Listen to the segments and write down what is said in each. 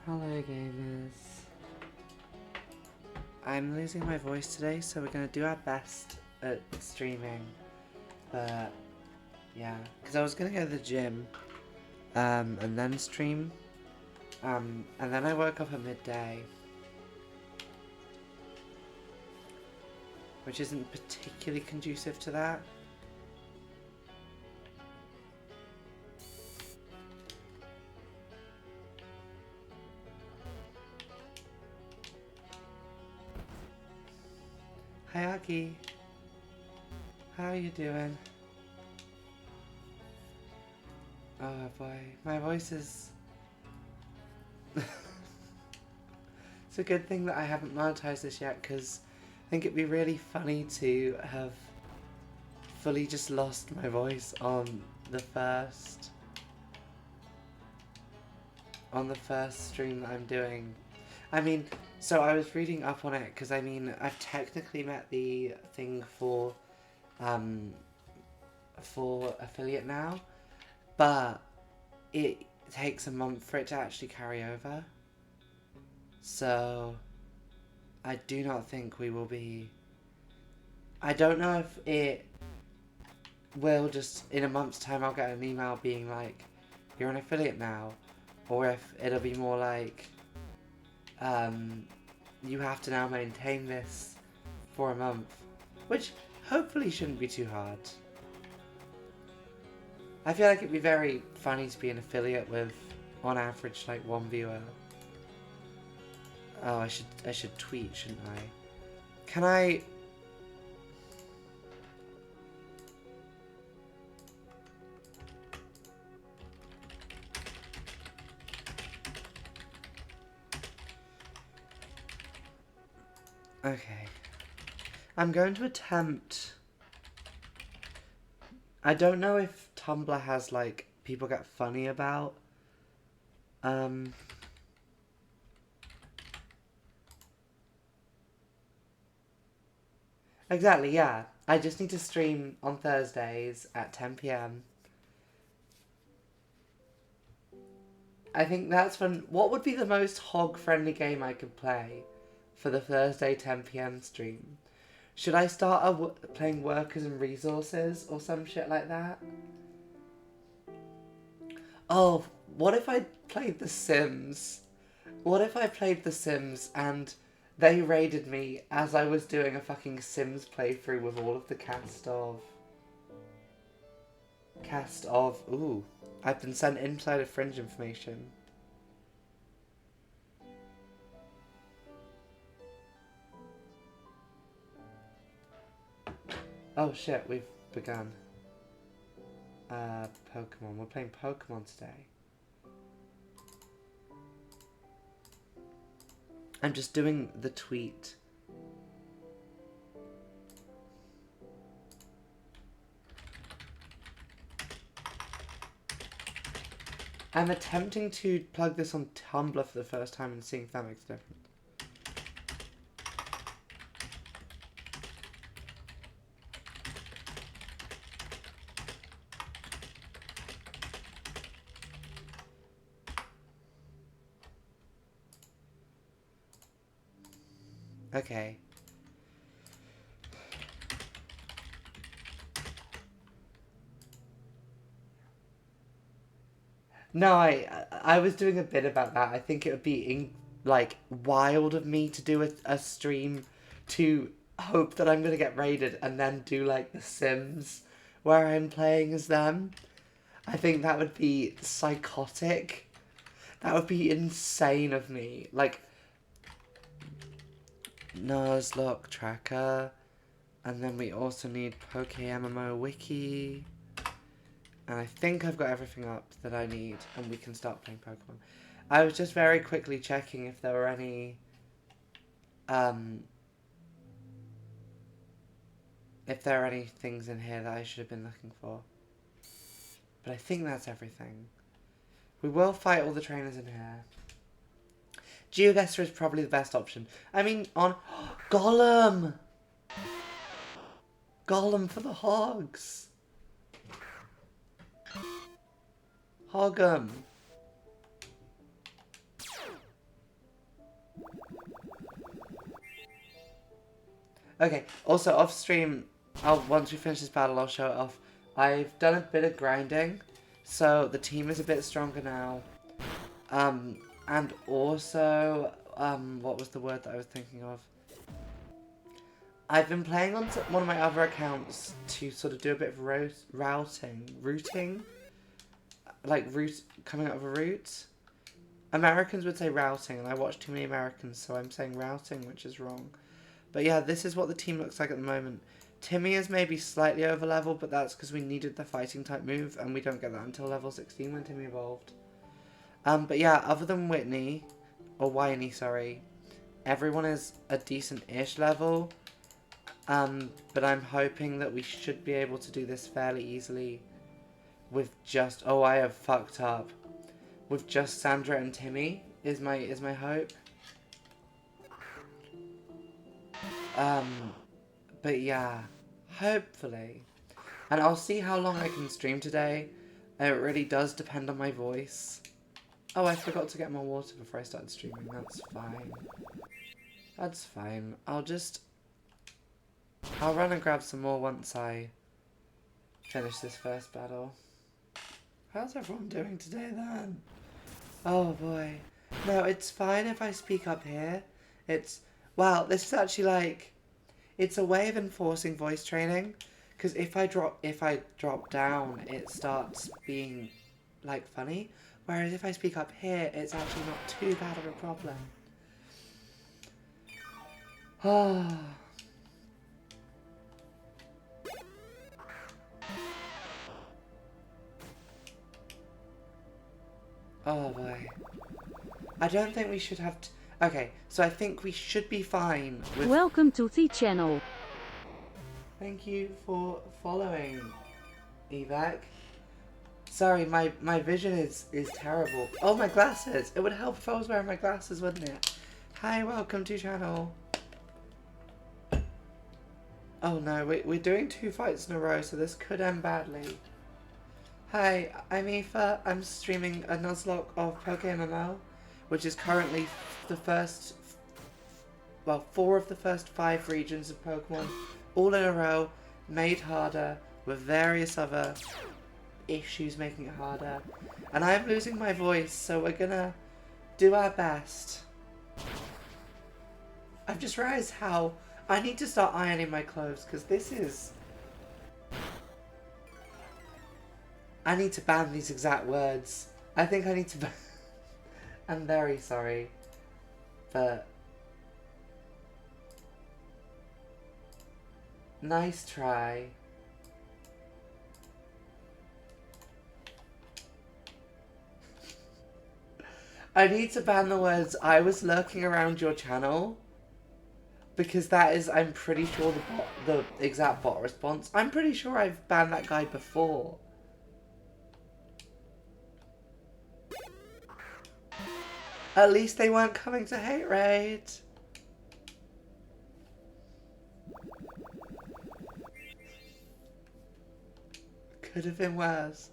Hello gamers. I'm losing my voice today, so we're gonna do our best at streaming. But yeah, because I was gonna go to the gym and then stream. And then I woke up at midday, which isn't particularly conducive to that. Hi Aki, how are you doing? Oh boy, my voice is... It's a good thing that I haven't monetized this yet, because I think it'd be really funny to have fully just lost my voice on the first stream that I'm doing. I mean, so I was reading up on it, because I mean, I've technically met the thing for affiliate now, but it takes a month for it to actually carry over. So I do not think we will be... I don't know if it will just, in a month's time, I'll get an email being like, you're an affiliate now. Or if it'll be more like, you have to now maintain this for a month. Which hopefully shouldn't be too hard. I feel like it'd be very funny to be an affiliate with, on average, like one viewer. Oh, I should tweet, shouldn't I? Can I... Okay. I'm going to attempt... I don't know if Tumblr has, like, people get funny about... Exactly, yeah. I just need to stream on Thursdays at 10 PM. I think that's when... What would be the most hog-friendly game I could play for the Thursday 10 PM stream? Should I start playing Workers and Resources or some shit like that? Oh, what if I played The Sims? What if I played The Sims and they raided me as I was doing a fucking Sims playthrough with all of the cast of... Ooh, I've been sent Insider Fringe information. Oh shit, we've begun. Pokemon. We're playing Pokemon today. I'm just doing the tweet. I'm attempting to plug this on Tumblr for the first time and seeing if that makes a difference. Okay. No, I was doing a bit about that. I think it would be like wild of me to do a stream to hope that I'm gonna get raided and then do like The Sims where I'm playing as them. I think that would be psychotic. That would be insane of me. Like, Nuzlocke tracker, and then we also need PokeMMO wiki. And I think I've got everything up that I need, and we can start playing Pokemon. I was just very quickly checking if there were any, if there are any things in here that I should have been looking for. But I think that's everything. We will fight all the trainers in here. Geoguessr is probably the best option. I mean, on... Gollum! Gollum for the hogs! Hog'em! Okay, also off stream, once we finish this battle, I'll show it off. I've done a bit of grinding, so the team is a bit stronger now. And also, what was the word that I was thinking of? I've been playing on one of my other accounts to sort of do a bit of routing, like coming up with a route. Americans would say routing, and I watch too many Americans, so I'm saying routing, which is wrong. But yeah, this is what the team looks like at the moment. Timmy is maybe slightly over level, but that's because we needed the fighting type move, and we don't get that until level 16 when Timmy evolved. But yeah, other than Whitney, or Winey, sorry, everyone is a decent-ish level. But I'm hoping that we should be able to do this fairly easily with just, oh, I have fucked up. With just Sandra and Timmy is my hope. But yeah, hopefully. And I'll see how long I can stream today. It really does depend on my voice. Oh, I forgot to get more water before I started streaming. That's fine. That's fine. I'll run and grab some more once I finish this first battle. How's everyone doing today then? Oh boy. No, it's fine if I speak up here. Well, this is actually like, it's a way of enforcing voice training. Because if I drop down, it starts being like funny. Whereas if I speak up here, it's actually not too bad of a problem. Oh. Oh boy. I don't think we should have to... Okay, so I think we should be fine with... Welcome to the channel. Thank you for following, Evac. Sorry, my vision is terrible. Oh, my glasses! It would help if I was wearing my glasses, wouldn't it? Hi, welcome to channel. Oh no, we're doing 2 fights in a row, so this could end badly. Hi, I'm Aoife. I'm streaming a Nuzlocke of PokeMMO, which is currently the first, well, 4 of the first 5 regions of Pokemon, all in a row, made harder, with various other issues making it harder. And I'm losing my voice, so we're gonna do our best. I've just realized how I need to start ironing my clothes, because this is... I need to ban these exact words. I think I need to ban... I'm very sorry, but... Nice try. I need to ban the words, I was lurking around your channel. Because that is, I'm pretty sure, the exact bot response. I'm pretty sure I've banned that guy before. At least they weren't coming to hate raid. Could have been worse.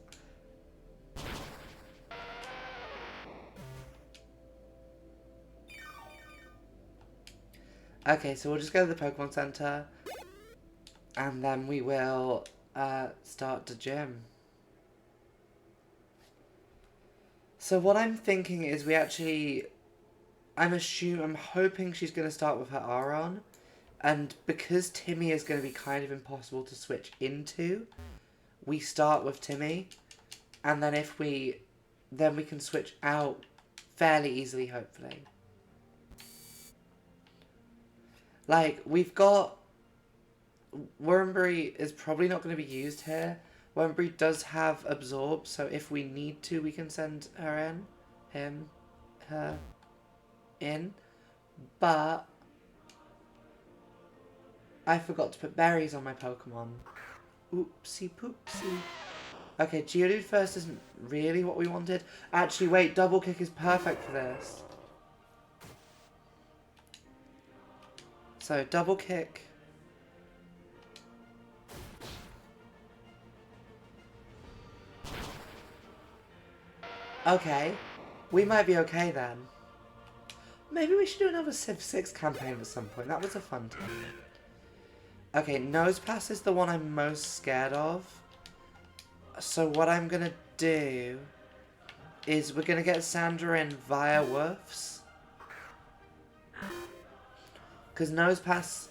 Okay, so we'll just go to the Pokemon Center. And then we will start the gym. So what I'm thinking is we actually... I'm hoping she's going to start with her Aron. And because Timmy is going to be kind of impossible to switch into, we start with Timmy. And then then we can switch out fairly easily, hopefully. Like, we've got... Wormberry is probably not going to be used here. Wormberry does have Absorb, so if we need to, we can send her in. Her in. But... I forgot to put berries on my Pokemon. Oopsie poopsie. Okay, Geodude first isn't really what we wanted. Actually, wait, Double Kick is perfect for this. So, Double Kick. Okay. We might be okay then. Maybe we should do another Civ 6 campaign at some point. That was a fun time. Okay, Nose Pass is the one I'm most scared of. So what I'm gonna do is we're gonna get Sandra in via Woofs. Because Nose Pass...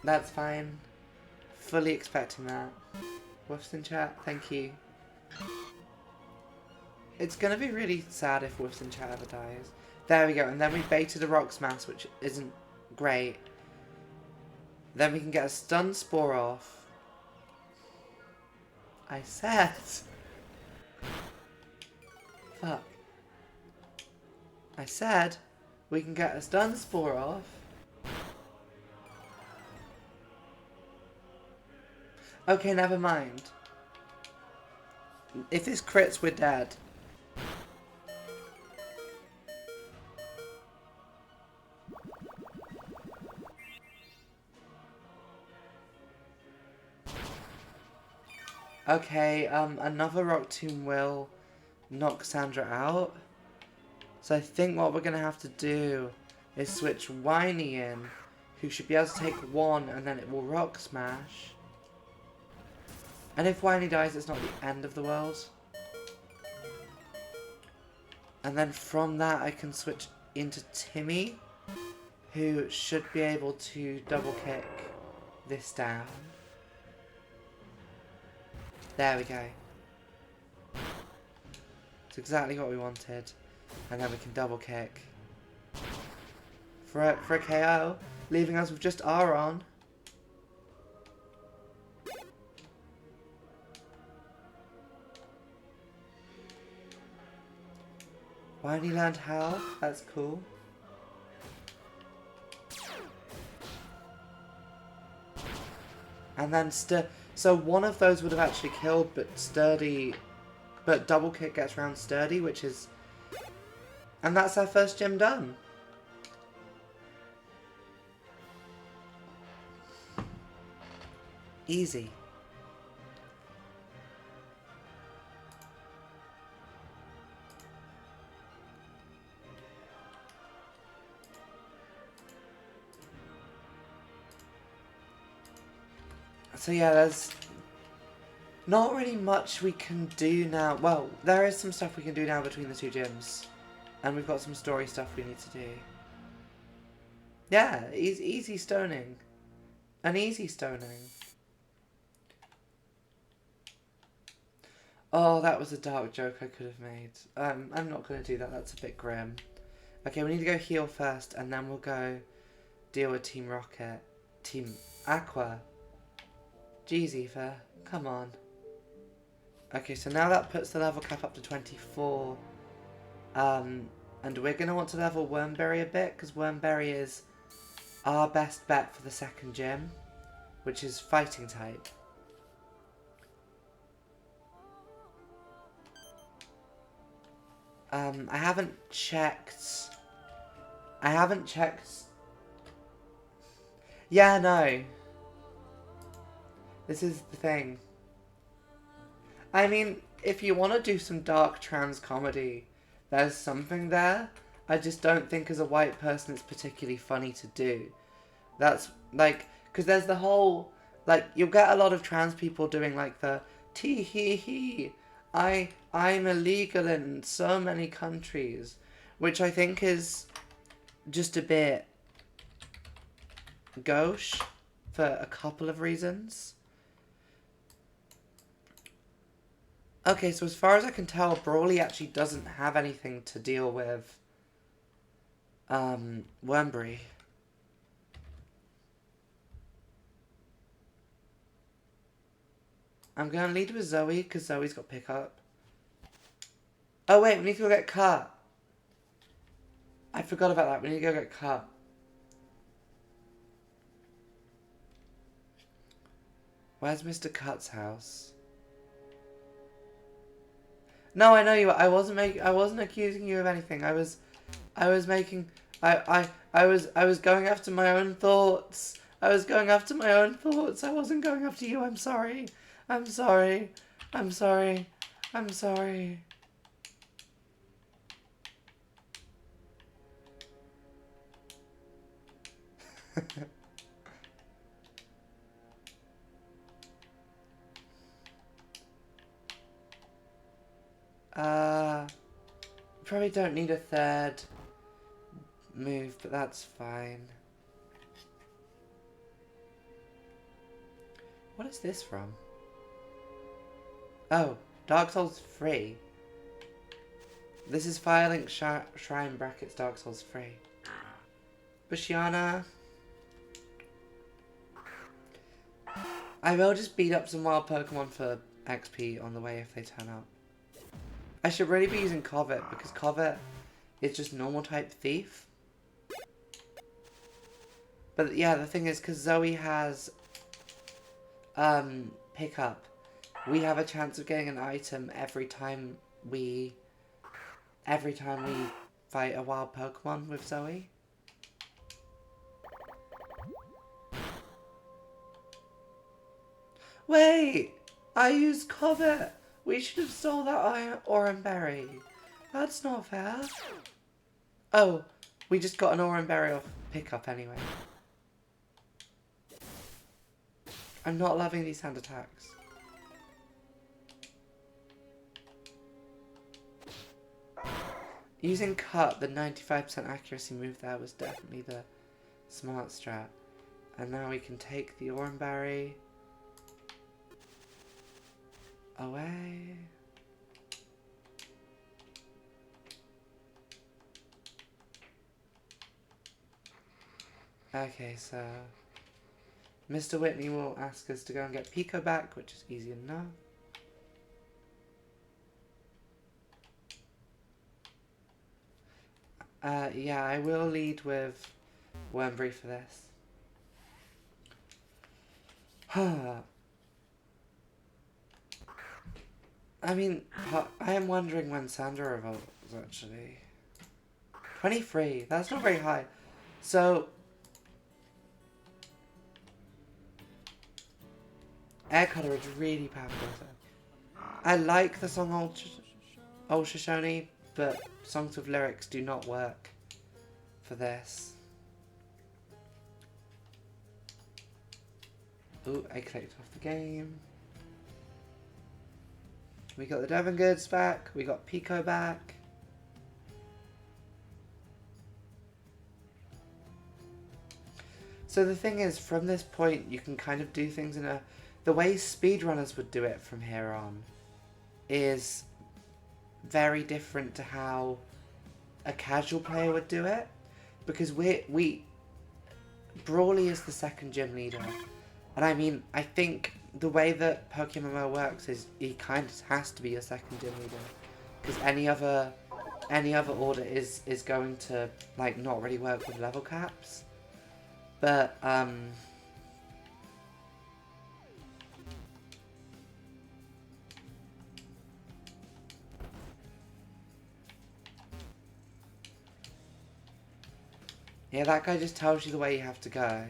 That's fine. Fully expecting that. Woofs in chat, thank you. It's gonna be really sad if Woofs in chat ever dies. There we go, and then we baited a Rock Smash, which isn't great. Then we can get a Stun Spore off. I said... Fuck. I said we can get a Stun Spore off. Okay, never mind. If this crits, we're dead. Okay, another Rock Tomb will knock Sandra out. So I think what we're going to have to do is switch Whiny in, who should be able to take one, and then it will Rock Smash. And if Whiny dies, it's not the end of the world. And then from that, I can switch into Timmy, who should be able to double kick this down. There we go. It's exactly what we wanted. And then we can double kick. For a KO, leaving us with just R on. Whiny learned how. That's cool. And then so one of those would have actually killed, but Sturdy, but double kick gets around Sturdy, which is, and that's our first gym done. Easy. So yeah, there's not really much we can do now. Well, there is some stuff we can do now between the two gyms. And we've got some story stuff we need to do. Yeah, easy stoning. An easy stoning. Oh, that was a dark joke I could have made. I'm not going to do that. That's a bit grim. Okay, we need to go heal first, and then we'll go deal with Team Rocket. Team Aqua. Jeez, Eva. Come on. Okay, so now that puts the level cap up to 24. And we're going to want to level Wormberry a bit, because Wormberry is our best bet for the second gym, which is fighting type. I haven't checked. Yeah, no. This is the thing. I mean, if you want to do some dark trans comedy, there's something there. I just don't think as a white person it's particularly funny to do. That's, like, because there's the whole, like, you'll get a lot of trans people doing, like, the tee-hee-hee, I'm illegal in so many countries, which I think is just a bit gauche for a couple of reasons. Okay, so as far as I can tell, Brawly actually doesn't have anything to deal with Wormberry. I'm going to lead with Zoe, because Zoe's got pickup. Oh wait, we need to go get Cut. I forgot about that, we need to go get Cut. Where's Mr. Cut's house? No, I know you. I wasn't accusing you of anything. I was going after my own thoughts. I wasn't going after you. I'm sorry. I'm sorry. Probably don't need a third move, but that's fine. What is this from? Oh, Dark Souls 3. This is Firelink Shrine brackets Dark Souls 3. Bushiana. I will just beat up some wild Pokemon for XP on the way if they turn up. I should really be using Covet because Covet is just normal type thief. But yeah, the thing is, because Zoe has pickup, we have a chance of getting an item every time we fight a wild Pokemon with Zoe. Wait! I used Covet! We should have stole that Oran Berry. That's not fair. Oh, we just got an Oran Berry off pickup anyway. I'm not loving these hand attacks. Using Cut, the 95% accuracy move there was definitely the smart strat. And now we can take the Oran Berry away. Okay, so Mr. Whitney will ask us to go and get Pico back, which is easy enough. Yeah, I will lead with Wormberry for this. I mean, I am wondering when Sandra revolts, actually. 23, that's not very high. So, Air Cutter is really powerful. I like the song Old Shoshone, but songs with lyrics do not work for this. Ooh, I clicked off the game. We got the Devon Goods back, we got Pico back. So the thing is, from this point, you can kind of do things in a... The way speedrunners would do it from here on is very different to how a casual player would do it. Because Brawly is the second gym leader. And I mean, I think the way that PokeMMO works is he kind of has to be a second gym leader. Because any other order is going to, like, not really work with level caps. But, yeah, that guy just tells you the way you have to go.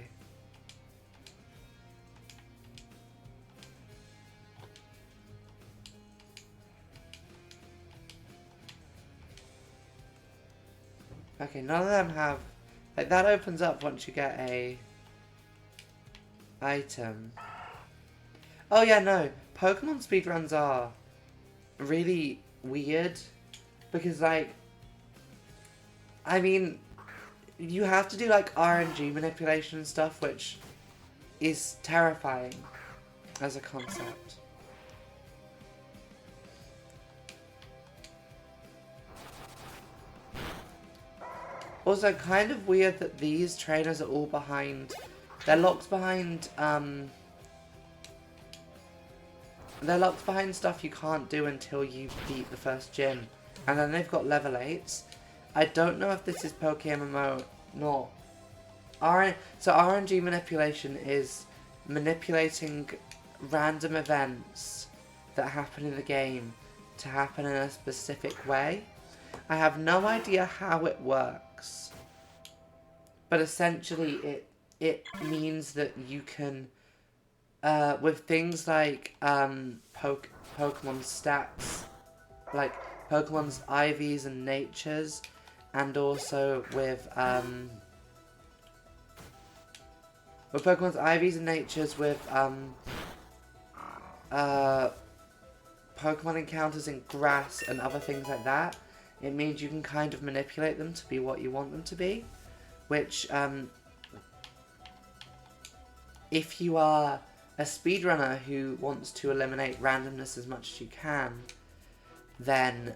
Okay, none of them have... Like, that opens up once you get a item. Oh yeah, no. Pokemon speedruns are really weird. Because, like... I mean... You have to do, like, RNG manipulation and stuff, which is terrifying as a concept. Also, kind of weird that these trainers are all behind... They're locked behind, They're locked behind stuff you can't do until you beat the first gym. And then they've got level 8s. I don't know if this is PokeMMO, not. So RNG manipulation is manipulating random events that happen in the game to happen in a specific way. I have no idea how it works. But essentially it means that you can, with things like Pokemon stats, like Pokemon's IVs and natures, and also with With Pokemon's IVs and natures with Pokemon encounters in grass and other things like that, it means you can kind of manipulate them to be what you want them to be. Which, if you are a speedrunner who wants to eliminate randomness as much as you can, then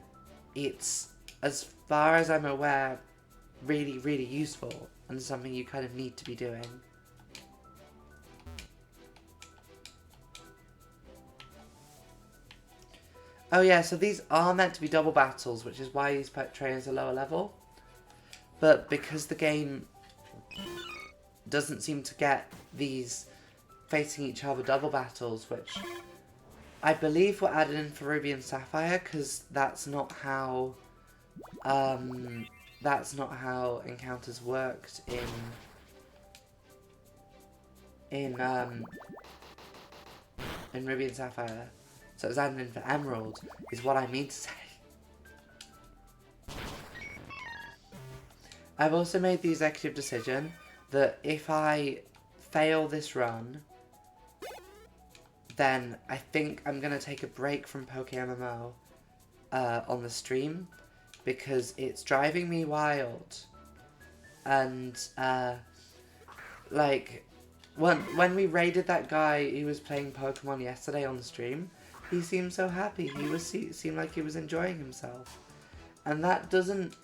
it's, as far as I'm aware, really, really useful and something you kind of need to be doing. Oh yeah, so these are meant to be double battles, which is why these trainers are lower level. But because the game doesn't seem to get these facing each other double battles, which I believe were added in for Ruby and Sapphire, because that's not how encounters worked in Ruby and Sapphire. So it was added in for Emerald, is what I mean to say. I've also made the executive decision that if I fail this run, then I think I'm going to take a break from PokeMMO on the stream, because it's driving me wild. And, like, when we raided that guy who was playing Pokemon yesterday on the stream, he seemed so happy. He seemed like he was enjoying himself. And that doesn't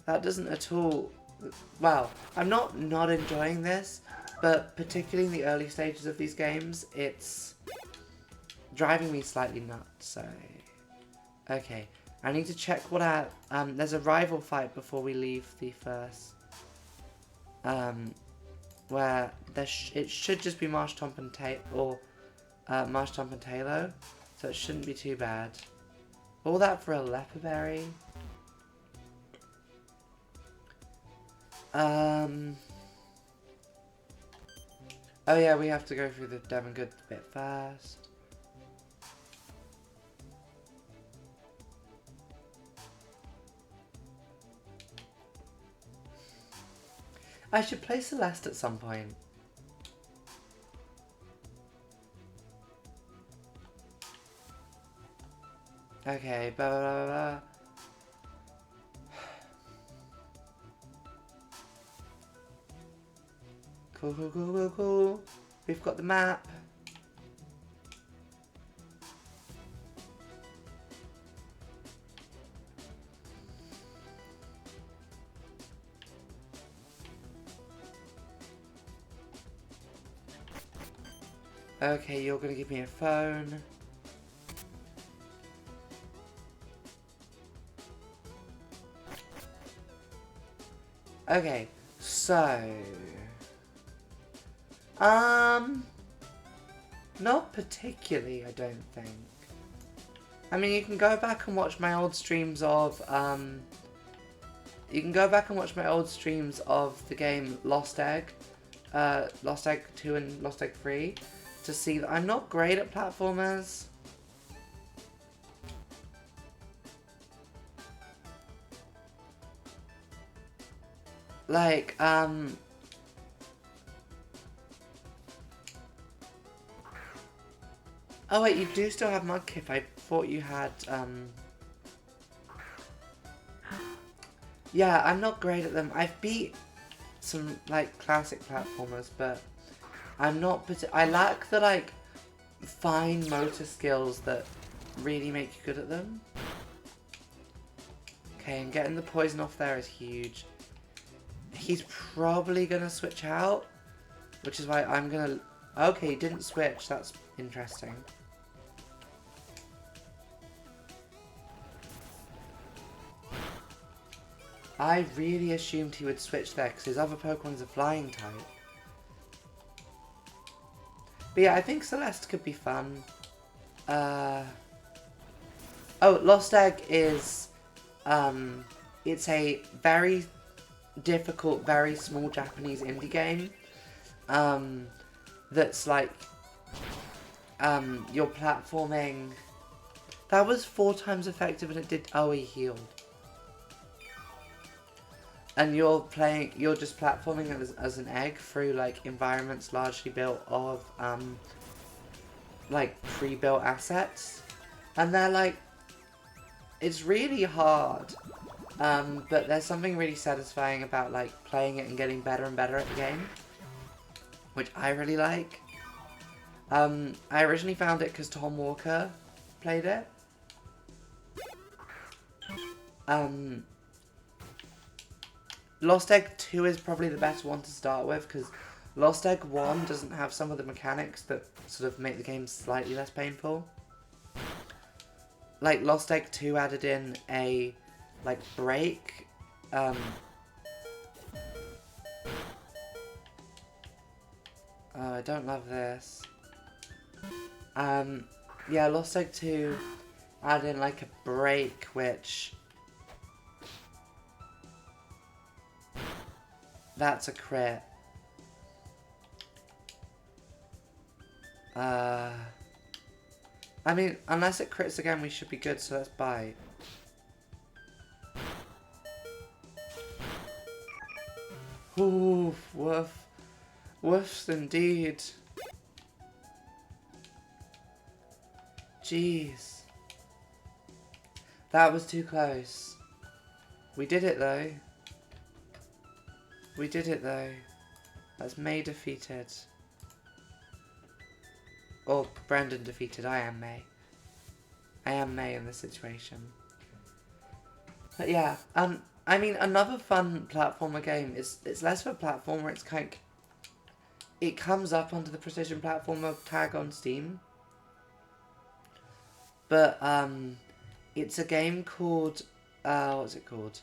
at all... Well, I'm not enjoying this, but particularly in the early stages of these games, it's driving me slightly nuts, so... Okay, I need to check what our... there's a rival fight before we leave the first... where it should just be Marshtomp and Marshtomp and Tailo, so it shouldn't be too bad. All that for a Leper Berry. Oh yeah, we have to go through the Devon Good bit first. I should play Celeste at some point. Okay, blah blah blah blah. Cool, cool, cool, cool, cool. We've got the map. Okay, you're gonna give me a phone. Okay, so... Not particularly, I don't think. I mean, you can go back and watch my old streams of, you can go back and watch my old streams of the game Lost Egg. Lost Egg 2 and Lost Egg 3. To see that I'm not great at platformers. Like, oh wait, you do still have Mudkip. I thought you had, yeah, I'm not great at them. I've beat some, like, classic platformers, but I'm not, I lack the, like, fine motor skills that really make you good at them. Okay, and getting the poison off there is huge. He's probably gonna switch out, which is why I'm gonna... Okay, he didn't switch. That's interesting. I really assumed he would switch there because his other Pokemon's a flying type. But yeah, I think Celeste could be fun. Oh, Lost Egg is... it's a very difficult, very small Japanese indie game. That's like... you're platforming... That was 4 times effective and it did... Oh, he healed. And you're just platforming as an egg through like environments largely built of like pre-built assets, and they're like, it's really hard, but there's something really satisfying about like playing it and getting better and better at the game, which I really like. I originally found it because Tom Walker played it. Lost Egg 2 is probably the best one to start with, because Lost Egg 1 doesn't have some of the mechanics that sort of make the game slightly less painful. Like, Lost Egg 2 added in a, like, break. Oh, I don't love this. Yeah, Lost Egg 2 added in, like, a break, which... That's a crit. I mean, unless it crits again, we should be good, so let's bite. Ooh, woof. Woofs indeed. Jeez. That was too close. We did it though. We did it though. That's May defeated. Or Brendan defeated. I am May. I am May in this situation. But yeah, I mean, another fun platformer game is, it's less of a platformer, it's kind of, it comes up under the precision platformer tag on Steam. But it's a game called what's it called?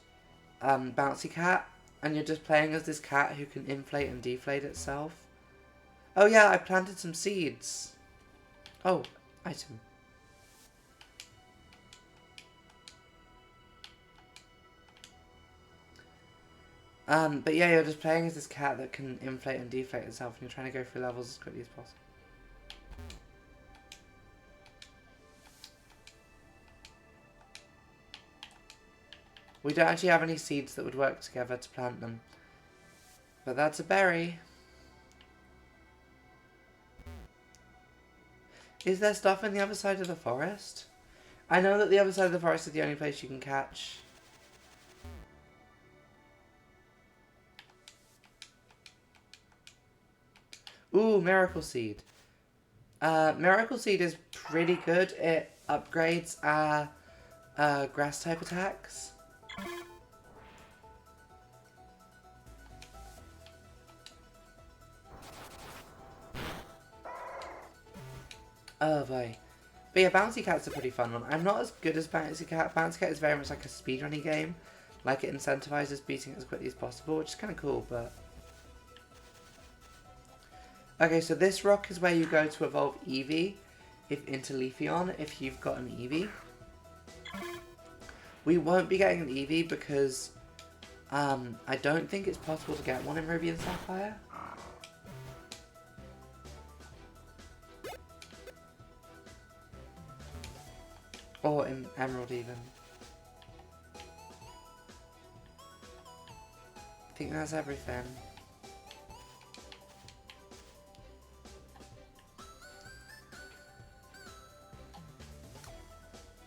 Bouncy Cat, and you're just playing as this cat who can inflate and deflate itself. Oh yeah, I planted some seeds. Oh, item. But yeah, you're just playing as this cat that can inflate and deflate itself, and you're trying to go through levels as quickly as possible. We don't actually have any seeds that would work together to plant them. But that's a berry. Is there stuff in the other side of the forest? I know that the other side of the forest is the only place you can catch. Ooh, Miracle Seed. Miracle Seed is pretty good. It upgrades our grass type attacks. Oh boy. But yeah, Bouncy Cat's a pretty fun one. I'm not as good as Bouncy Cat. Bouncy Cat is very much like a speedrunning game. Like, it incentivizes beating it as quickly as possible, which is kind of cool, but... Okay, so this rock is where you go to evolve Eevee into Leafeon if you've got an Eevee. We won't be getting an Eevee because I don't think it's possible to get one in Ruby and Sapphire. Or in Emerald even. I think that's everything.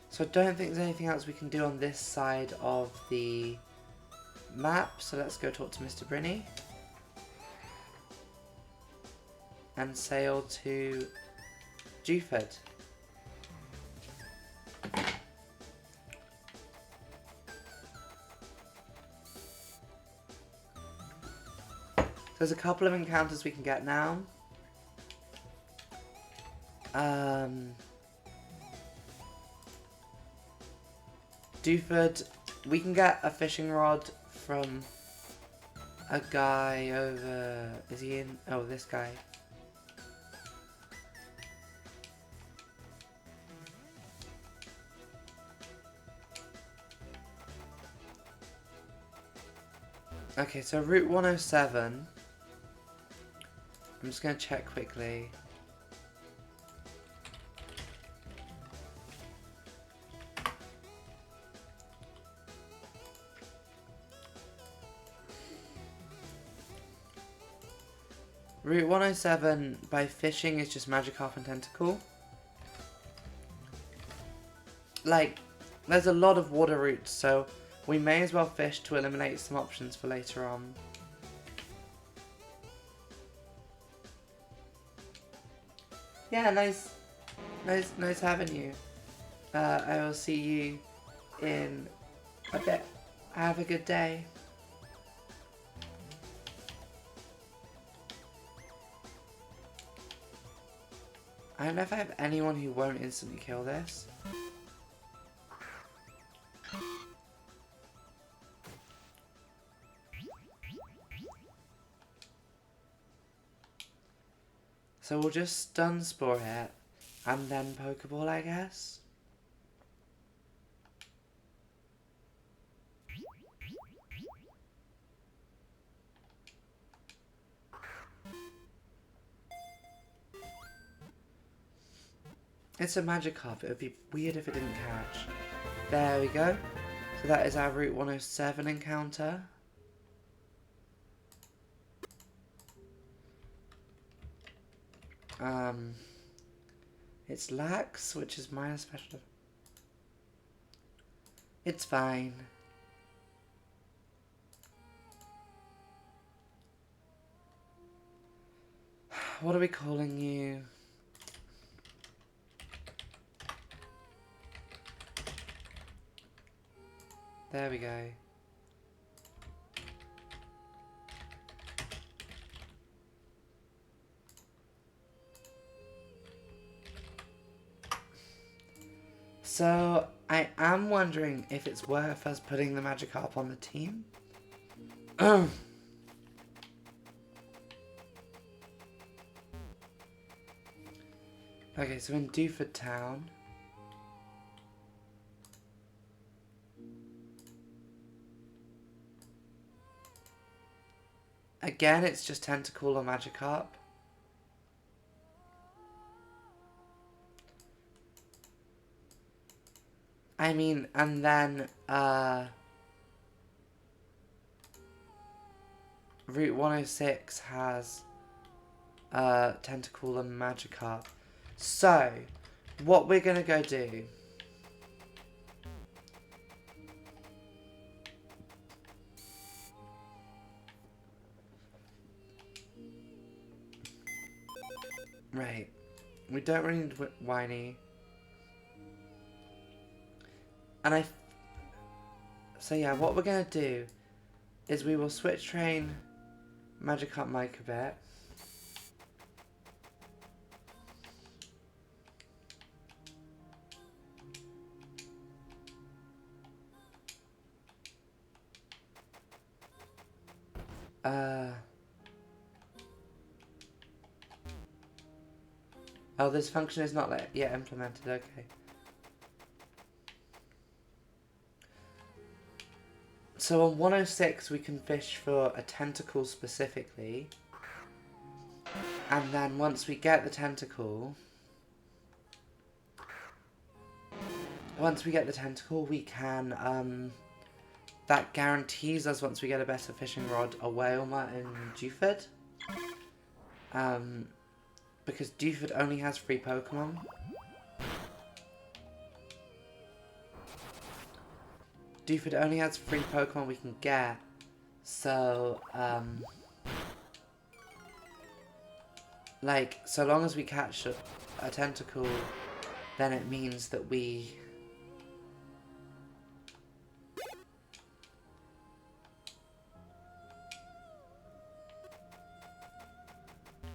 So I don't think there's anything else we can do on this side of the map. So let's go talk to Mr. Brinny. And sail to Dewford. There's a couple of encounters we can get now. Dewford, we can get a fishing rod from a guy over... Is he in? Oh, this guy. Okay, so Route 107. I'm just going to check quickly. Route 107 by fishing is just Magikarp and Tentacool. Like, there's a lot of water routes, so we may as well fish to eliminate some options for later on. Yeah, nice having you. I will see you in a bit. Have a good day. I don't know if I have anyone who won't instantly kill this. So we'll just stun Spore Hit and then Pokeball, I guess. It's a Magikarp. It would be weird if it didn't catch. There we go. So that is our Route 107 encounter. It's Lax, which is minus special. It's fine. What are we calling you? There we go. So, I am wondering if it's worth us putting the Magikarp on the team. Okay, so in Dewford Town. Again, it's just Tentacool or Magikarp. I mean, and then, Route 106 has, Tentacool and Magikarp. So, what we're gonna go do... Right. We don't really need Whiny. And so yeah, what we're going to do is we will switch train Magikarp Mike a bit. Oh, this function is not yet implemented, okay. So on 106 we can fish for a Tentacool specifically. And then once we get the Tentacool... we can, that guarantees us, once we get a better fishing rod, a Wailmer in Dewford. Because Dewford only has 3 Pokemon. Dewford only has 3 Pokemon we can get. So, like, so long as we catch a Tentacool, then it means that we...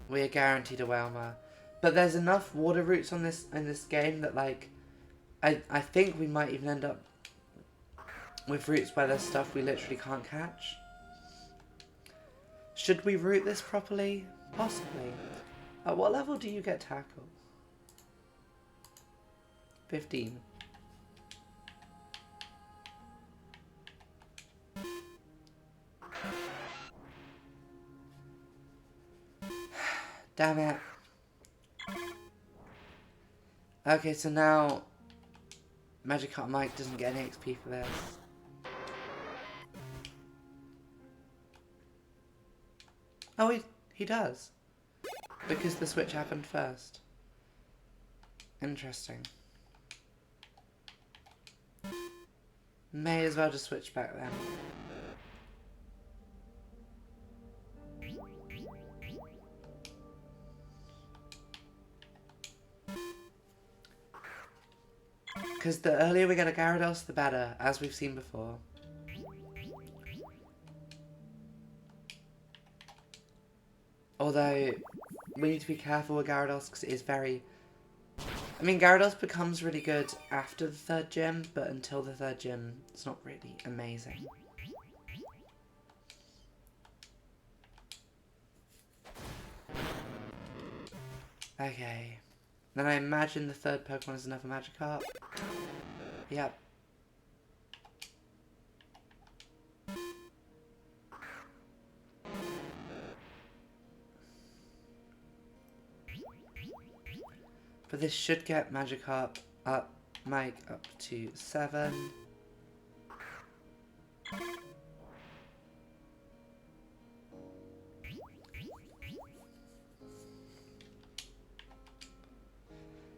we are guaranteed a Wailmer. But there's enough water routes in this game that, like, I think we might even end up with routes where there's stuff we literally can't catch. Should we route this properly? Possibly. At what level do you get tackle? 15. Damn it. Okay, so now Magikarp Mike doesn't get any XP for this. Oh, he does. Because the switch happened first. Interesting. May as well just switch back then. Because the earlier we get a Gyarados, the better, as we've seen before. Although, we need to be careful with Gyarados because it is very... I mean, Gyarados becomes really good after the third gym, but until the third gym, it's not really amazing. Okay. Then I imagine the third Pokemon is another Magikarp. Yep. But this should get Magikarp up, Mike up to 7.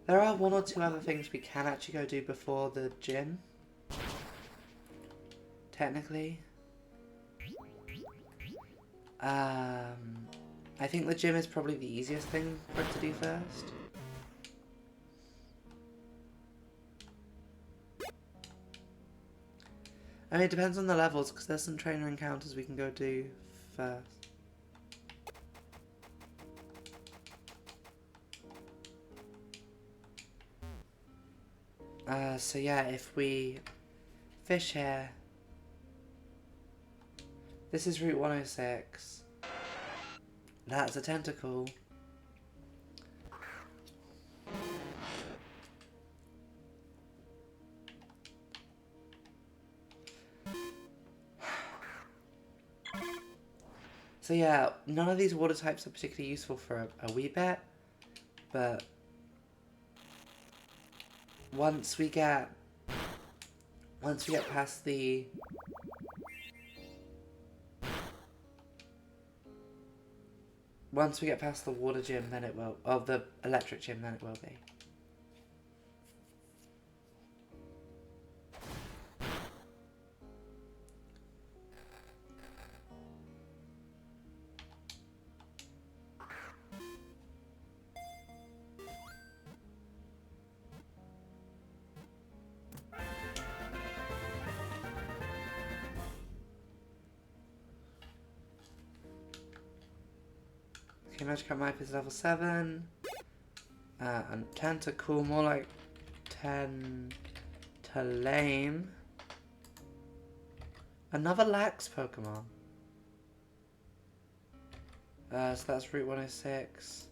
There are 1 or 2 other things we can actually go do before the gym. Technically. I think the gym is probably the easiest thing for it to do first. I mean, it depends on the levels, because there's some trainer encounters we can go do first. So yeah, if we fish here, this is Route 106. That's a tentacle. So yeah, none of these water types are particularly useful for a wee bit, but once we get past the water gym, then it will, or the electric gym, then it will be. Okay, Magikarp Map is level 7. And Tentacool, more like Tentalame. Another Lax Pokemon. So that's Route 106.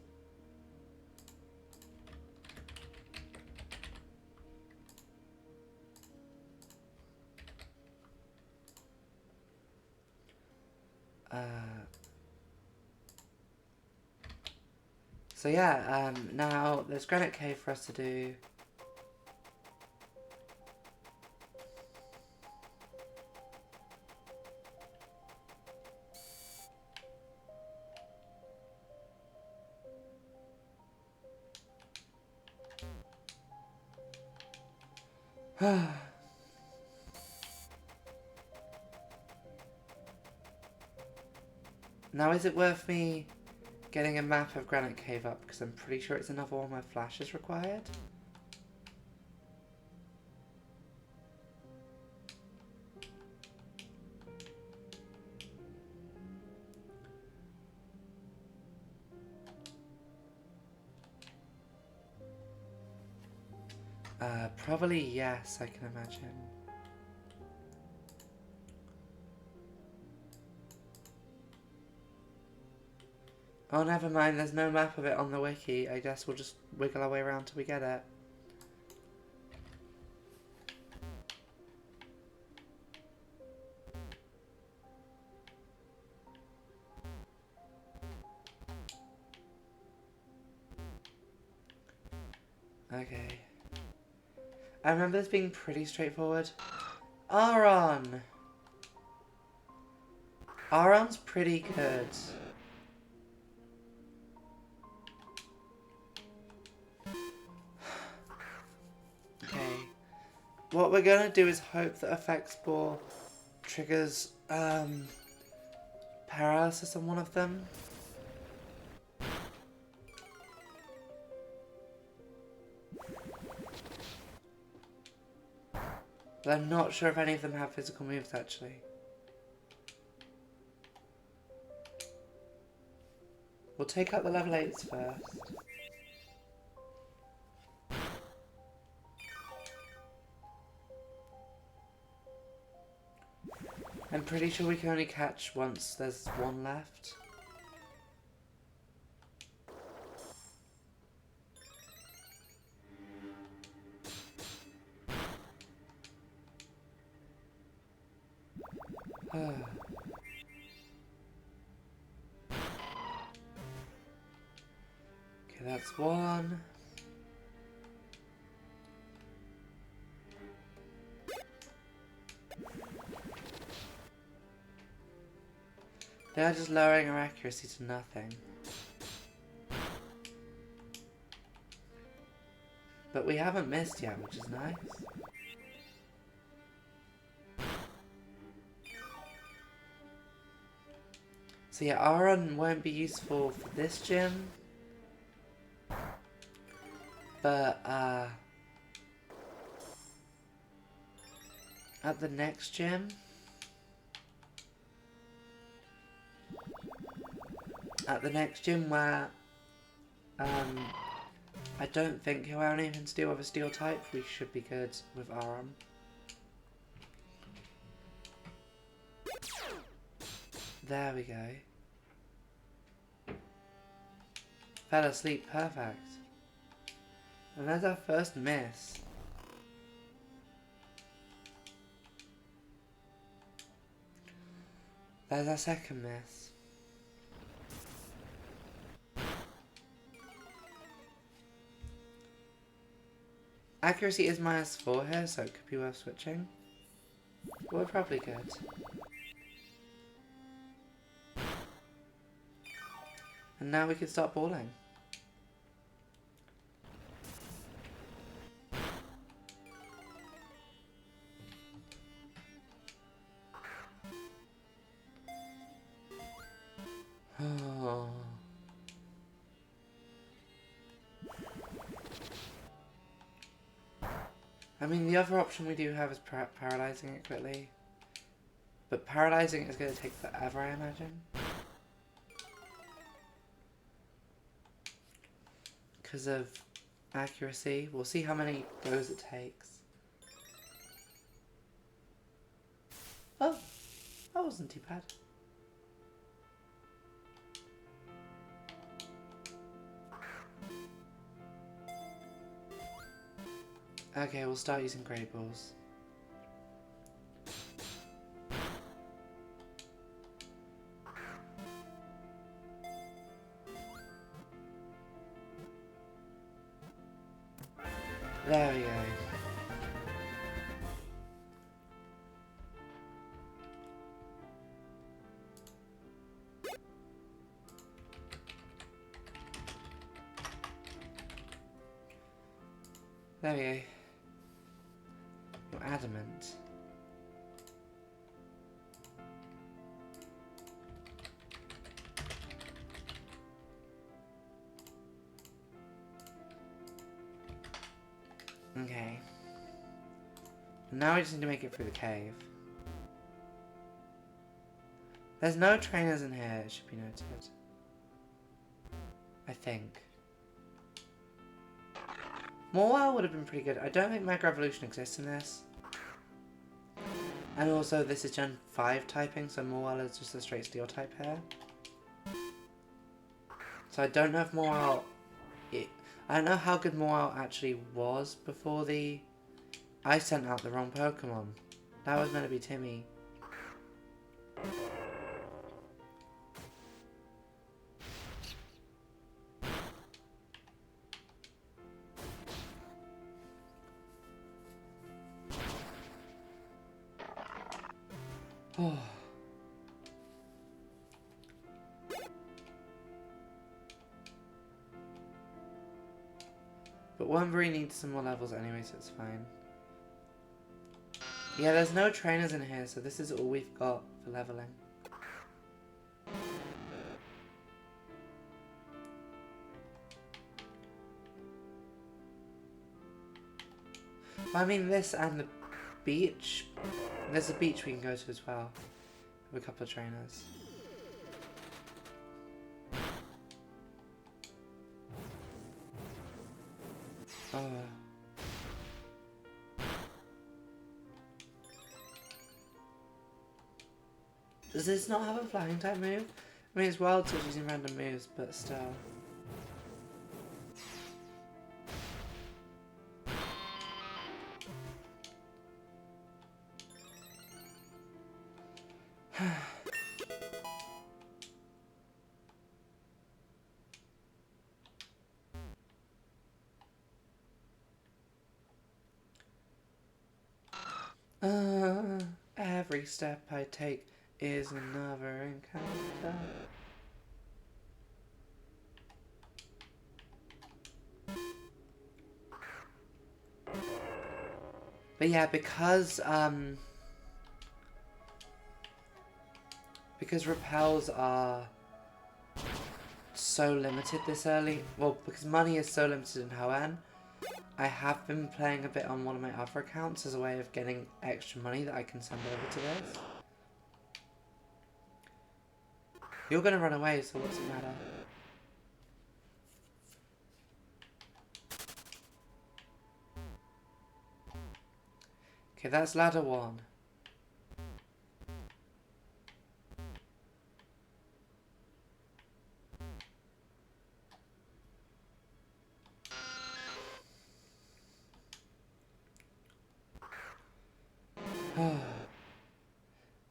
So yeah, now there's Granite Cave for us to do. Now is it worth me getting a map of Granite Cave up, because I'm pretty sure it's another one where Flash is required? Probably yes, I can imagine. Oh, never mind, there's no map of it on the wiki. I guess we'll just wiggle our way around till we get it. Okay. I remember this being pretty straightforward. Aron! Aron's pretty good. what we're gonna do is hope that Effect Spore triggers paralysis on one of them. But I'm not sure if any of them have physical moves actually. We'll take out the level 8s first. I'm pretty sure we can only catch once there's one left. Okay, that's one. They are just lowering our accuracy to nothing. But we haven't missed yet, which is nice. So yeah, our run won't be useful for this gym. But, at the next gym, where, I don't think he'll have anything to do with a steel type, we should be good with Aram. There we go. Fell asleep, perfect. And there's our first miss. There's our second miss. Accuracy is -4 here, so it could be worth switching. We're probably good. And now we can start balling. Oh. I mean, the other option we do have is paralyzing it quickly. But paralyzing it is going to take forever, I imagine. Because of accuracy. We'll see how many goes it takes. Oh, that wasn't too bad. Okay, we'll start using Great Balls. There we go. There we go. You're adamant. Okay. Now we just need to make it through the cave. There's no trainers in here, it should be noted. I think. Morwell would have been pretty good. I don't think Mega Evolution exists in this. And also this is Gen 5 typing, so Morwell is just a straight steel type here. So I don't know if Morwell... I don't know how good Morwell actually was before the... I sent out the wrong Pokemon. That was meant to be Timmy. Oh. But Wombury needs some more levels anyway, so it's fine. Yeah, there's no trainers in here, so this is all we've got for leveling. I mean, this and the beach. There's a beach we can go to as well. With a couple of trainers. Oh. Does this not have a flying type move? I mean, it's wild touch using random moves, but still. Every step I take is another encounter. But yeah, because repels are so limited this early, well, because money is so limited in Hoenn, I have been playing a bit on one of my other accounts as a way of getting extra money that I can send over to this. You're gonna run away, so what's it matter? Okay, that's ladder 1.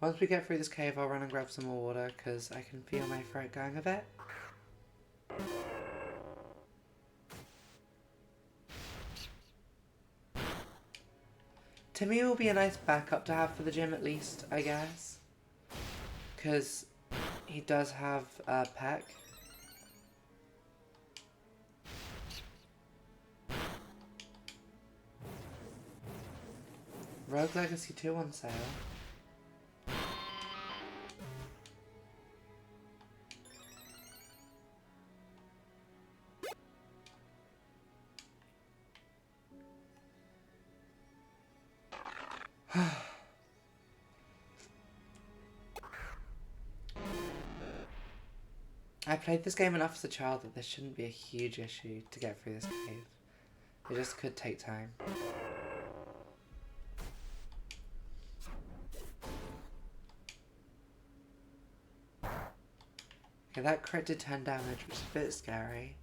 Once we get through this cave, I'll run and grab some more water, because I can feel my throat going a bit. Timmy will be a nice backup to have for the gym, at least, I guess. Because he does have Peck. Rogue Legacy 2 on sale. I played this game enough as a child that this shouldn't be a huge issue to get through this cave. It just could take time. Okay, that crit did 10 damage, which is a bit scary.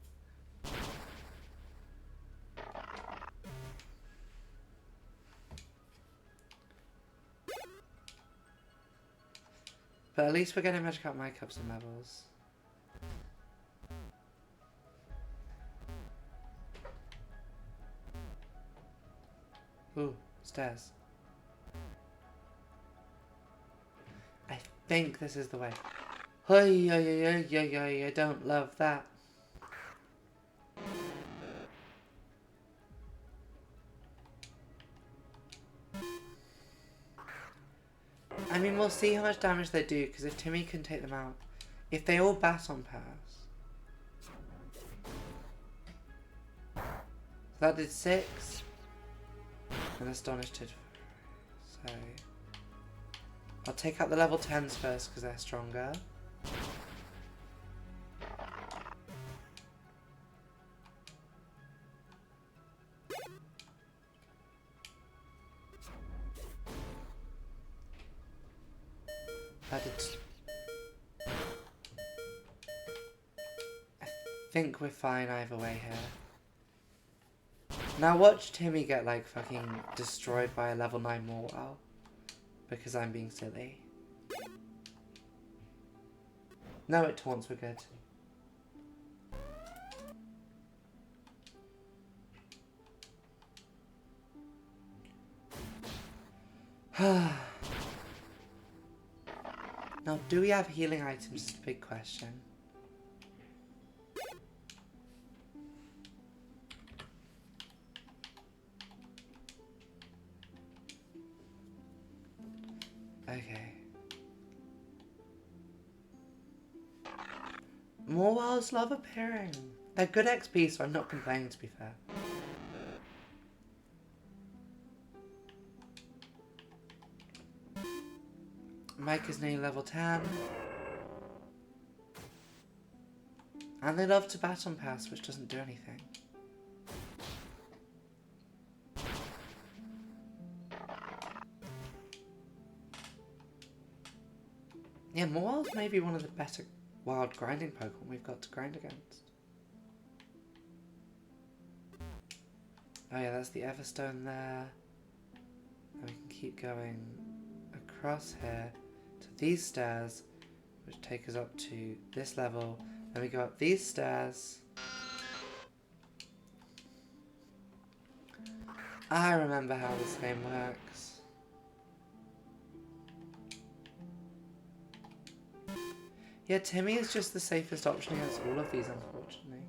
But at least we're getting magic up my cups and levels. Ooh, stairs. I think this is the way. I don't love that. I mean, we'll see how much damage they do, because if Timmy can take them out, if they all baton pass. So that did 6. And Astonished did 4. So I'll take out the level 10s first, because they're stronger. I think we're fine either way here. Now watch Timmy get like fucking destroyed by a level 9 mortal. Because I'm being silly. No, it taunts, we're good. Now, do we have healing items? Is a big question. Okay. More worlds love appearing. They're good XP, so I'm not complaining, to be fair. Mike is nearly level 10. And they love to baton pass, which doesn't do anything. Yeah, Mawile may be one of the better wild grinding Pokemon we've got to grind against. Oh yeah, that's the Everstone there. And we can keep going across here to these stairs, which take us up to this level. Then we go up these stairs. I remember how this game works. Yeah, Timmy is just the safest option against all of these, unfortunately.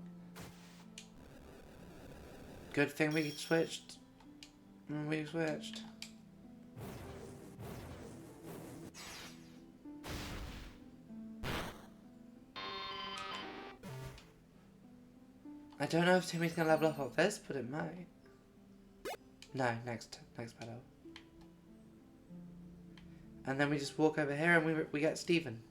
Good thing we switched. We switched. I don't know if Timmy's gonna level up off this, but it might. No, next battle. And then we just walk over here and we get Steven.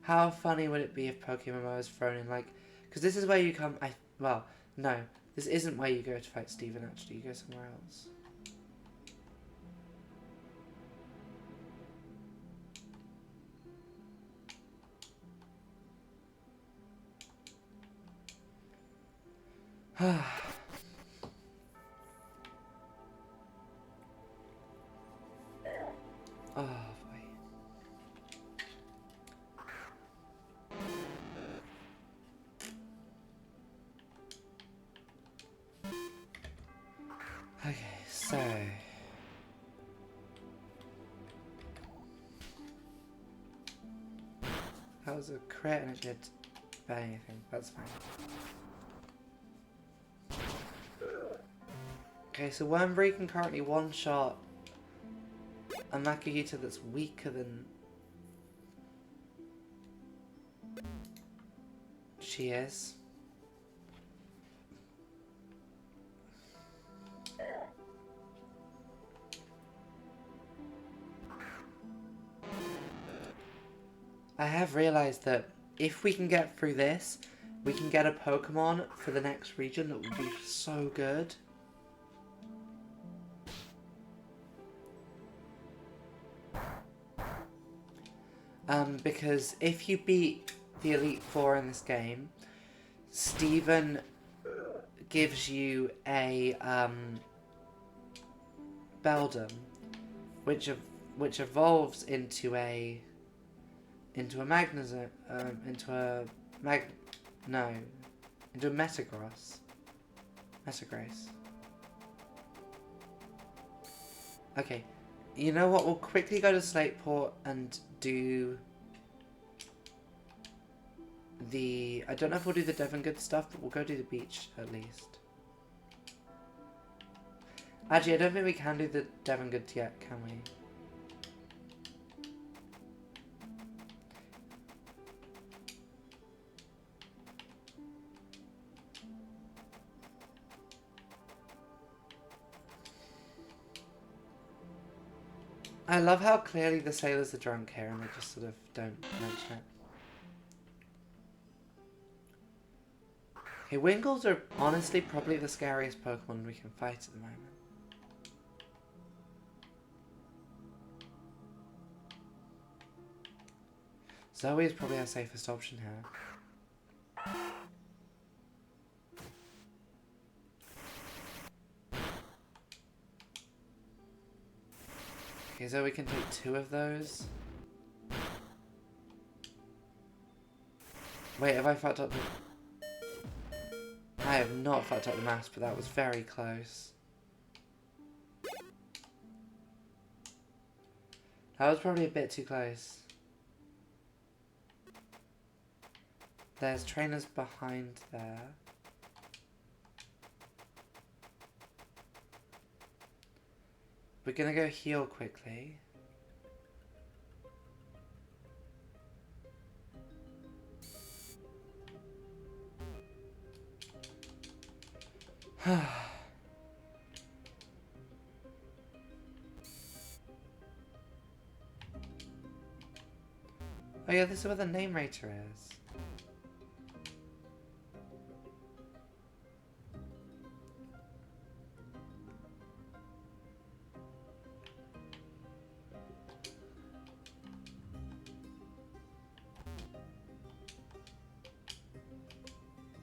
How funny would it be if PokeMMO was thrown in, like... Because this is where you come... Well, no. This isn't where you go to fight Steven, actually. You go somewhere else. Oh, boy. Okay, so... That was a crit and it did about anything. That's fine. Okay, so Wormberry can currently one-shot a Makuhita that's weaker than she is. I have realised that if we can get through this, we can get a Pokemon for the next region that would be so good. Because if you beat the Elite Four in this game, Steven gives you a Beldum, which evolves into a Metagross. Okay, you know what? We'll quickly go to Slateport and do the... I don't know if we'll do the Devon Good stuff, but we'll go do the beach at least. Actually, I don't think we can do the Devon Good yet, can we? I love how clearly the sailors are drunk here and they just sort of don't mention it. Okay, Wingles are honestly probably the scariest Pokemon we can fight at the moment. Zoe is probably our safest option here. Okay, so we can take 2 of those. Wait, have I fucked up the... I have not fucked up the maths, but that was very close. That was probably a bit too close. There's trainers behind there. We're gonna go heal quickly. Oh yeah, this is where the name rater is.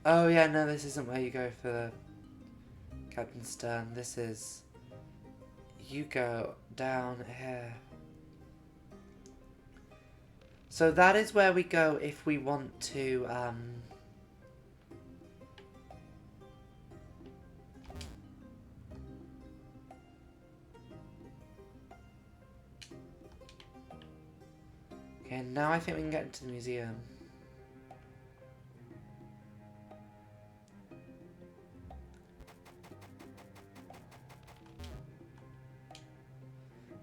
Oh yeah, no, this isn't where you go for Captain Stern. This is... You go down here. So that is where we go if we want to, Okay, now I think we can get into the museum.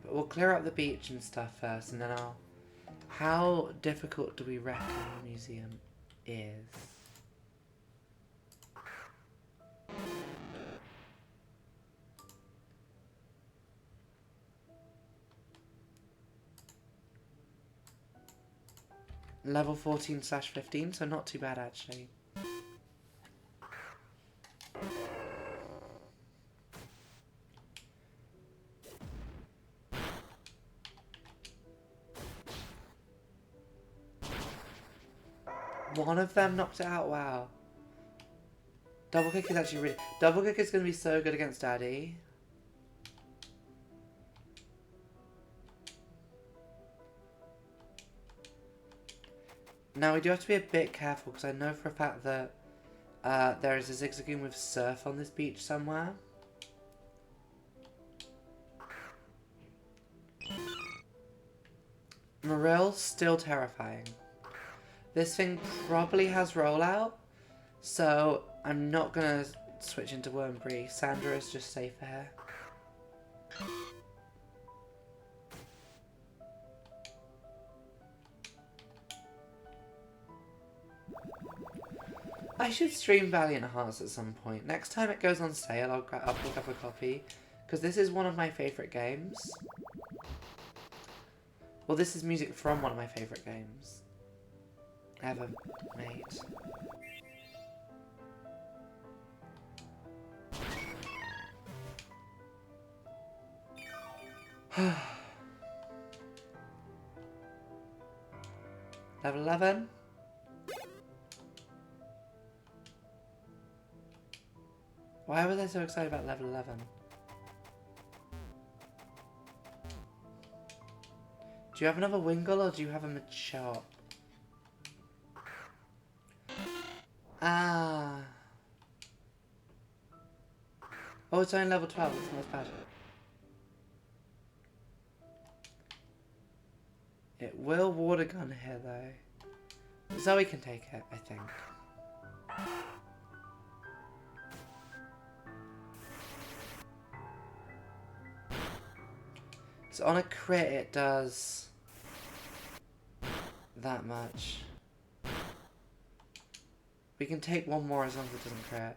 But we'll clear up the beach and stuff first, and then I'll... How difficult do we reckon the museum is? Level 14/15, so not too bad actually. One of them knocked it out, wow. Double kick is actually really... Double kick is going to be so good against Daddy. Now we do have to be a bit careful because I know for a fact that there is a Zigzagoon with surf on this beach somewhere. Morill's still terrifying. This thing probably has rollout, so I'm not going to switch into Wormbree. Sandra is just safer here. I should stream Valiant Hearts at some point. Next time it goes on sale, I'll pick up a copy. Because this is one of my favourite games. Well, this is music from one of my favourite games ever made. Level 11? Why was I so excited about level 11? Do you have another Wingull or do you have a Machop? Ah. Oh, it's only level 12. That's not bad. It will water gun here though. Zoe can take it, I think. So on a crit it does that much. We can take one more as long as it doesn't crit.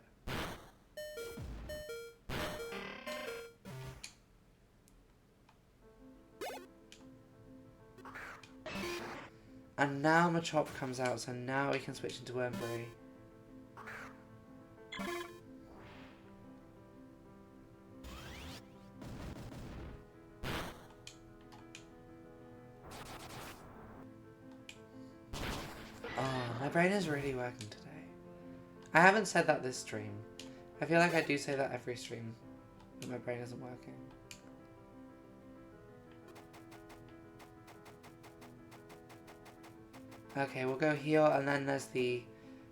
And now Machop comes out, so now we can switch into Wormbree. Oh, my brain is really working today. I haven't said that this stream. I feel like I do say that every stream, but my brain isn't working. Okay, we'll go here, and then there's the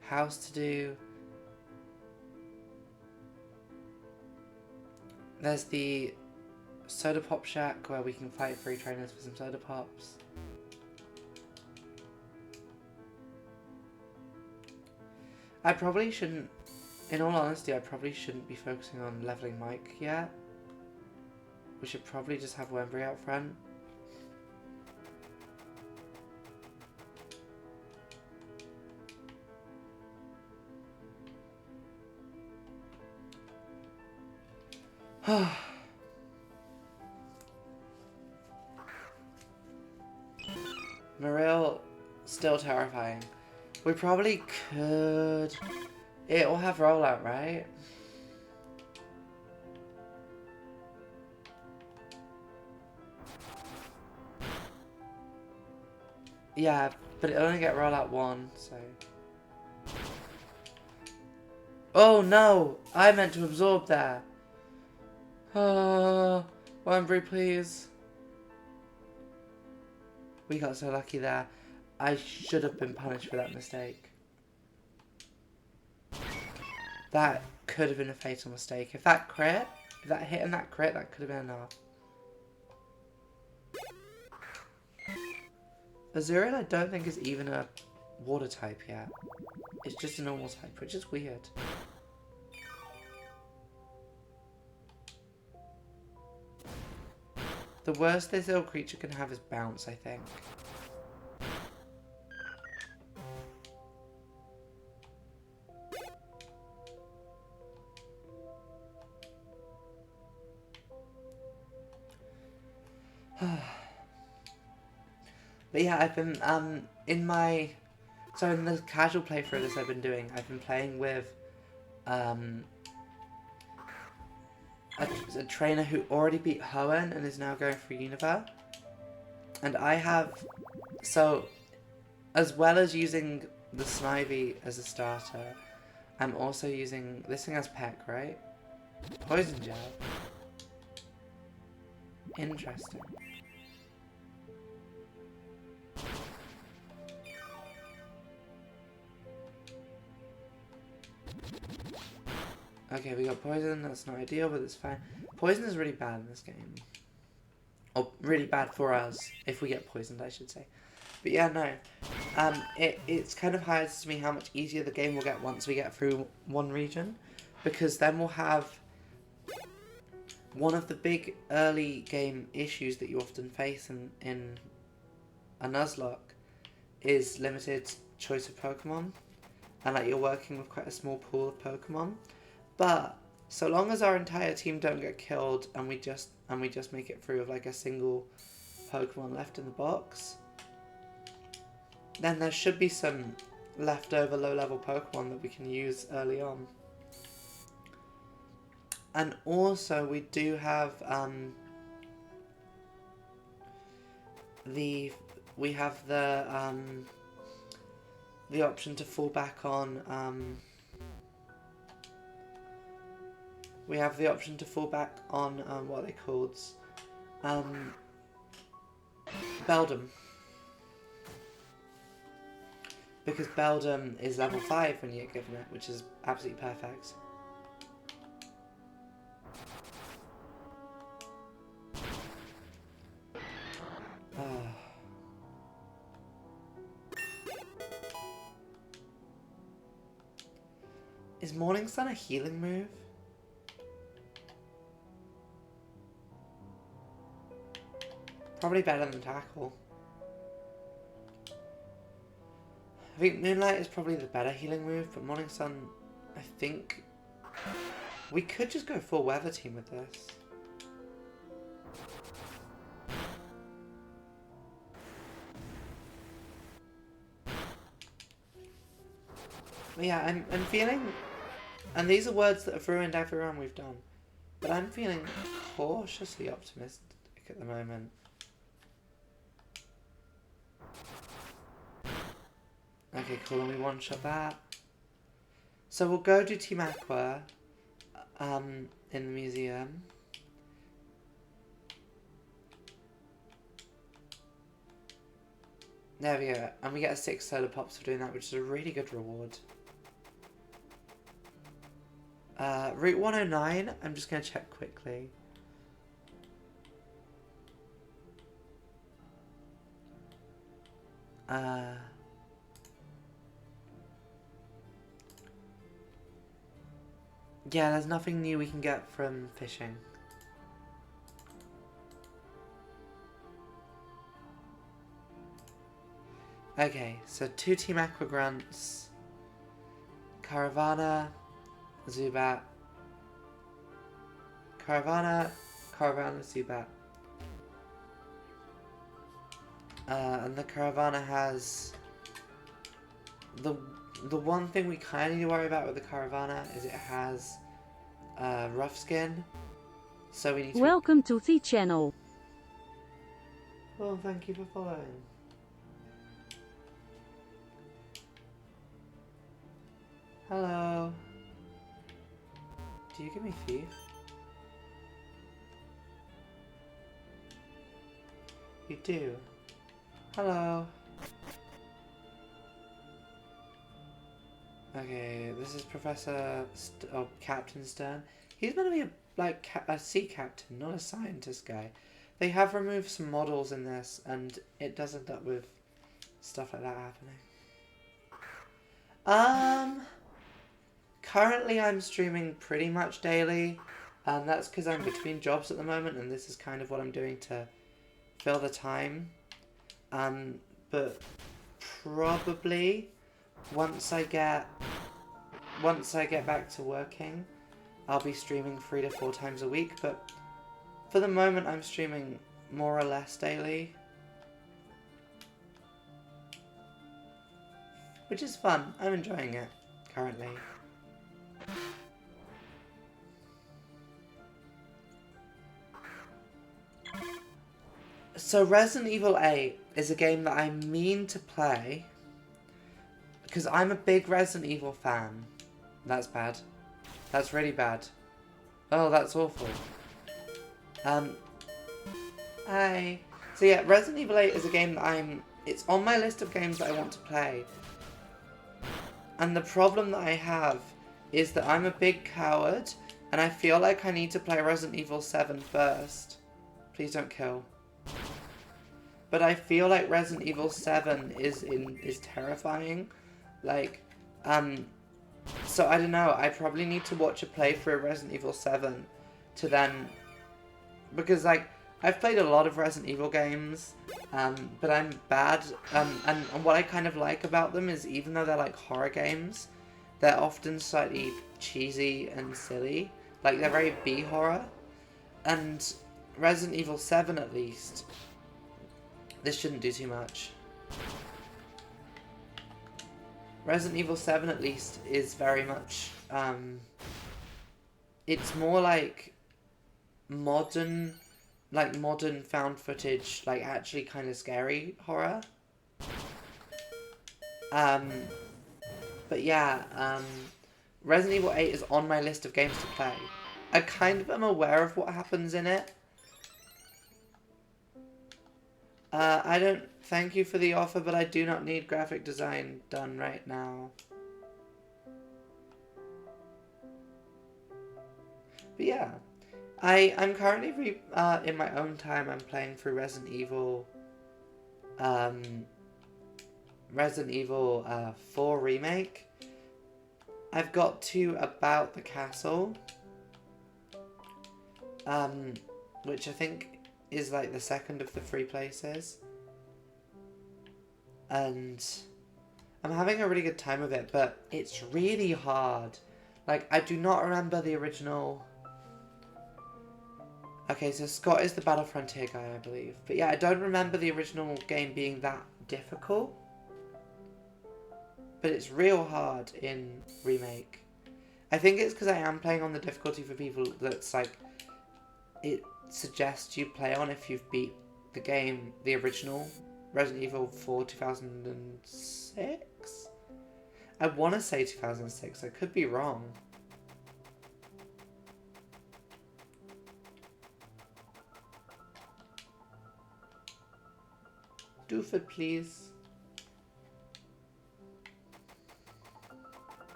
house to do. There's the soda pop shack where we can fight free trainers for some soda pops. I probably shouldn't, in all honesty, I probably shouldn't be focusing on leveling Mike yet. We should probably just have Wembley out front. Marill, still terrifying. We probably could... It will have rollout, right? Yeah, but it only get rollout 1, so... Oh no! I meant to absorb there! Oh, Wembury, please. We got so lucky there. I should have been punished for that mistake. That could have been a fatal mistake. If that crit, if that hit and that crit, that could have been enough. Azurill I don't think is even a water type yet. It's just a normal type, which is weird. The worst this little creature can have is bounce, I think. But yeah, I've been, in the casual playthrough of this I've been doing, I've been playing with, a trainer who already beat Hoenn and is now going for Unova. And I have, so, as well as using the Snivy as a starter, I'm also using, this thing has Peck, right? Poison Jab. Interesting. Okay, we got poison, that's not ideal, but it's fine. Poison is really bad in this game. Or really bad for us, if we get poisoned, I should say. But yeah, no. It's kind of highlights to me how much easier the game will get once we get through one region. Because then we'll have... One of the big early game issues that you often face in a Nuzlocke is limited choice of Pokemon. And like you're working with quite a small pool of Pokemon. But so long as our entire team don't get killed and we just make it through with like a single Pokemon left in the box, then there should be some leftover low-level Pokemon that we can use early on. And also we do have the option to fall back on we have the option to fall back on what are they called? Beldum. Because Beldum is level 5 when you get given it, which is absolutely perfect. Is Morning Sun a healing move? Probably better than Tackle. I think Moonlight is probably the better healing move, but Morning Sun, I think... We could just go full Weather Team with this. But yeah, I'm feeling... And these are words that have ruined every run we've done. But I'm feeling cautiously optimistic at the moment. Okay, cool, and we one-shot that. So we'll go do Team Aqua in the museum. There we go, and we get a 6 solar pops for doing that, which is a really good reward. Route 109, I'm just going to check quickly. Yeah, there's nothing new we can get from fishing. Okay, so 2 Team Aqua grants. Caravana, Zubat, Caravana Zubat. And the Caravana has the one thing we kind of need to worry about with the Caravana is it has rough skin, so we need to. Welcome to the channel. Oh, thank you for following. Hello. Do you give me thief? You do. Hello. Okay, this is Captain Stern. He's gonna be a sea captain, not a scientist guy. They have removed some models in this, and it does end up with stuff like that happening. Currently I'm streaming pretty much daily, and that's because I'm between jobs at the moment, and this is kind of what I'm doing to fill the time. But probably once I get back to working, I'll be streaming 3 to 4 times a week, but for the moment I'm streaming more or less daily, which is fun. I'm enjoying it currently. So Resident Evil 8 is a game that I mean to play because I'm a big Resident Evil fan. That's bad. That's really bad. Oh, that's awful. Hi. So yeah, Resident Evil 8 is a game that it's on my list of games that I want to play. And the problem that I have is that I'm a big coward and I feel like I need to play Resident Evil 7 first. Please don't kill. But I feel like Resident Evil 7 is terrifying. Like, so I don't know, I probably need to watch a playthrough of Resident Evil 7 to then, because like, I've played a lot of Resident Evil games, but I'm bad, and what I kind of like about them is even though they're like horror games, they're often slightly cheesy and silly, like they're very B-horror, and Resident Evil 7 at least, this shouldn't do too much. Resident Evil 7 at least is very much, it's more like modern found footage, like actually kind of scary horror. But yeah, Resident Evil 8 is on my list of games to play. I kind of am aware of what happens in it. I don't thank you for the offer, but I do not need graphic design done right now. But yeah, I'm currently in my own time I'm playing through Resident Evil 4 Remake. I've got to about the castle, which I think is like the second of the 3 places, and I'm having a really good time with it, but it's really hard. Like, I do not remember the original. Okay, so Scott is the Battle Frontier guy, I believe, but yeah, I don't remember the original game being that difficult, but it's real hard in Remake. I think it's because I am playing on the difficulty for people that's like, it suggests you play on if you've beat the game, the original Resident Evil 4 2006? I want to say 2006, I could be wrong. Doofit, please.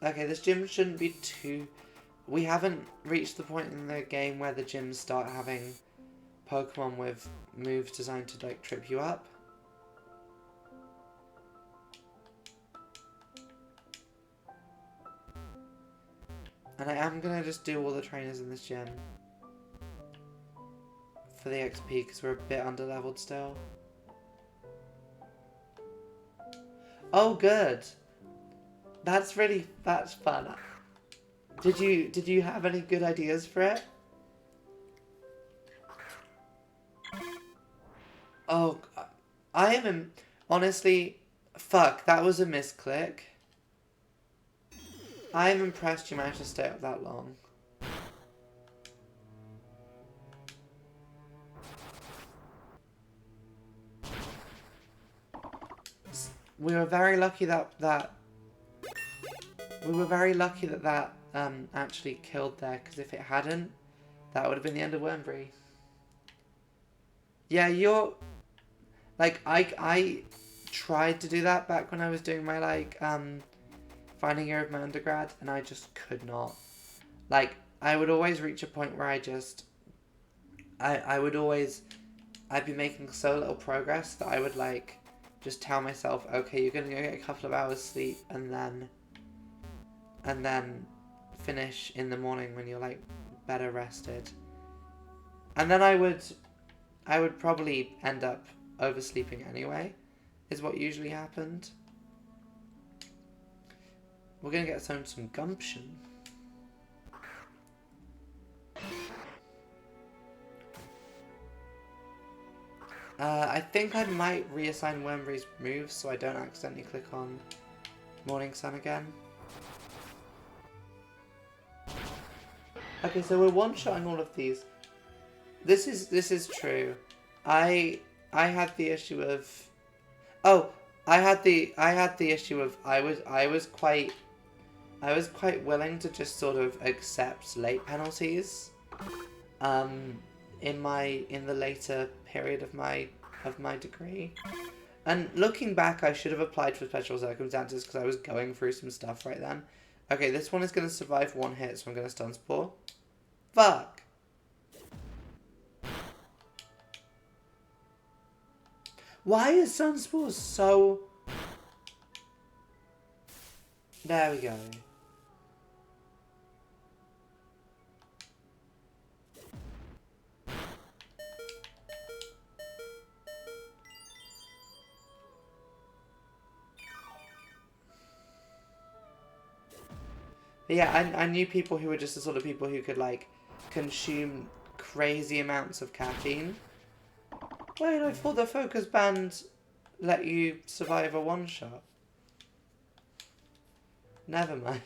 Okay, this gym shouldn't be too... We haven't reached the point in the game where the gyms start having Pokemon with moves designed to, like, trip you up. And I am gonna just do all the trainers in this gym for the XP, because we're a bit under-leveled still. Oh, good. That's fun. Did you have any good ideas for it? Oh, I am honestly, fuck, that was a misclick. I am impressed you managed to stay up that long. We were very lucky that actually killed there, because if it hadn't, that would have been the end of Wormbury. Yeah, you're like I tried to do that back when I was doing my like final year of my undergrad, and I just could not. Like, I would always reach a point where I'd be making so little progress that I would like just tell myself, okay, you're gonna go get a couple of hours sleep and then finish in the morning when you're like better rested. And then I would probably end up oversleeping anyway, is what usually happened. We're gonna get some gumption. I think I might reassign Wormbury's moves so I don't accidentally click on Morning Sun again. Okay, so we're one-shotting all of these. This is true. I had the issue of, oh, I had the issue of I was quite willing to just sort of accept late penalties. In the later period of my degree. And looking back, I should have applied for special circumstances because I was going through some stuff right then. Okay, this one is going to survive one hit, so I'm going to stun spore. Fuck! Why is stun spore so... There we go. But yeah, I knew people who were just the sort of people who could, like, consume crazy amounts of caffeine. Wait, I thought the focus band let you survive a one-shot. Never mind.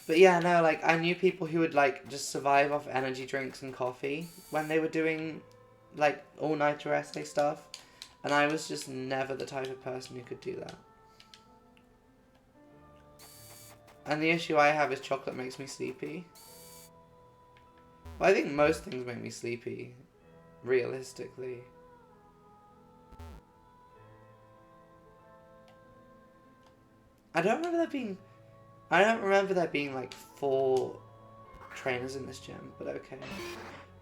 But yeah, no, like, I knew people who would, like, just survive off energy drinks and coffee when they were doing, like, all-nighter essay stuff. And I was just never the type of person who could do that. And the issue I have is chocolate makes me sleepy. Well, I think most things make me sleepy, realistically. I don't remember there being like 4 trainers in this gym, but okay.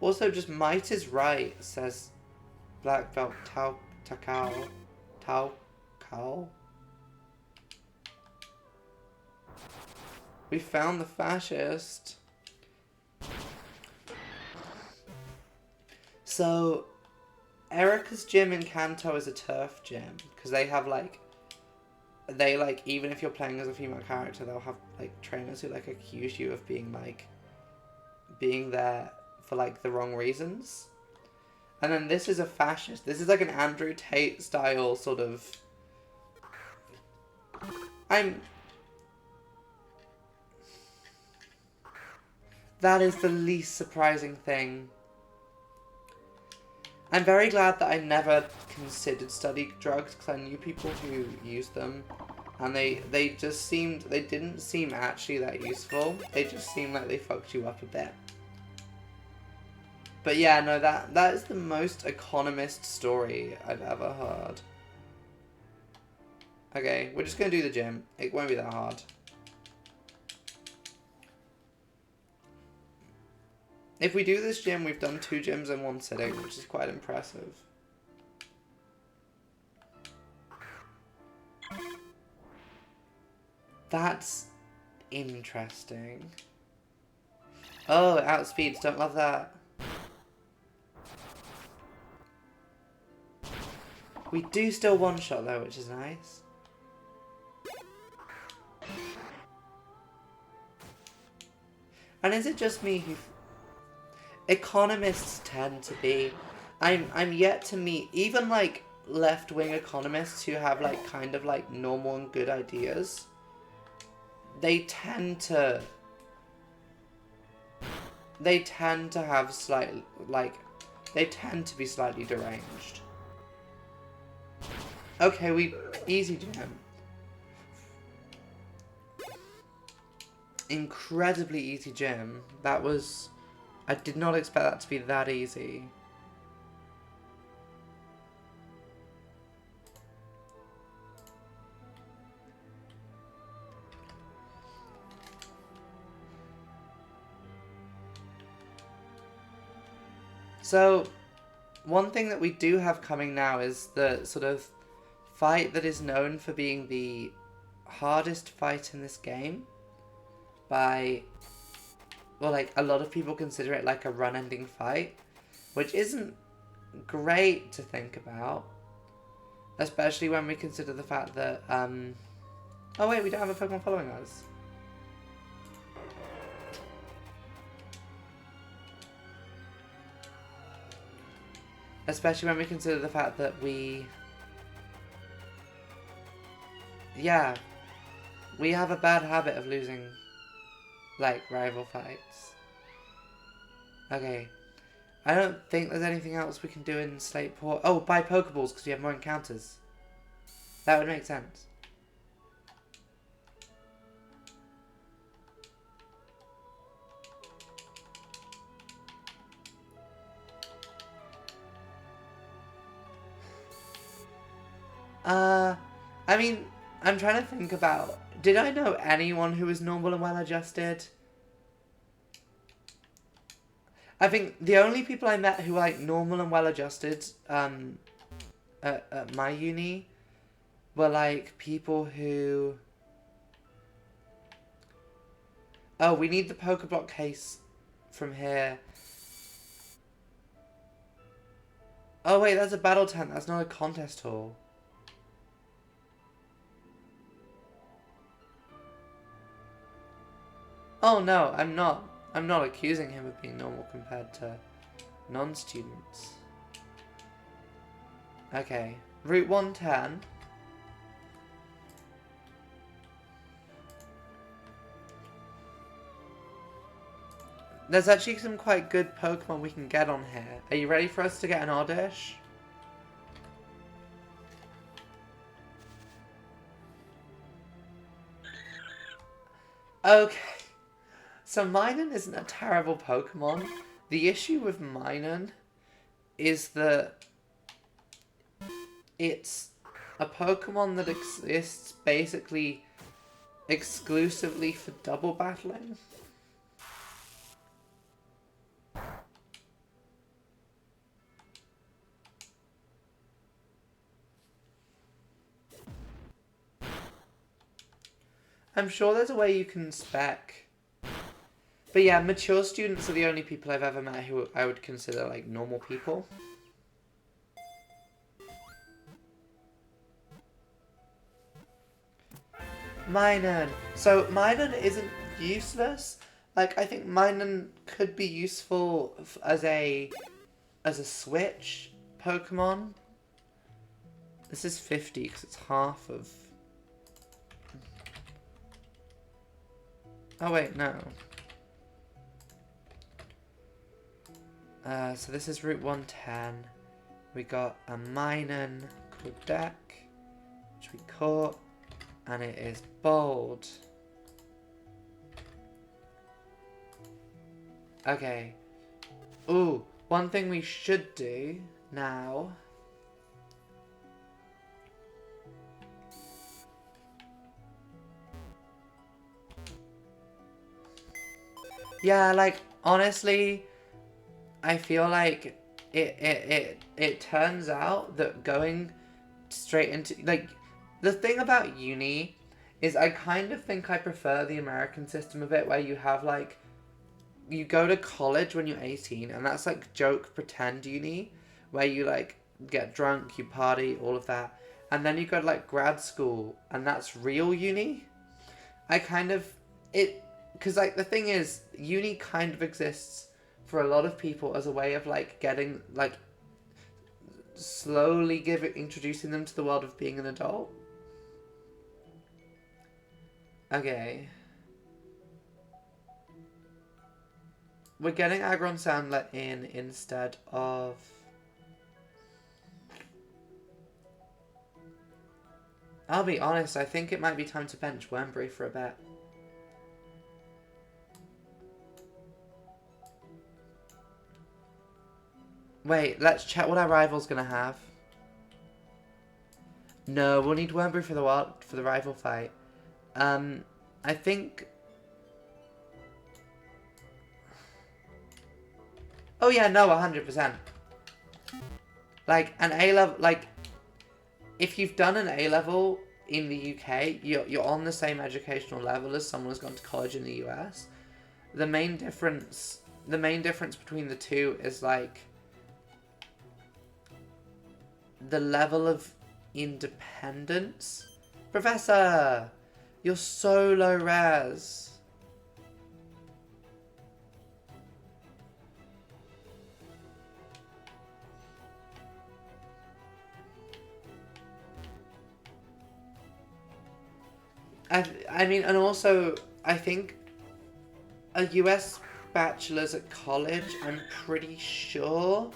Also, just might is right, says Black Belt Tao Kao. We found the fascist. So, Erica's gym in Kanto is a turf gym, because they have like, even if you're playing as a female character, they'll have like trainers who like accuse you of being there for like the wrong reasons. And then this is a fascist. This is like an Andrew Tate style sort of... That is the least surprising thing. I'm very glad that I never considered study drugs because I knew people who used them. And they didn't seem actually that useful. They just seemed like they fucked you up a bit. But yeah, no, that is the most economist story I've ever heard. Okay, we're just going to do the gym. It won't be that hard. If we do this gym, we've done 2 gyms in 1 sitting, which is quite impressive. That's interesting. Oh, it outspeeds. Don't love that. We do still one-shot though, which is nice. And is it just me who... Economists tend to be... I'm yet to meet even like left-wing economists who have like kind of like normal and good ideas. They tend to have slightly like they tend to be slightly deranged. Okay, we easy gem. Incredibly easy gem. That was... I did not expect that to be that easy. So, one thing that we do have coming now is the sort of fight that is known for being the hardest fight in this game. By... well, like, a lot of people consider it like a run-ending fight, which isn't great to think about. Especially when we consider the fact that, oh wait, we don't have a Pokemon following us. Especially when we consider the fact that we... yeah. We have a bad habit of losing, like, rival fights. Okay. I don't think there's anything else we can do in Slateport. Oh, buy Pokeballs because we have more encounters. That would make sense. I mean, I'm trying to think about... did I know anyone who was normal and well-adjusted? I think the only people I met who were, like, normal and well-adjusted at my uni were, like, people who... oh, we need the Pokeblock case from here. Oh, wait, that's a battle tent. That's not a contest hall. Oh, no, I'm not. I'm not accusing him of being normal compared to non-students. Okay. Route 110. There's actually some quite good Pokemon we can get on here. Are you ready for us to get an Oddish? Okay. So Minun isn't a terrible Pokemon. The issue with Minun is that it's a Pokemon that exists basically exclusively for double battling. I'm sure there's a way you can spec. But yeah, mature students are the only people I've ever met who I would consider, like, normal people. Minun. So, Minun isn't useless. Like, I think Minun could be useful as a switch Pokemon. This is 50 because it's half of... oh wait, no. So this is Route 110. We got a Minun called Deck, which we caught, and it is bold. Okay. Ooh, one thing we should do now... yeah, like, honestly... I feel like it turns out that going straight into... like, the thing about uni is I kind of think I prefer the American system of it, where you have, like, you go to college when you're 18, and that's like joke pretend uni, where you like get drunk, you party, all of that. And then you go to like grad school, and that's real uni. I kind of, because like the thing is, uni kind of exists for a lot of people as a way of like getting, like, slowly introducing them to the world of being an adult. Okay. We're getting Agron Sandler in instead of... I'll be honest, I think it might be time to bench Wembury for a bit. Wait, let's check what our rival's gonna have. No, we'll need Wembury for the rival fight. I think... Oh yeah, no, 100%. Like, an A-level, like, if you've done an A-level in the UK, you're on the same educational level as someone who's gone to college in the US. The main difference between the two is, like, the level of independence. Professor! You're so low res. I mean, and also, I think a US bachelor's at college, I'm pretty sure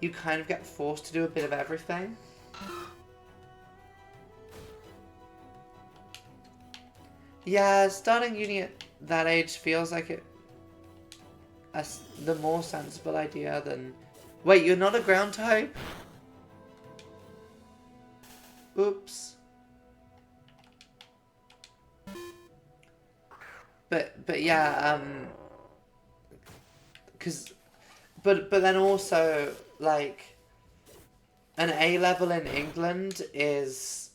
you kind of get forced to do a bit of everything. Yeah, starting uni at that age feels like the more sensible idea than... Wait, you're not a ground type? Oops. But yeah, but then also, like, an A-level in England is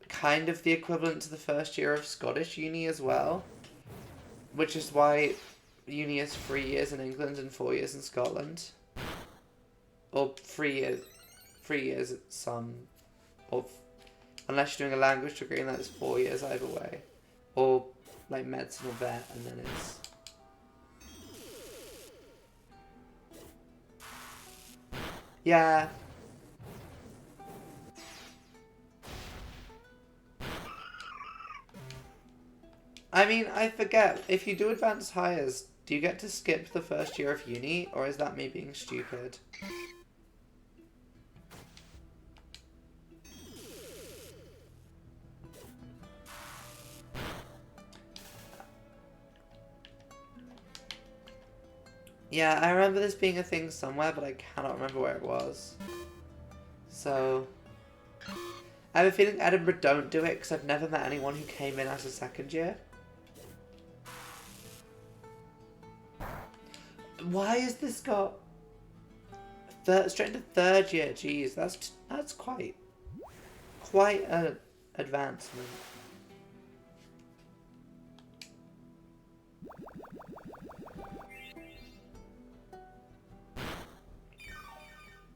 kind of the equivalent to the first year of Scottish uni as well, which is why uni is 3 years in England and 4 years in Scotland, or 3 years at some of, unless you're doing a language degree, and that's 4 years either way, or like medicine or vet, and then it's... Yeah. I mean, I forget, if you do advanced hires, do you get to skip the first year of uni, or is that me being stupid? Yeah, I remember this being a thing somewhere, but I cannot remember where it was. So... I have a feeling Edinburgh don't do it, because I've never met anyone who came in as a second year. Why has this got... straight into third year? Jeez, that's quite an advancement.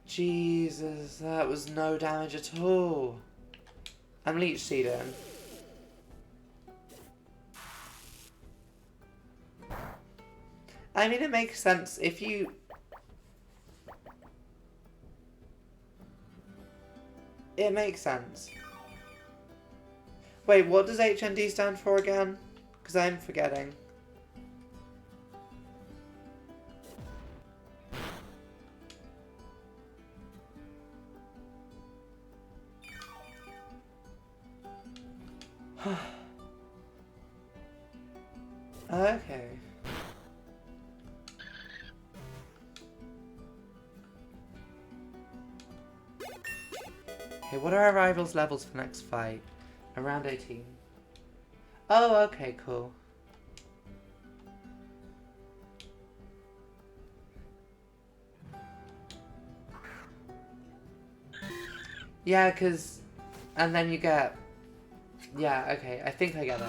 Jesus, that was no damage at all. I'm Leech Seeding. I mean, it makes sense if you... It makes sense. Wait, what does HND stand for again? Because I'm forgetting. Okay. Okay, what are our rivals' levels for next fight? Around 18. Oh, okay, cool. Yeah, because... And then you get... Yeah, okay, I think I get it.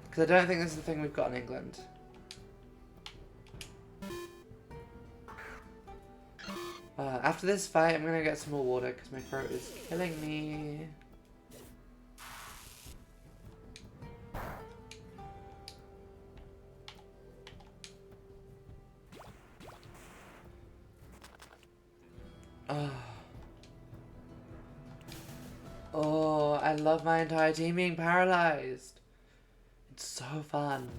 Because I don't think this is the thing we've got in England. After this fight, I'm gonna get some more water because my throat is killing me. Oh. Oh, I love my entire team being paralyzed. It's so fun.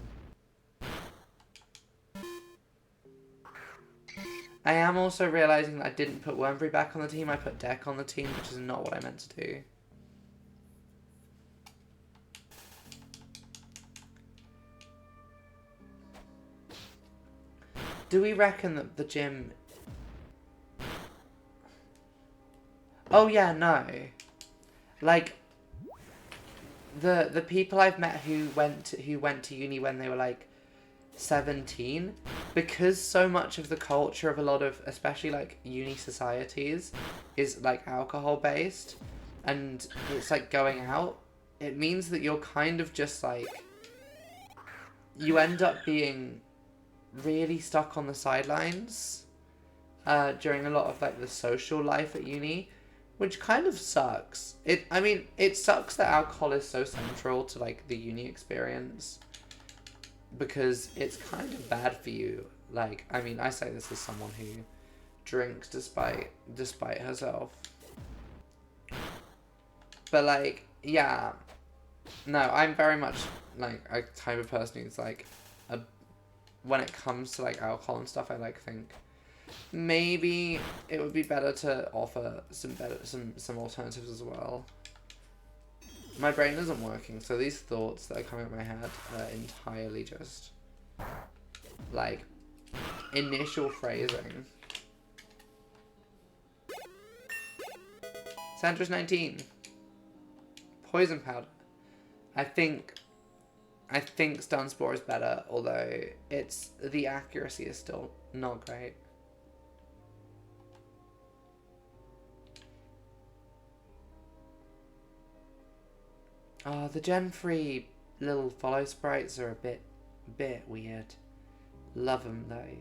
I am also realizing that I didn't put Wormberry back on the team. I put Deck on the team, which is not what I meant to do. Do we reckon that the gym... Oh yeah, no. Like, the people I've met who went to uni when they were like 17, because so much of the culture of a lot of, especially like uni societies, is like alcohol based, and it's like going out, it means that you're kind of just like, you end up being really stuck on the sidelines during a lot of like the social life at uni, which kind of sucks. I mean, it sucks that alcohol is so central to like the uni experience, because it's kind of bad for you. Like, I mean, I say this as someone who drinks despite herself. But like, yeah. No, I'm very much like a type of person who's like when it comes to like alcohol and stuff, I like think maybe it would be better to offer some alternatives as well. My brain isn't working, so these thoughts that are coming up my head are entirely just like initial phrasing. Sandra's 19. Poison powder. I think Stun Spore is better, although the accuracy is still not great. Oh, the Gen 3 little follow sprites are a bit weird. Love them though.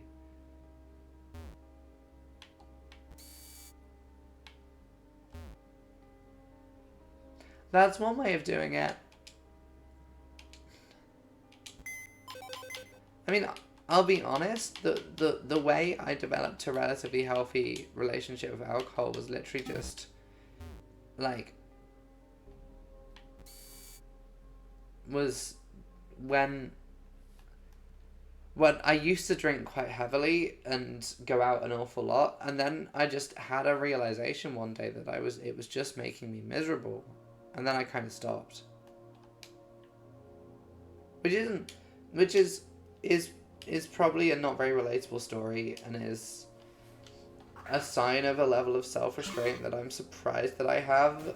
That's one way of doing it. I mean, I'll be honest, the way I developed a relatively healthy relationship with alcohol was literally just like when I used to drink quite heavily and go out an awful lot, and then I just had a realization one day that it was just making me miserable, and then I kind of stopped. Which is probably a not very relatable story, and is a sign of a level of self-restraint that I'm surprised that I have.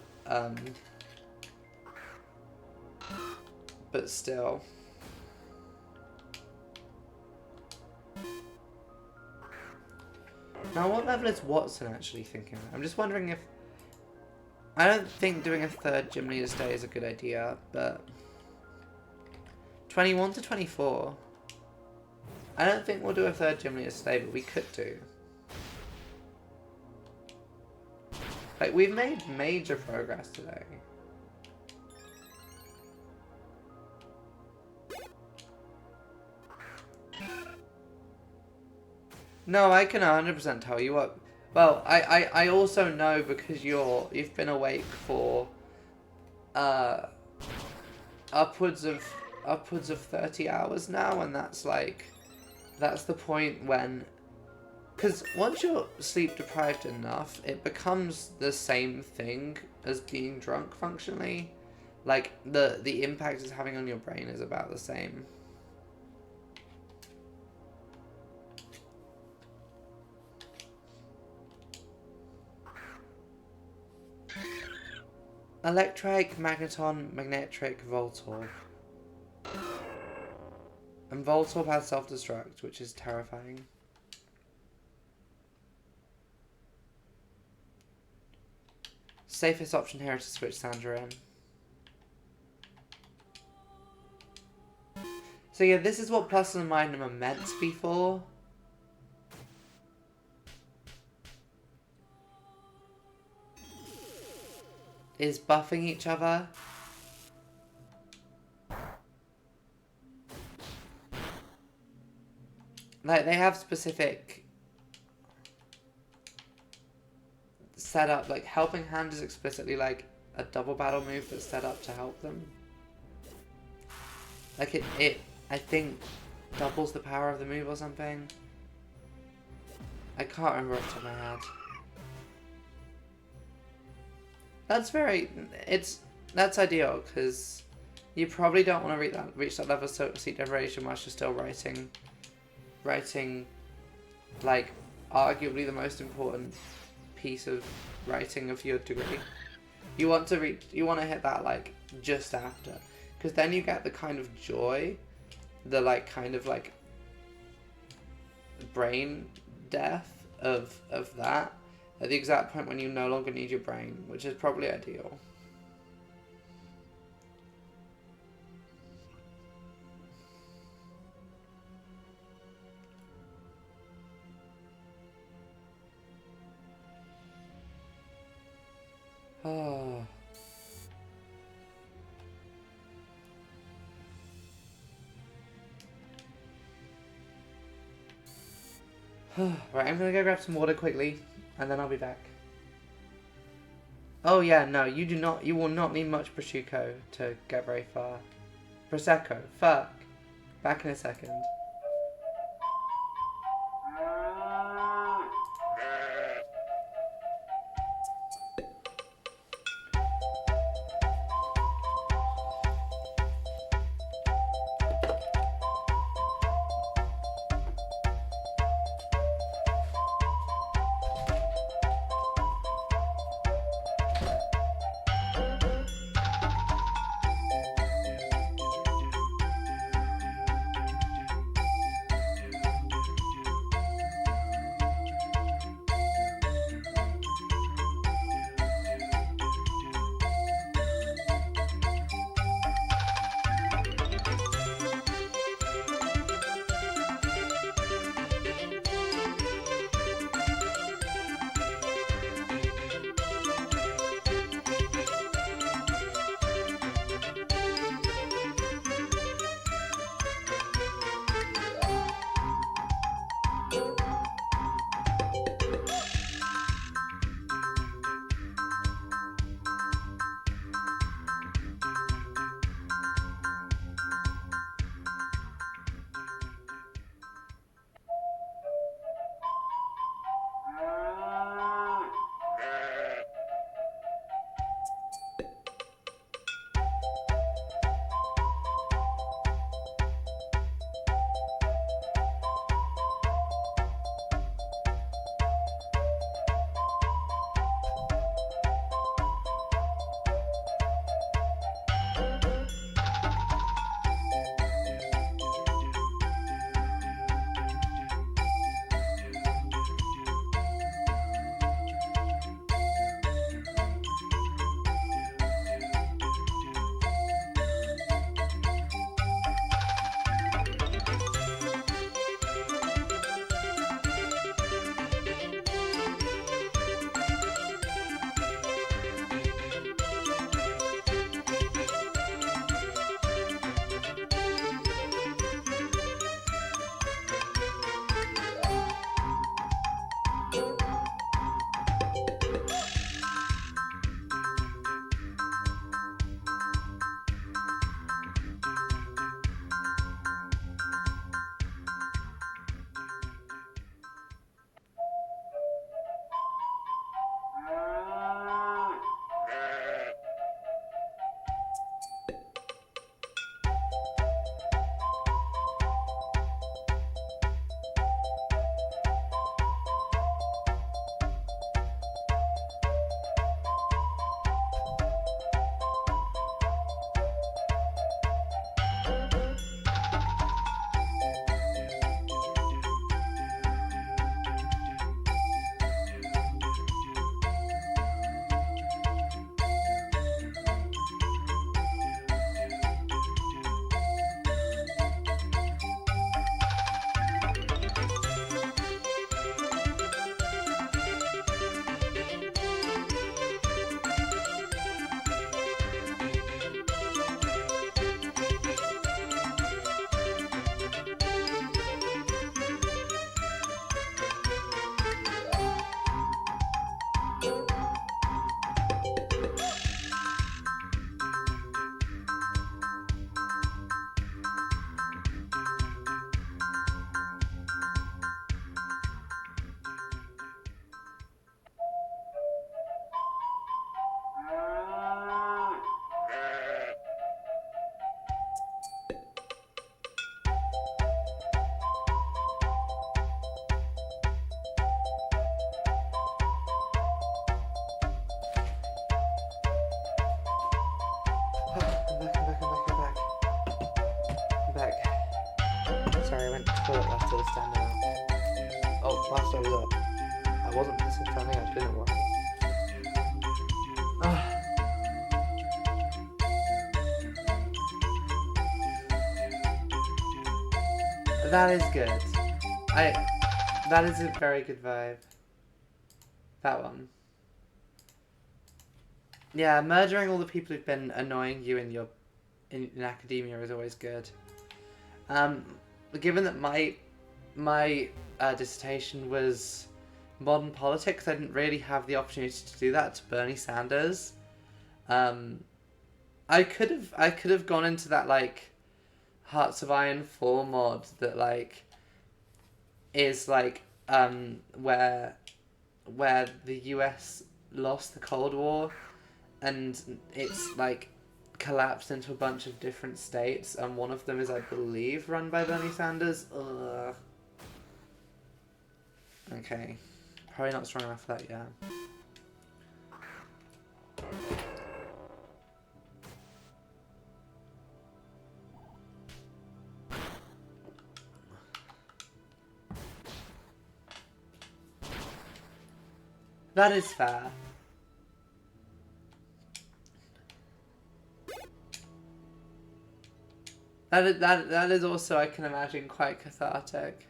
But still. Now, what level is Watson actually thinking? I'm just wondering if... I don't think doing a third gym leader stay is a good idea, but... 21 to 24. I don't think we'll do a third gym leader stay, but we could do. Like, we've made major progress today. No, I can 100% tell you what. Well, I also know, because you've been awake for upwards of 30 hours now, and that's the point when, because once you're sleep deprived enough, it becomes the same thing as being drunk functionally. Like, the impact it's having on your brain is about the same. Electric, Magneton, Magnetric, Voltorb. And Voltorb has self-destruct, which is terrifying. Safest option here is to switch Sandra in. So yeah, this is what Plus and Magnum are meant to be for. is buffing each other. Like, they have specific setup. Like, Helping Hand is explicitly like a double battle move that's set up to help them. Like, it I think doubles the power of the move or something. I can't remember off the top of my head. That's ideal, because you probably don't want to reach that level of seat deprivation whilst you're still writing like arguably the most important piece of writing of your degree. You want to hit that like just after, because then you get the kind of joy, the like kind of like brain death of that at the exact point when you no longer need your brain, which is probably ideal. Oh. Right, I'm gonna go grab some water quickly, and then I'll be back. Oh yeah, no, you will not need much prosciutto to get very far. Prosecco, fuck. Back in a second. Sorry, I went to the toilet whilst I was standing up. Oh, whilst I was up. I wasn't standing up, didn't worry. That is good. That is a very good vibe. That one. Yeah, murdering all the people who've been annoying you in academia is always good. Given that my dissertation was modern politics, I didn't really have the opportunity to do that to Bernie Sanders. I could have gone into that like Hearts of Iron 4 mod that like is like where the US lost the Cold War and it's like collapsed into a bunch of different states, and one of them is, I believe, run by Bernie Sanders. Ugh. Okay. Probably not strong enough for that yet. That is fair. That is also, I can imagine, quite cathartic.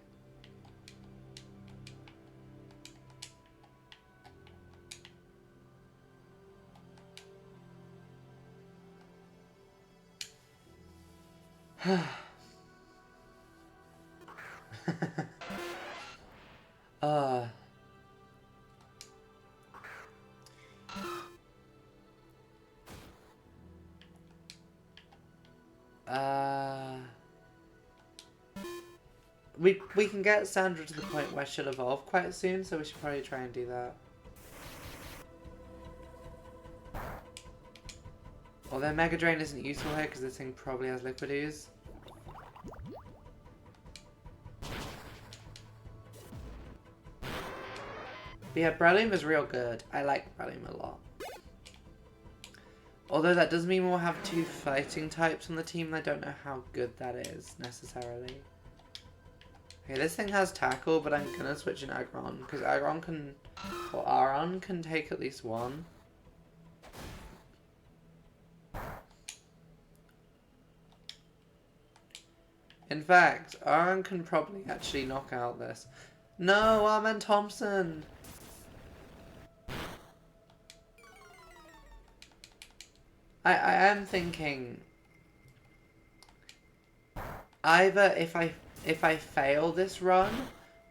We can get Sandra to the point where she'll evolve quite soon, so we should probably try and do that. Although Mega Drain isn't useful here because this thing probably has Liquid Ooze. But yeah, Breloom is real good. I like Breloom a lot. Although that does mean we'll have 2 fighting types on the team, and I don't know how good that is, necessarily. Okay, this thing has Tackle, but I'm gonna switch in Aggron, because Aggron can... or Aron can take at least 1. In fact, Aron can probably actually knock out this. No, Armin Thompson! I am thinking... either if I fail this run,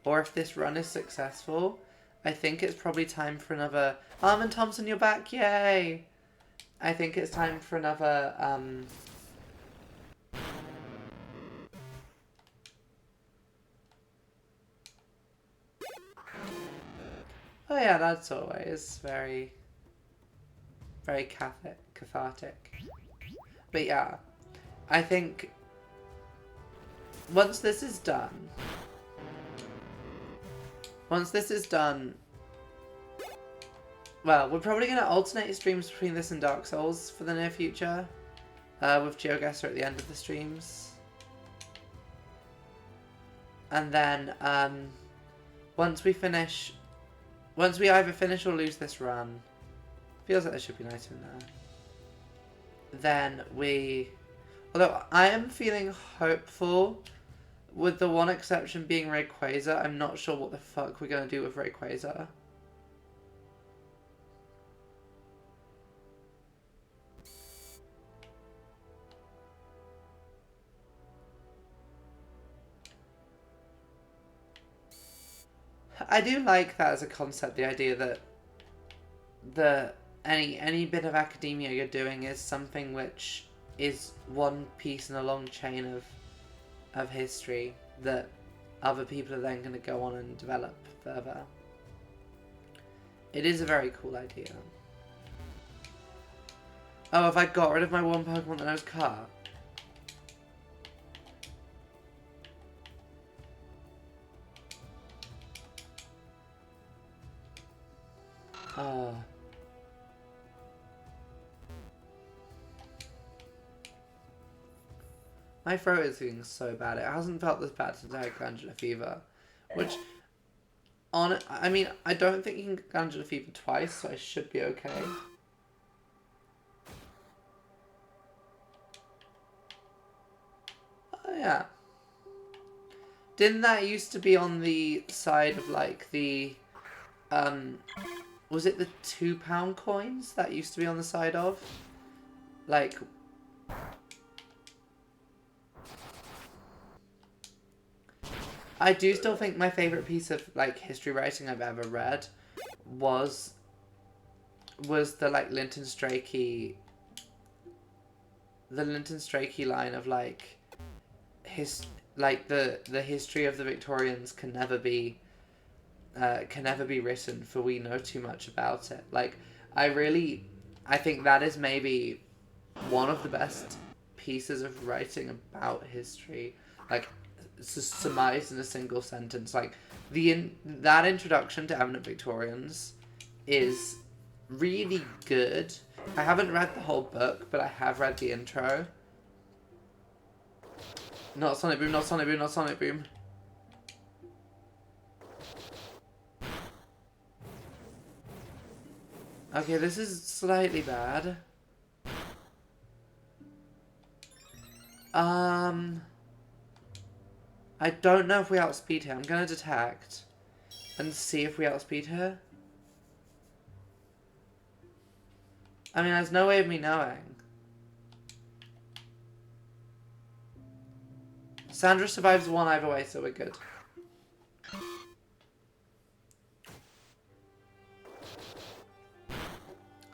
or if this run is successful, I think it's probably time for another... Armin Thompson, you're back! Yay! I think it's time for another, Oh yeah, that's always very, very cathartic. But yeah, I think once this is done, well, we're probably going to alternate streams between this and Dark Souls for the near future, with GeoGuessr at the end of the streams. And then, once we either finish or lose this run, feels like there should be an item there, then although I am feeling hopeful, with the one exception being Rayquaza. I'm not sure what the fuck we're going to do with Rayquaza. I do like that as a concept, the idea that any bit of academia you're doing is something which is one piece in a long chain of history that other people are then going to go on and develop further. It is a very cool idea. Oh, have I got rid of my one Pokemon that knows Car? My throat is feeling so bad. It hasn't felt this bad since I had glandular fever. Which, I mean, I don't think you can get glandular fever twice, so I should be okay. Oh, yeah. Didn't that used to be on the side of, like, the, was it the £2 coins that used to be on the side of? Like, I do still think my favourite piece of, like, history writing I've ever read was the, like, Linton Strakey line of, like, the history of the Victorians can never be written, for we know too much about it. Like, I think that is maybe one of the best pieces of writing about history, like, surmised in a single sentence. Like, that introduction to Eminent Victorians is really good. I haven't read the whole book, but I have read the intro. Not Sonic Boom, not Sonic Boom, not Sonic Boom. Okay, this is slightly bad. I don't know if we outspeed her. I'm gonna detect and see if we outspeed her. I mean, there's no way of me knowing. Sandra survives one either way, so we're good.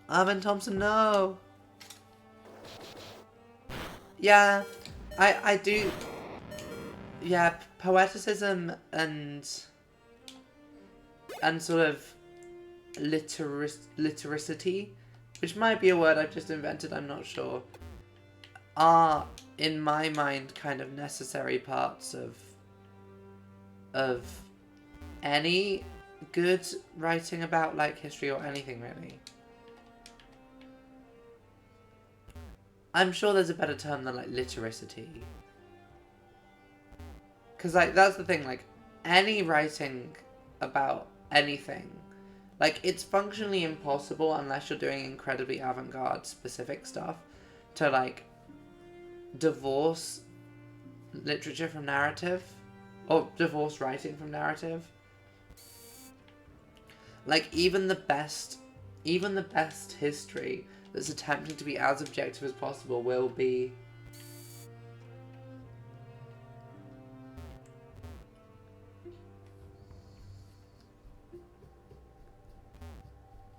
Arvin Thompson, no! Yeah, I do... Yeah, poeticism and sort of litericity, which might be a word I've just invented, I'm not sure, are, in my mind, kind of necessary parts of any good writing about, like, history or anything, really. I'm sure there's a better term than, like, litericity. Because, like, that's the thing, like, any writing about anything, like, it's functionally impossible, unless you're doing incredibly avant-garde specific stuff, to, like, divorce literature from narrative, or divorce writing from narrative. Like, even the best history that's attempting to be as objective as possible will be...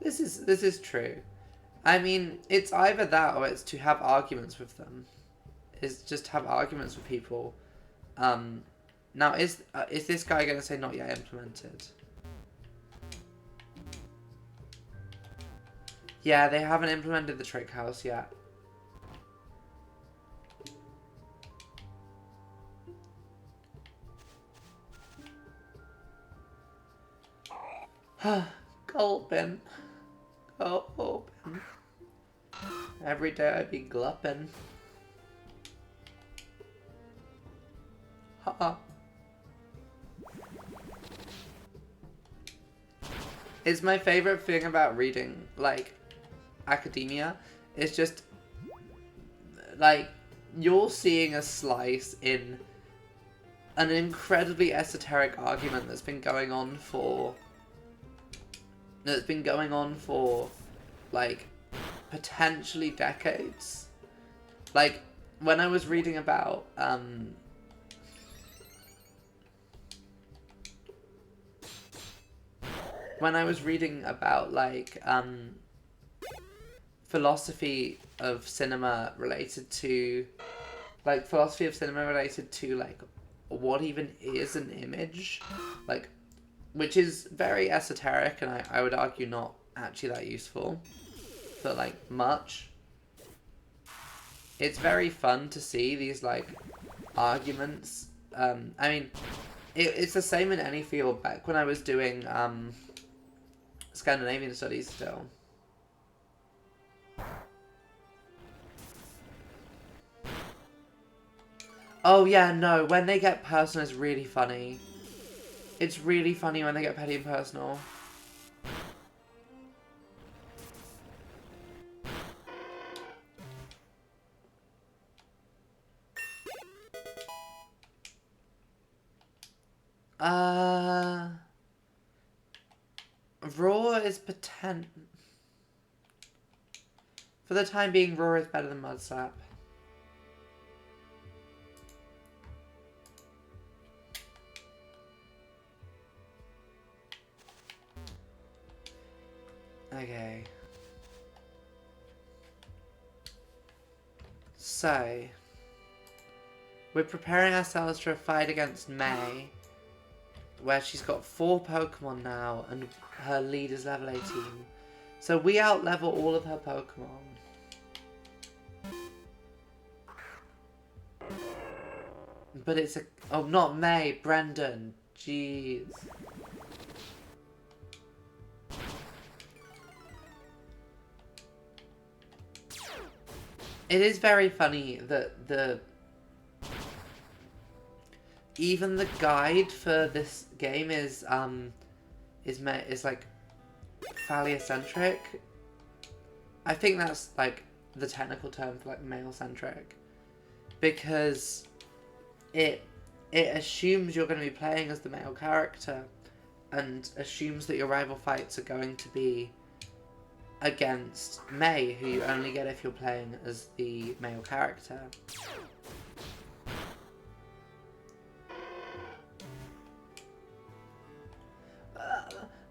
This is true. I mean, it's either that or it's to have arguments with them. Is just have arguments with people. Now, is this guy going to say not yet implemented? Yeah, they haven't implemented the trick house yet. Gulpin. Gulpin. Every day I'd be gluppin'. Ha. It's my favorite thing about reading, like, academia. It's just, like, you're seeing a slice in an incredibly esoteric argument that's been going on for... like, potentially decades. Like, when I was reading about, like, philosophy of cinema related to, like, what even is an image, like, which is very esoteric, and I would argue not actually that useful, but, like, much. It's very fun to see these, like, arguments. I mean, it's the same in any field. Back when I was doing Scandinavian studies still. Oh yeah, no, when they get personal it's really funny. It's really funny when they get petty and personal. Raw is potent. For the time being, Raw is better than Mud Slap. Okay. So, we're preparing ourselves for a fight against May, where she's got 4 Pokemon now, and her lead is level 18. So we out-level all of her Pokemon. But it's a... Oh, not May, Brendan. Jeez. It is very funny that even the guide for this game is like phallocentric. I think that's like the technical term for like male-centric, because it assumes you're going to be playing as the male character and assumes that your rival fights are going to be against May, who you only get if you're playing as the male character.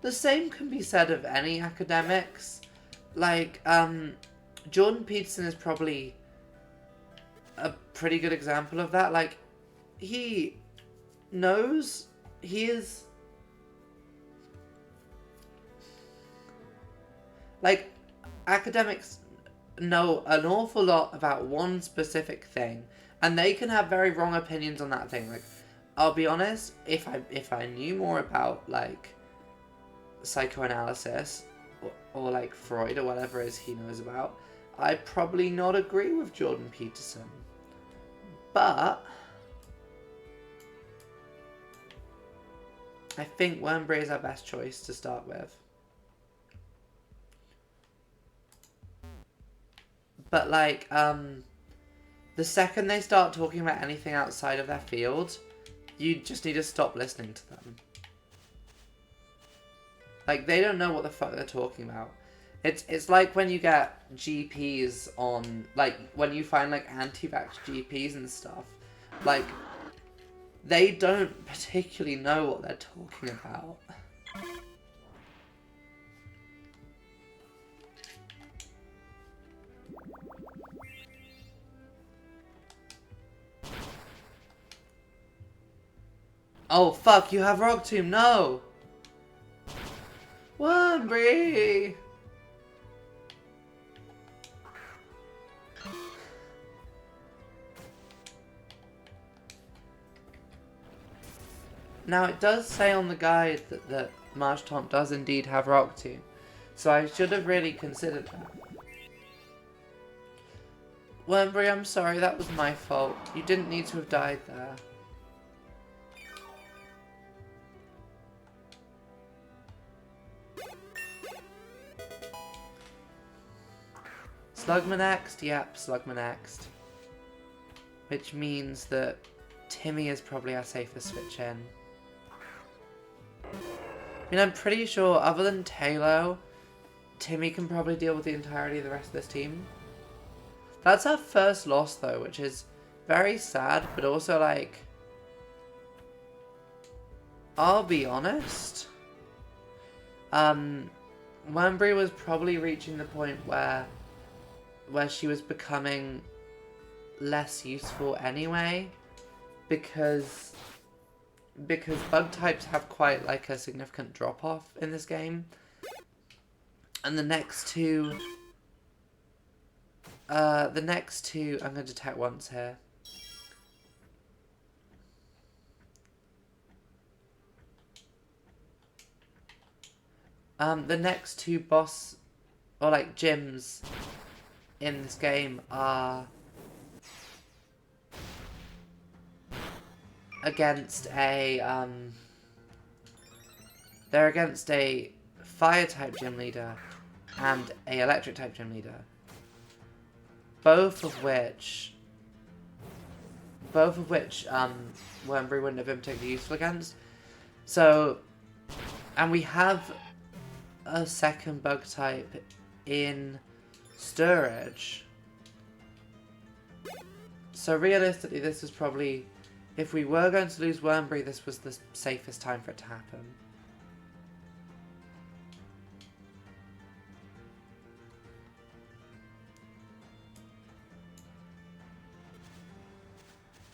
The same can be said of any academics. Like, Jordan Peterson is probably a pretty good example of that. Like, he knows he is... Like, academics know an awful lot about one specific thing, and they can have very wrong opinions on that thing. Like, I'll be honest, if I knew more about, like, psychoanalysis, or like Freud, or whatever it is he knows about, I'd probably not agree with Jordan Peterson. But I think Wormberry is our best choice to start with. But, like, the second they start talking about anything outside of their field, you just need to stop listening to them. Like, they don't know what the fuck they're talking about. It's like when you get GPs on, like, when you find, like, anti-vax GPs and stuff. Like, they don't particularly know what they're talking about. Oh, fuck, you have Rock Tomb, no! Wormberry! Now, it does say on the guide that Marshtomp does indeed have Rock Tomb, so I should have really considered that. Wormberry, I'm sorry, that was my fault. You didn't need to have died there. Slugma next? Yep, Slugma next. Which means that Timmy is probably our safest switch in. I mean, I'm pretty sure, other than Talo, Timmy can probably deal with the entirety of the rest of this team. That's our first loss, though, which is very sad, but also, like... I'll be honest. Wormberry was probably reaching the point where she was becoming less useful anyway, because bug types have quite like a significant drop off in this game, and the next two I'm going to detect once here. The next two boss or like gyms in this game are against a they're against a fire type gym leader and a electric type gym leader. Both of which Wormberry wouldn't have been particularly useful against. So, and we have a second bug type in Sturridge. So realistically, this was probably, if we were going to lose Wormberry, this was the safest time for it to happen.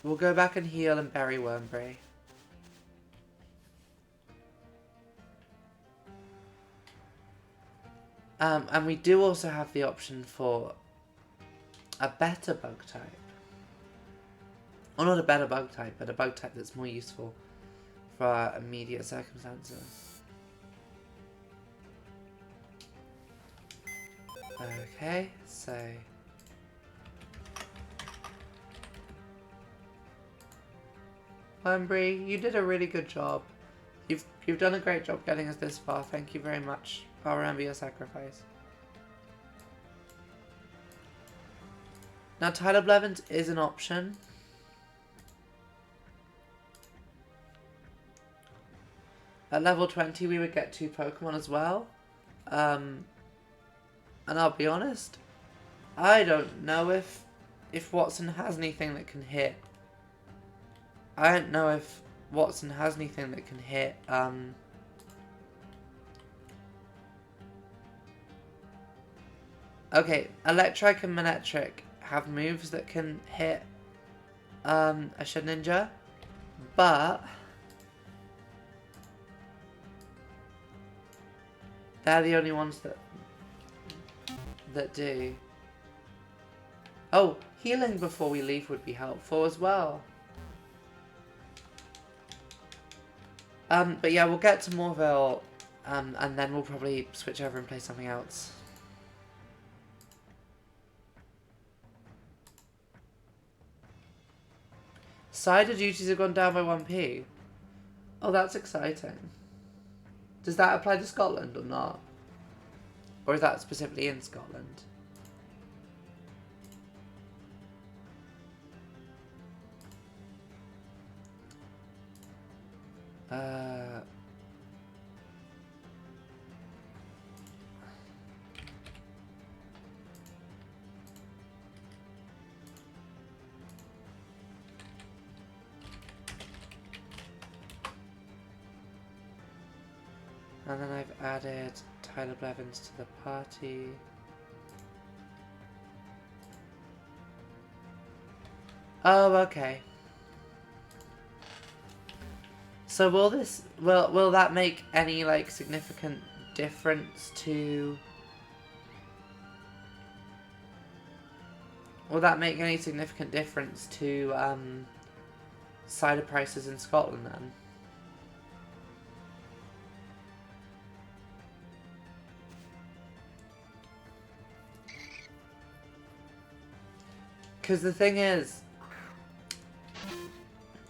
We'll go back and heal and bury Wormberry. And we do also have the option for a better bug type. Or not a better bug type, but a bug type that's more useful for our immediate circumstances. Okay, so... Wormberry, you did a really good job. You've done a great job getting us this far. Thank you very much. I'll remember your sacrifice. Now, Tyler Blevins is an option. At level 20, we would get 2 Pokemon as well. And I'll be honest, I don't know if Watson has anything that can hit. I don't know if Watson has anything that can hit, Okay, Electric and Manectric have moves that can hit, a Shedinja, but they're the only ones that do. Oh, healing before we leave would be helpful as well. But yeah, we'll get to Morville, and then we'll probably switch over and play something else. Cider duties have gone down by 1p. Oh, that's exciting. Does that apply to Scotland or not? Or is that specifically in Scotland? And then I've added Tyler Blevins to the party. Oh, okay. So will that make any like significant difference to? Will that make any significant difference to cider prices in Scotland then? Because the thing is...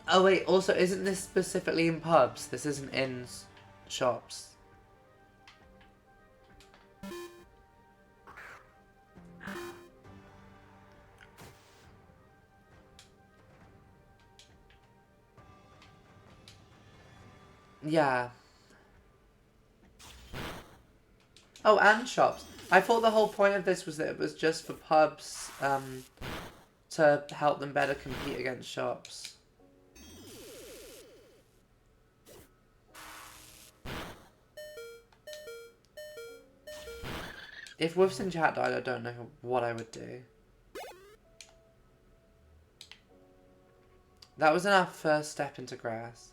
Oh wait, also, isn't this specifically in pubs? This isn't in shops. Yeah. Oh, and shops. I thought the whole point of this was that it was just for pubs, to help them better compete against shops. If Wolf's in chat died, I don't know what I would do. That was our first step into grass.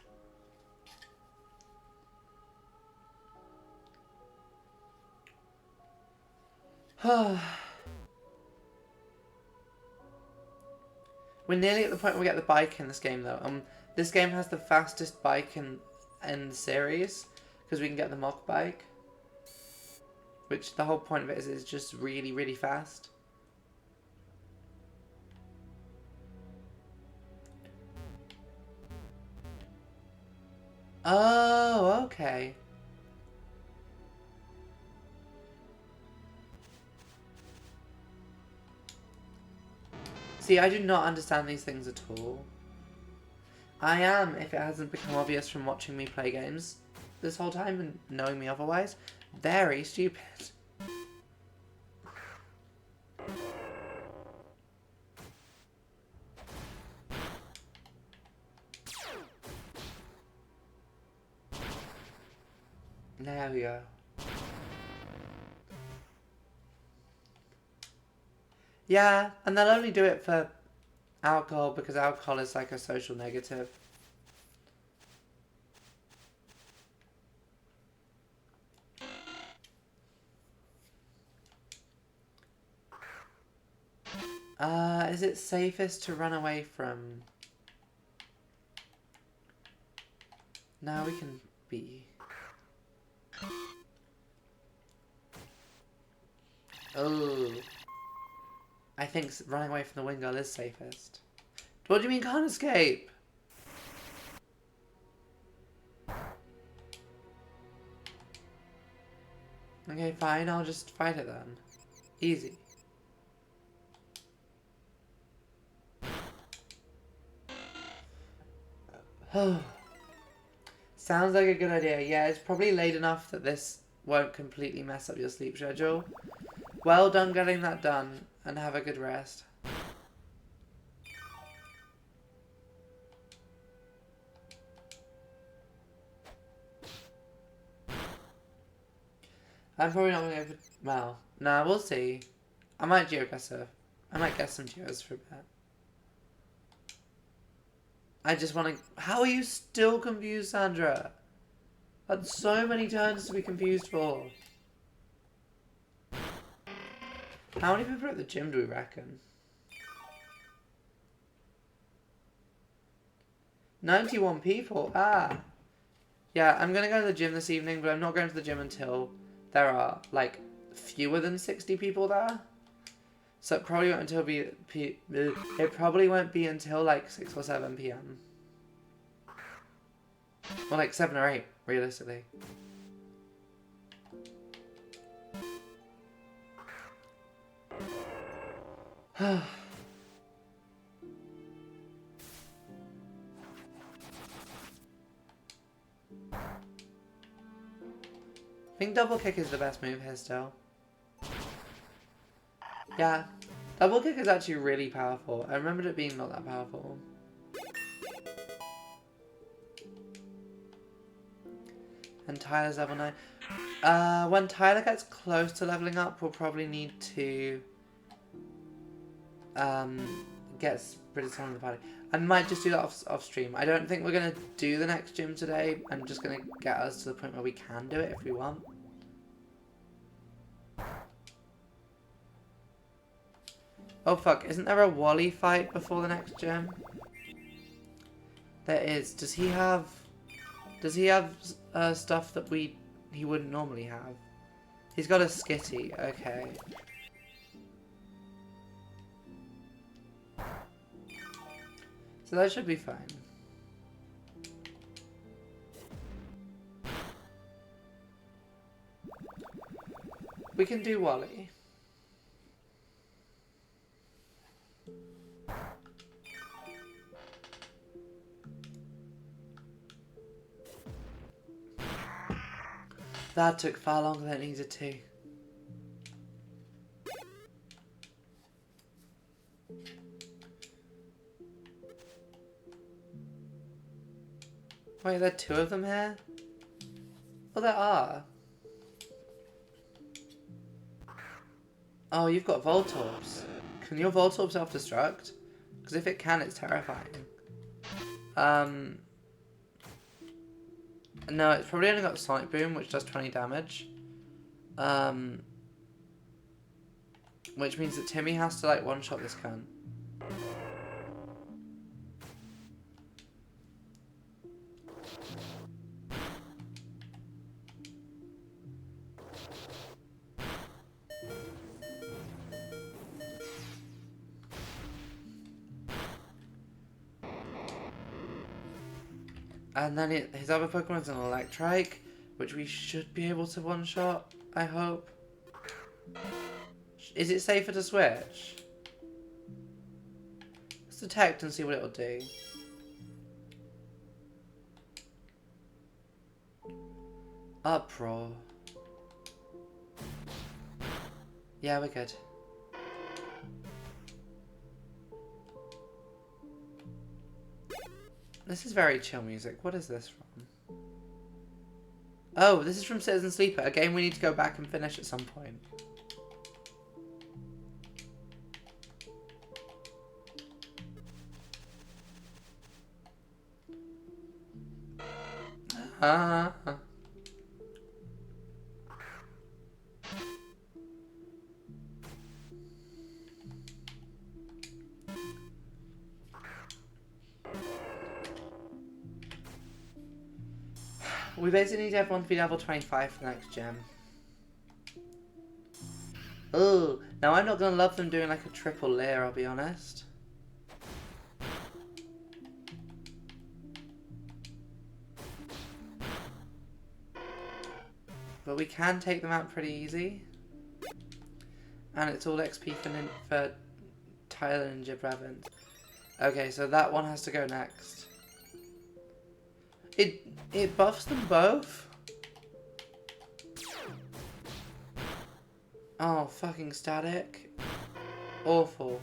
We're nearly at the point where we get the bike in this game though. This game has the fastest bike in the series because we can get the mock bike. Which the whole point of it is it's just really, really fast. Oh, okay. See, I do not understand these things at all. I am, if it hasn't become obvious from watching me play games this whole time and knowing me otherwise, very stupid. There we go. Yeah, and they'll only do it for alcohol because alcohol is like a social negative. Is it safest to run away from? No, we can be. Oh. I think running away from the wind girl is safest. What do you mean can't escape? Okay, fine, I'll just fight it then. Easy. Sounds like a good idea. Yeah, it's probably late enough that this won't completely mess up your sleep schedule. Well done getting that done, and have a good rest. I'm probably not going to go for... Well, nah, we'll see. I might geoguess her. I might guess some geos for a bit. I just want to... How are you still confused, Sandra? That's so many turns to be confused for. How many people are at the gym do we reckon? 91 people? Ah. Yeah, I'm going to go to the gym this evening, but I'm not going to the gym until there are, like, fewer than 60 people there. So it probably won't be until like 6 or 7 p.m. Or like 7 or 8, realistically. I think double kick is the best move here still. Yeah, double kick is actually really powerful. I remembered it being not that powerful. And Tyler's level 9. When Tyler gets close to leveling up, we'll probably need to get rid of someone in the party. I might just do that off stream. I don't think we're going to do the next gym today. I'm just going to get us to the point where we can do it if we want. Oh fuck, isn't there a Wally fight before the next gym? There is. Does he have stuff that he wouldn't normally have? He's got a skitty, okay. So that should be fine. We can do Wally. That took far longer than it needed to. Wait, there are 2 of them here? Well, there are. Oh, you've got Voltorbs. Can your Voltorb self-destruct? Because if it can, it's terrifying. No, it's probably only got Sonic Boom, which does 20 damage. Which means that Timmy has to, like, one-shot this cunt. And then his other Pokemon's an Electrike, which we should be able to one-shot, I hope. Is it safer to switch? Let's detect and see what it'll do. Uproar. Yeah, we're good. This is very chill music. What is this from? Oh, this is from Citizen Sleeper, a game we need to go back and finish at some point. Ah. We basically need everyone to be level 25 for the next gem. Oh, now I'm not gonna love them doing like a triple layer, I'll be honest. But we can take them out pretty easy. And it's all XP for Tyler and Jibrevin. Okay, so that one has to go next. It buffs them both? Oh, fucking static. Awful.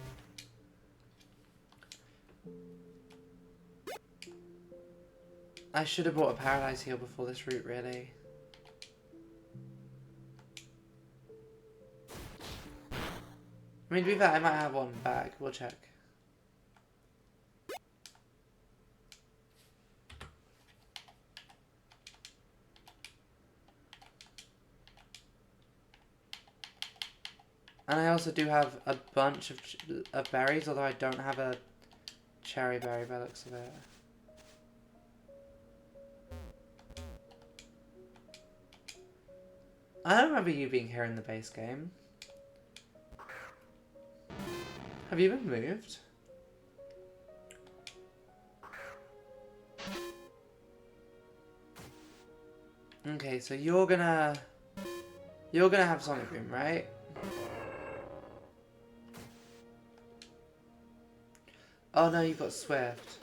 I should have bought a Paralyze Heal before this route, really. I mean, to be fair, I might have one back. We'll check. And I also do have a bunch of berries, although I don't have a cherry berry by the looks of it. I don't remember you being here in the base game. Have you been moved? Okay, so you're gonna have Sonic Boom, right? Oh no, you've got Swift.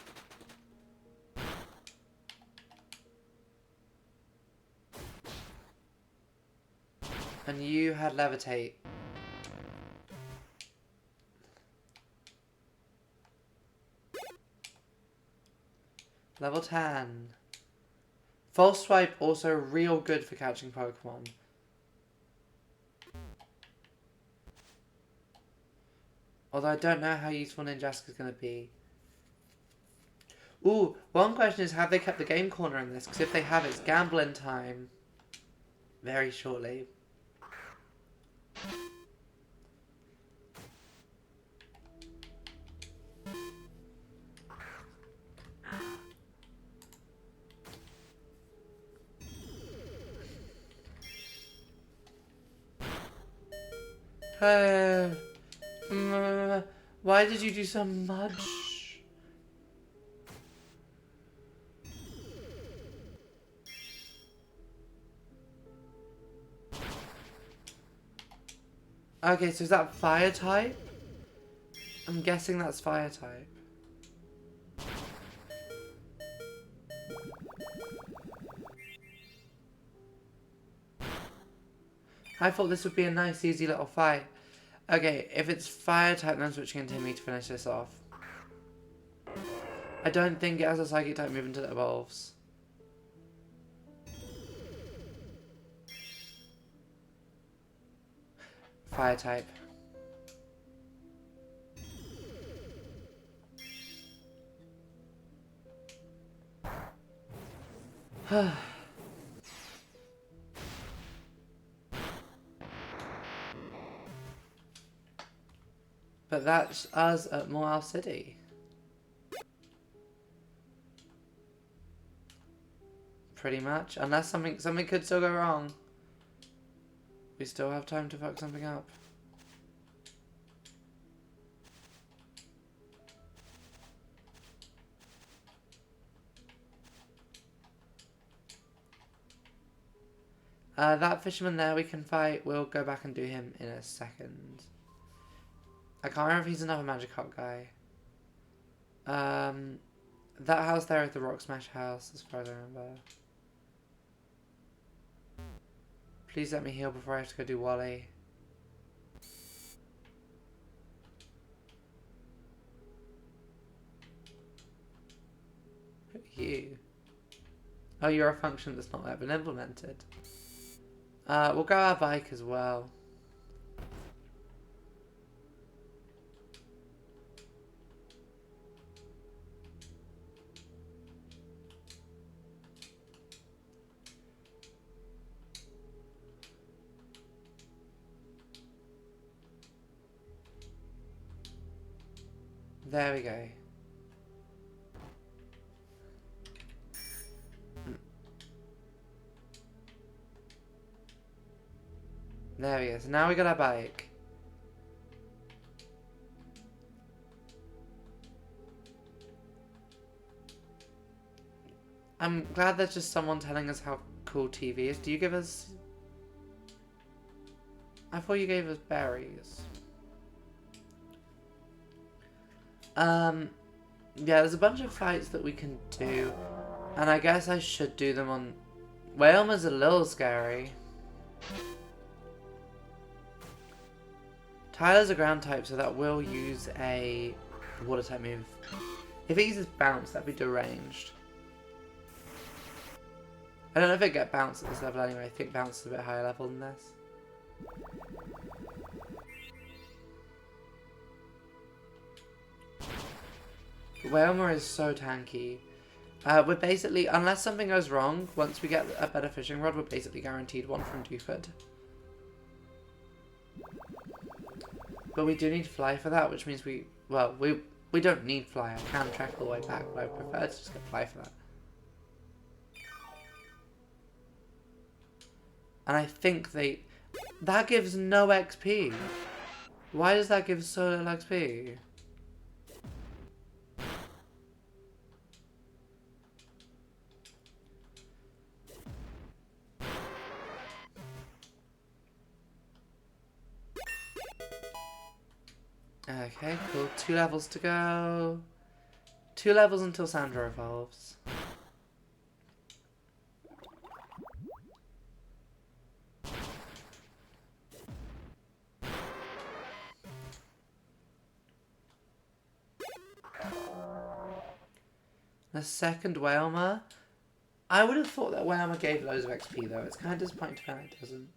And you had Levitate. Level 10. False Swipe also real good for catching Pokemon. Although I don't know how useful Ninjask is going to be. Ooh, one question is, have they kept the game corner in this? Because if they have, it's gambling time. Very shortly. Why did you do so much? Okay, so is that fire type? I'm guessing that's fire type. I thought this would be a nice, easy little fight. Okay, if it's fire type, then I'm switching into me to finish this off. I don't think it has a psychic type move until it evolves. Fire type. But that's us at Moyle City. Pretty much. Unless something could still go wrong. We still have time to fuck something up. That fisherman there we can fight. We'll go back and do him in a second. I can't remember if he's another Magikarp guy. That house there is the Rock Smash house, as far as I remember. Please let me heal before I have to go do Wally. Who are you? Oh, you're a function that's not yet been implemented. We'll go our bike as well. There we go. There we go. So now we got our bike. I'm glad there's just someone telling us how cool TV is. Do you give us... I thought you gave us berries. Yeah, there's a bunch of fights that we can do. And I guess I should do them on... Whalmer's a little scary. Tyler's a ground type, so that will use a water type move. If it uses bounce, that'd be deranged. I don't know if it get bounce at this level anyway. I think bounce is a bit higher level than this. Whalmer is so tanky. We're basically, unless something goes wrong, once we get a better fishing rod, we're basically guaranteed one from Dooford. But we do need fly for that, which means we don't need fly. I can track all the way back, but I prefer to just get fly for that. And I think that gives no XP. Why does that give so little XP? Okay, cool. 2 levels to go. 2 levels until Sandra evolves. The second Whalmer. I would have thought that Whalmer gave loads of XP though. It's kind of disappointing when it doesn't.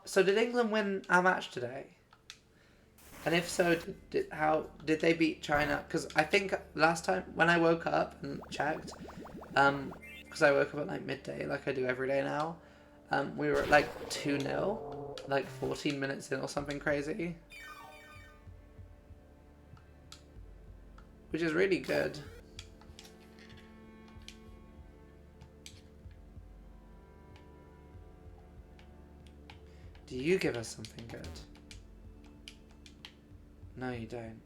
So did England win our match today? And if so, how did they beat China? Because I think last time when I woke up and checked, because I woke up at like midday, like I do every day now, we were at like 2-0, like 14 minutes in or something crazy, which is really good. Do you give us something good? No, you don't.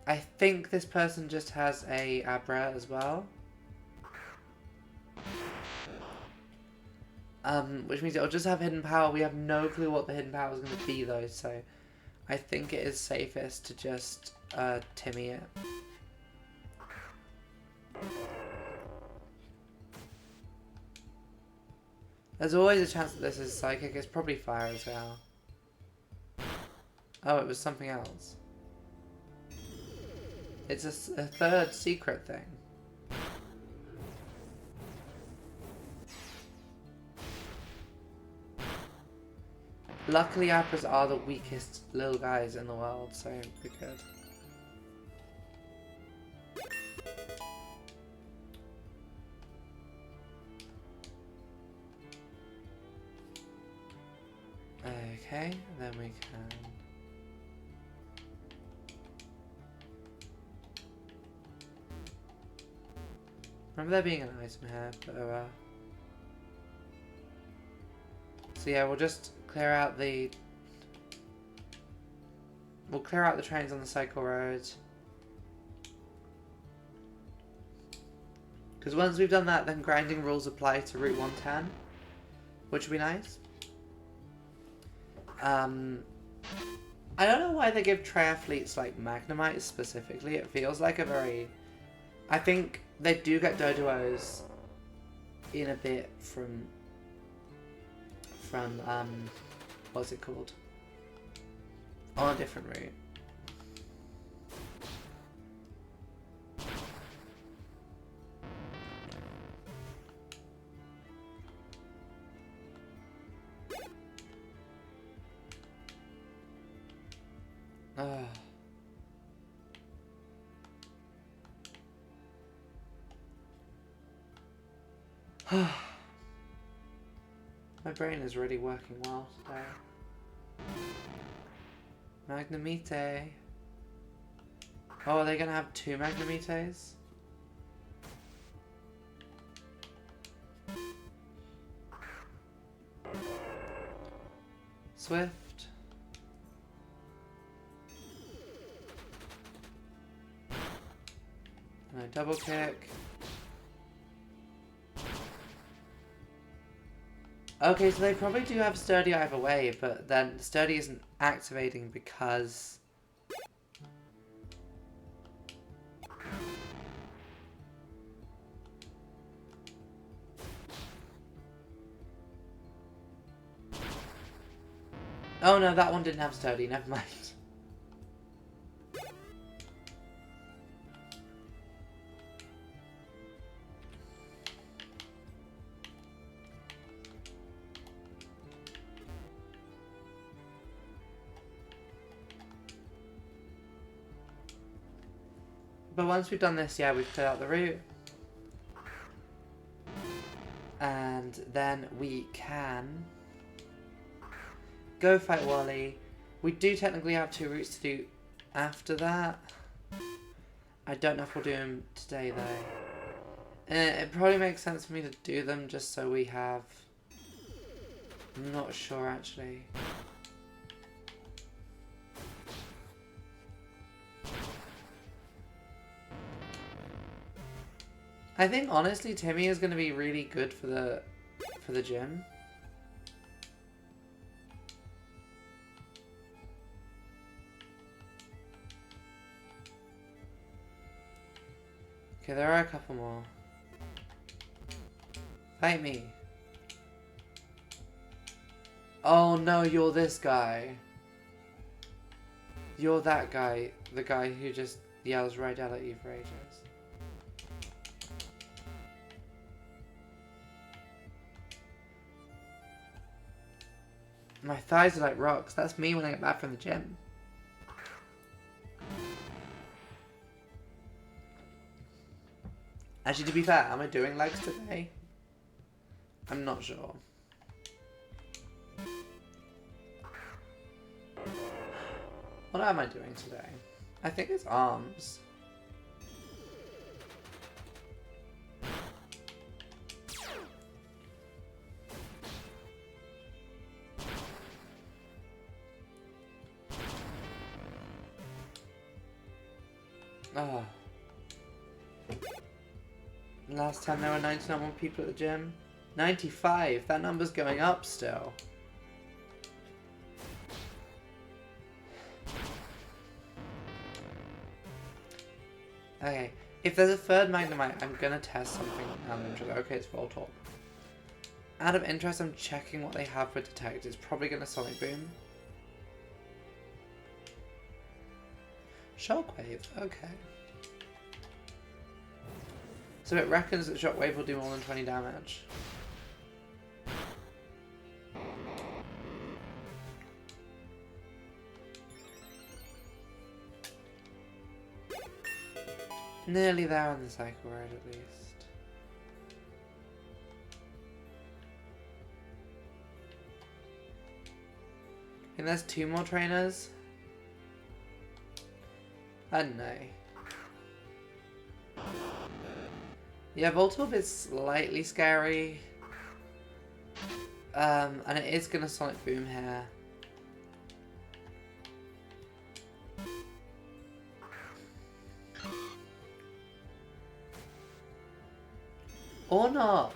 I think this person just has a Abra as well. Which means it'll just have hidden power. We have no clue what the hidden power is going to be though, so I think it is safest to just Timmy it. There's always a chance that this is psychic. It's probably fire as well. Oh, it was something else. It's a third secret thing. Luckily, Abras are the weakest little guys in the world, so we're good. Okay, then we can... Remember there being an item here, but So yeah, we'll just clear out the... We'll clear out the trains on the cycle road. Because once we've done that, then grinding rules apply to Route 110. Which would be nice. I don't know why they give triathletes like Magnemite specifically. It feels like a very... I think they do get Doduos in a bit from what's it called? On a different route. My brain is really working well today. Magnemite. Oh, are they gonna have 2 Magnemites? Swift. And I double kick. Okay, so they probably do have Sturdy either way, but then Sturdy isn't activating because... Oh no, that one didn't have Sturdy, never mind. But once we've done this, yeah, we've cleared out the route. And then we can go fight Wally. We do technically have 2 routes to do after that. I don't know if we'll do them today though. It probably makes sense for me to do them just so we have... I'm not sure actually. I think honestly Timmy is going to be really good for the gym. Okay, there are a couple more. Fight me. Oh no, you're this guy. You're that guy. The guy who just yells right out at you for ages. My thighs are like rocks. That's me when I get back from the gym. Actually, to be fair, am I doing legs today? I'm not sure. What am I doing today? I think it's arms. Oh. Last time there were 99 more people at the gym. 95! That number's going up still. Okay. If there's a third Magnemite, I'm gonna test something. Okay, it's Voltorb. Out of interest, I'm checking what they have for Detect. It's probably gonna Sonic Boom. Shockwave, okay. So it reckons that Shockwave will do more than 20 damage. Nearly there on the cycle road at least. And there's 2 more trainers. I don't know. Yeah, Voltorb is slightly scary. And it is gonna Sonic Boom here. Or not.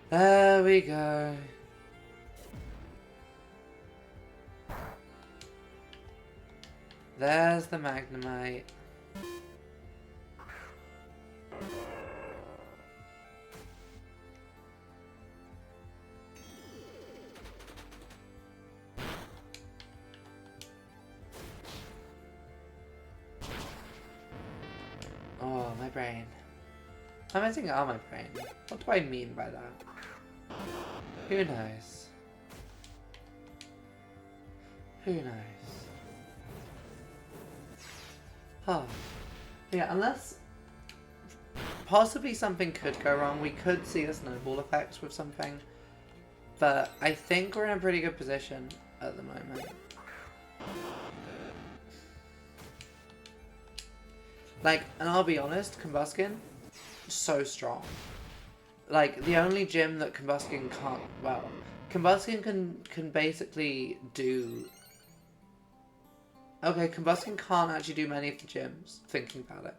There we go. There's the Magnemite. Oh, my brain. I'm missing out my brain. What do I mean by that? Who knows? Who knows? Oh. Yeah, unless possibly something could go wrong. We could see a snowball effect with something. But I think we're in a pretty good position at the moment. Like, and I'll be honest, Combuskin, so strong. Like, the only gym that Combuskin can't, well, Combuskin can basically do... Okay, Combuskin can't actually do many of the gyms, thinking about it.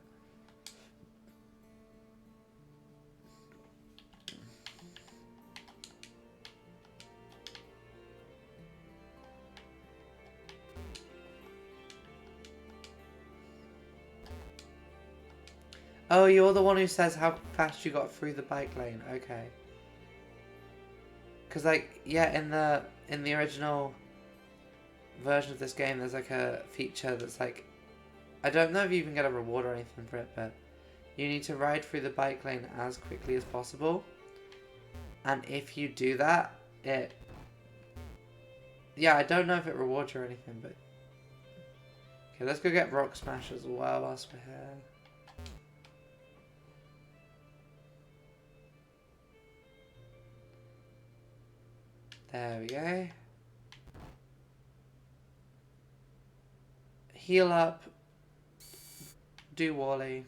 Oh, you're the one who says how fast you got through the bike lane. Okay. Because, like, yeah, in the original version of this game, there's like a feature that's like, I don't know if you even get a reward or anything for it, but you need to ride through the bike lane as quickly as possible. And if you do that, it... Yeah, I don't know if it rewards you or anything, but... Okay, let's go get Rock Smash as well whilst we're here. There we go. Heal up. Do Wally.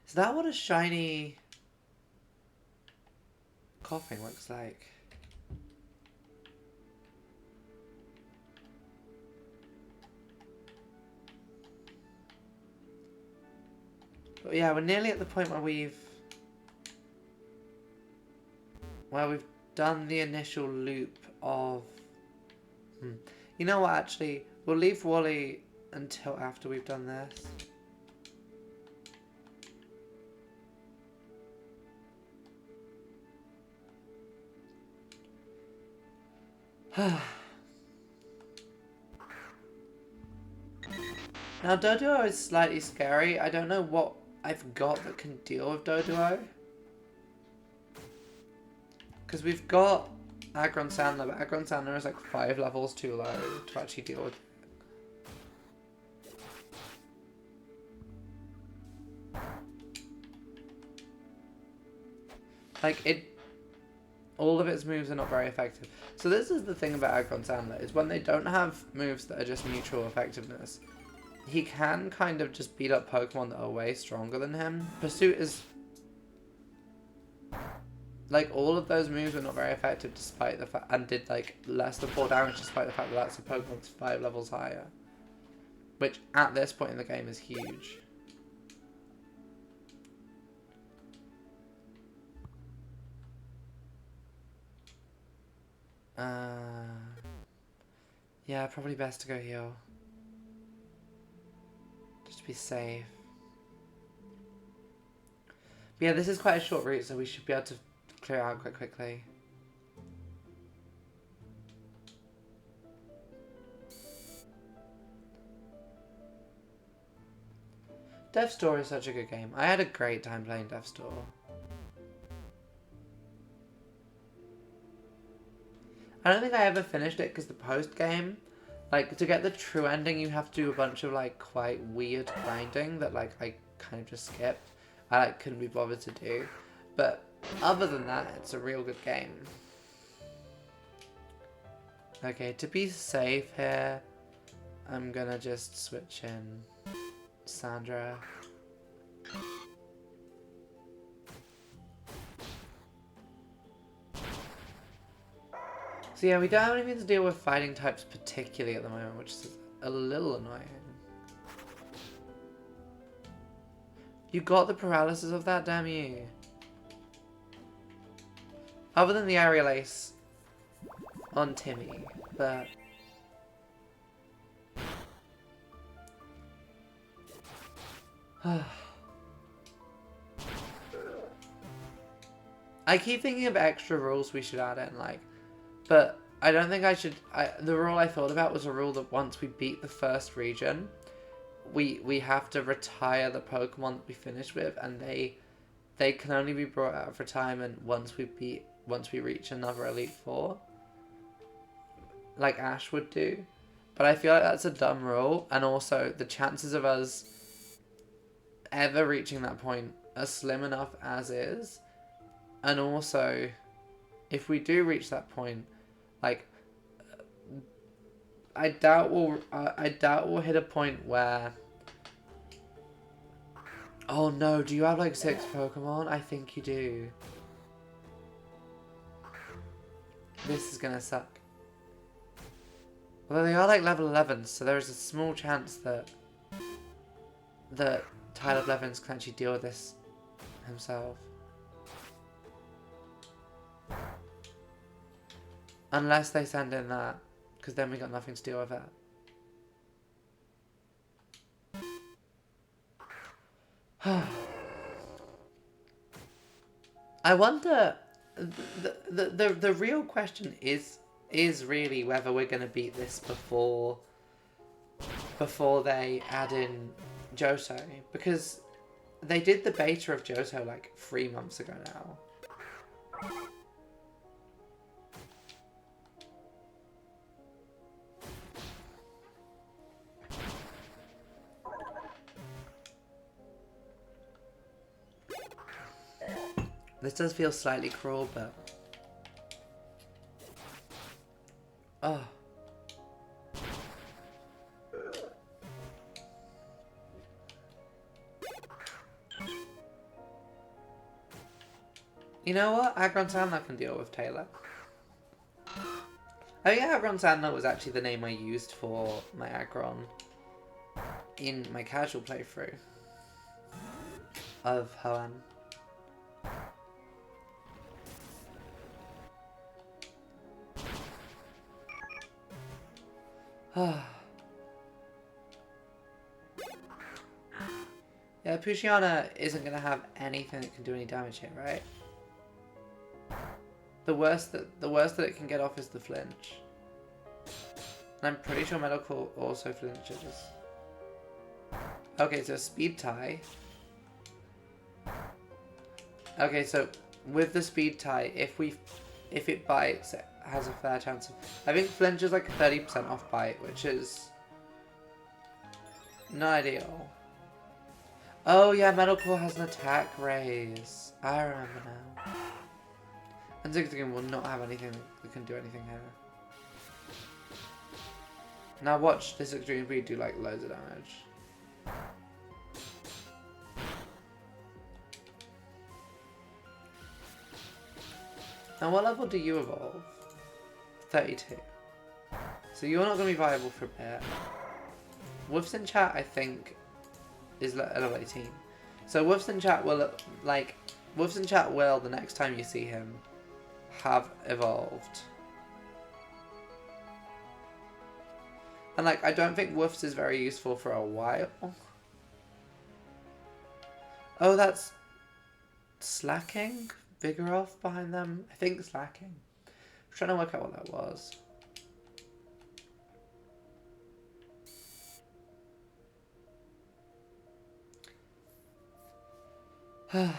Is that what a shiny coughing looks like? But yeah, we're nearly at the point where we've done the initial loop of... You know what, actually? We'll leave Wally until after we've done this. Now, Doduo is slightly scary. I don't know what I've got that can deal with Doduo. Because we've got Aggron Sandler, but Aggron Sandler is like 5 levels too low to actually deal with. Like, all of its moves are not very effective. So this is the thing about Aggron Sandler, is when they don't have moves that are just neutral effectiveness, he can kind of just beat up Pokemon that are way stronger than him. Pursuit is... Like, all of those moves were not very effective despite the fact... And did, like, less than 4 damage despite the fact that that's a Pokemon that's 5 levels higher. Which, at this point in the game, is huge. Yeah, probably best to go heal. Just to be safe. But yeah, this is quite a short route, so we should be able to clear it out quite quickly. Death's Door is such a good game. I had a great time playing Death's Door. I don't think I ever finished it because the post game, like, to get the true ending, you have to do a bunch of, like, quite weird grinding that, like, I kind of just skipped. I, like, couldn't be bothered to do. But other than that, it's a real good game. Okay, to be safe here, I'm gonna just switch in Sandra. So yeah, we don't have anything to deal with fighting types particularly at the moment, which is a little annoying. You got the paralysis of that, damn you. Other than the aerial ace on Timmy, but... I keep thinking of extra rules we should add in, like, but I don't think I should. The rule I thought about was a rule that once we beat the first region, we have to retire the Pokemon that we finish with, and they can only be brought out of retirement once we reach another Elite Four, like Ash would do. But I feel like that's a dumb rule, and also the chances of us ever reaching that point are slim enough as is. And also, if we do reach that point, like, I doubt we'll hit a point where... Oh no, do you have like 6 Pokemon? I think you do. This is gonna suck. Although they are like level 11, so there is a small chance that Tyler Blevins can actually deal with this himself. Unless they send in that, because then we got nothing to deal with that. I wonder, the real question is really whether we're going to beat this before they add in Johto, because they did the beta of Johto like 3 months ago now. This does feel slightly cruel, but... Oh. You know what? Aggron Sandler can deal with Taylor. Oh yeah, Aggron Sandler was actually the name I used for my Aggron in my casual playthrough of Hoenn. Yeah, Pushiana isn't going to have anything that can do any damage here, right? The worst that it can get off is the flinch. And I'm pretty sure Medical also flinches. Okay, so speed tie. Okay, so with the speed tie, if it bites, it has a fair chance of... I think flinch is like a 30% off bite, which is not ideal. Oh yeah, Medical has an attack raise. I remember now. And Zigzagoon will not have anything that can do anything here. Now watch this Extreme Breed do like loads of damage. And what level do you evolve? 32. So you're not going to be viable for a bit. Wolf's in chat, I think, is level 18. So Wolf's in chat will, the next time you see him, have evolved. And like, I don't think Woofs is very useful for a while. Oh, that's Slacking? Vigoroth behind them? I think Slacking. I'm trying to work out what that was. Oh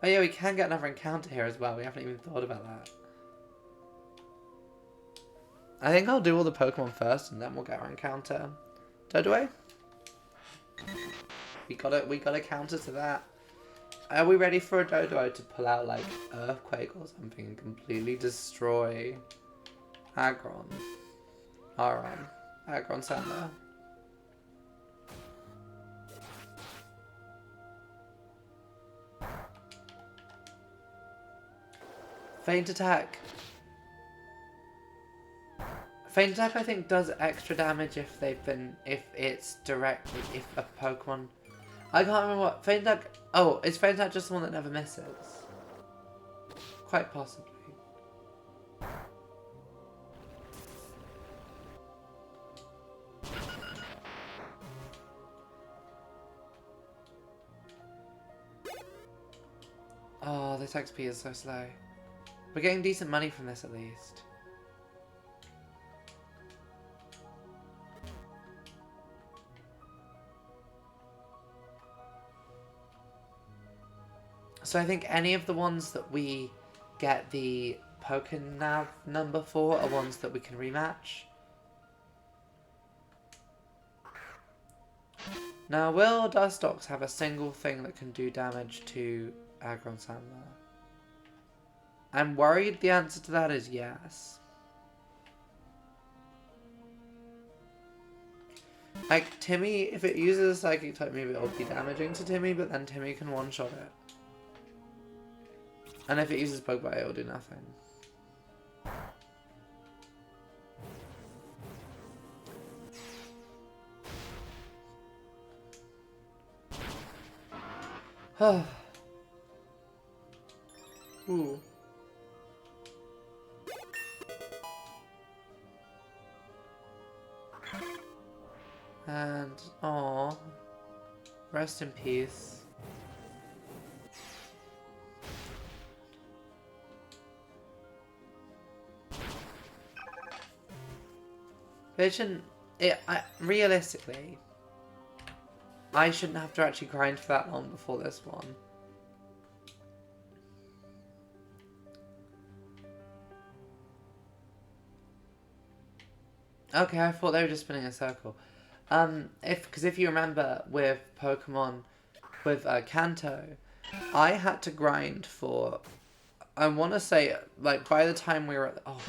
yeah, we can get another encounter here as well. We haven't even thought about that. I think I'll do all the Pokemon first and then we'll get our encounter. Doduo? We got a counter to that. Are we ready for a Doduo to pull out like Earthquake or something and completely destroy Aggron? Aron. Aggron Sandler. Feint attack. Feint attack, I think, does extra damage if it's directly, if a Pokemon... I can't remember what... Feint attack... Oh, is Feint attack just the one that never misses? Quite possibly. Oh, this XP is so slow. We're getting decent money from this at least. So I think any of the ones that we get the PokeNav number for are ones that we can rematch. Now, will Dustox have a single thing that can do damage to Aggron Sandler? I'm worried the answer to that is yes. Like, Timmy, if it uses a Psychic type move, it'll be damaging to Timmy, but then Timmy can one-shot it. And if it uses Pokebite, it'll do nothing. Ooh. And, aww. Rest in peace. Realistically, I shouldn't have to actually grind for that long before this one. Okay, I thought they were just spinning a circle. Because if you remember with Pokemon, with Kanto, I had to grind for, I want to say, like, by the time we were at, oh.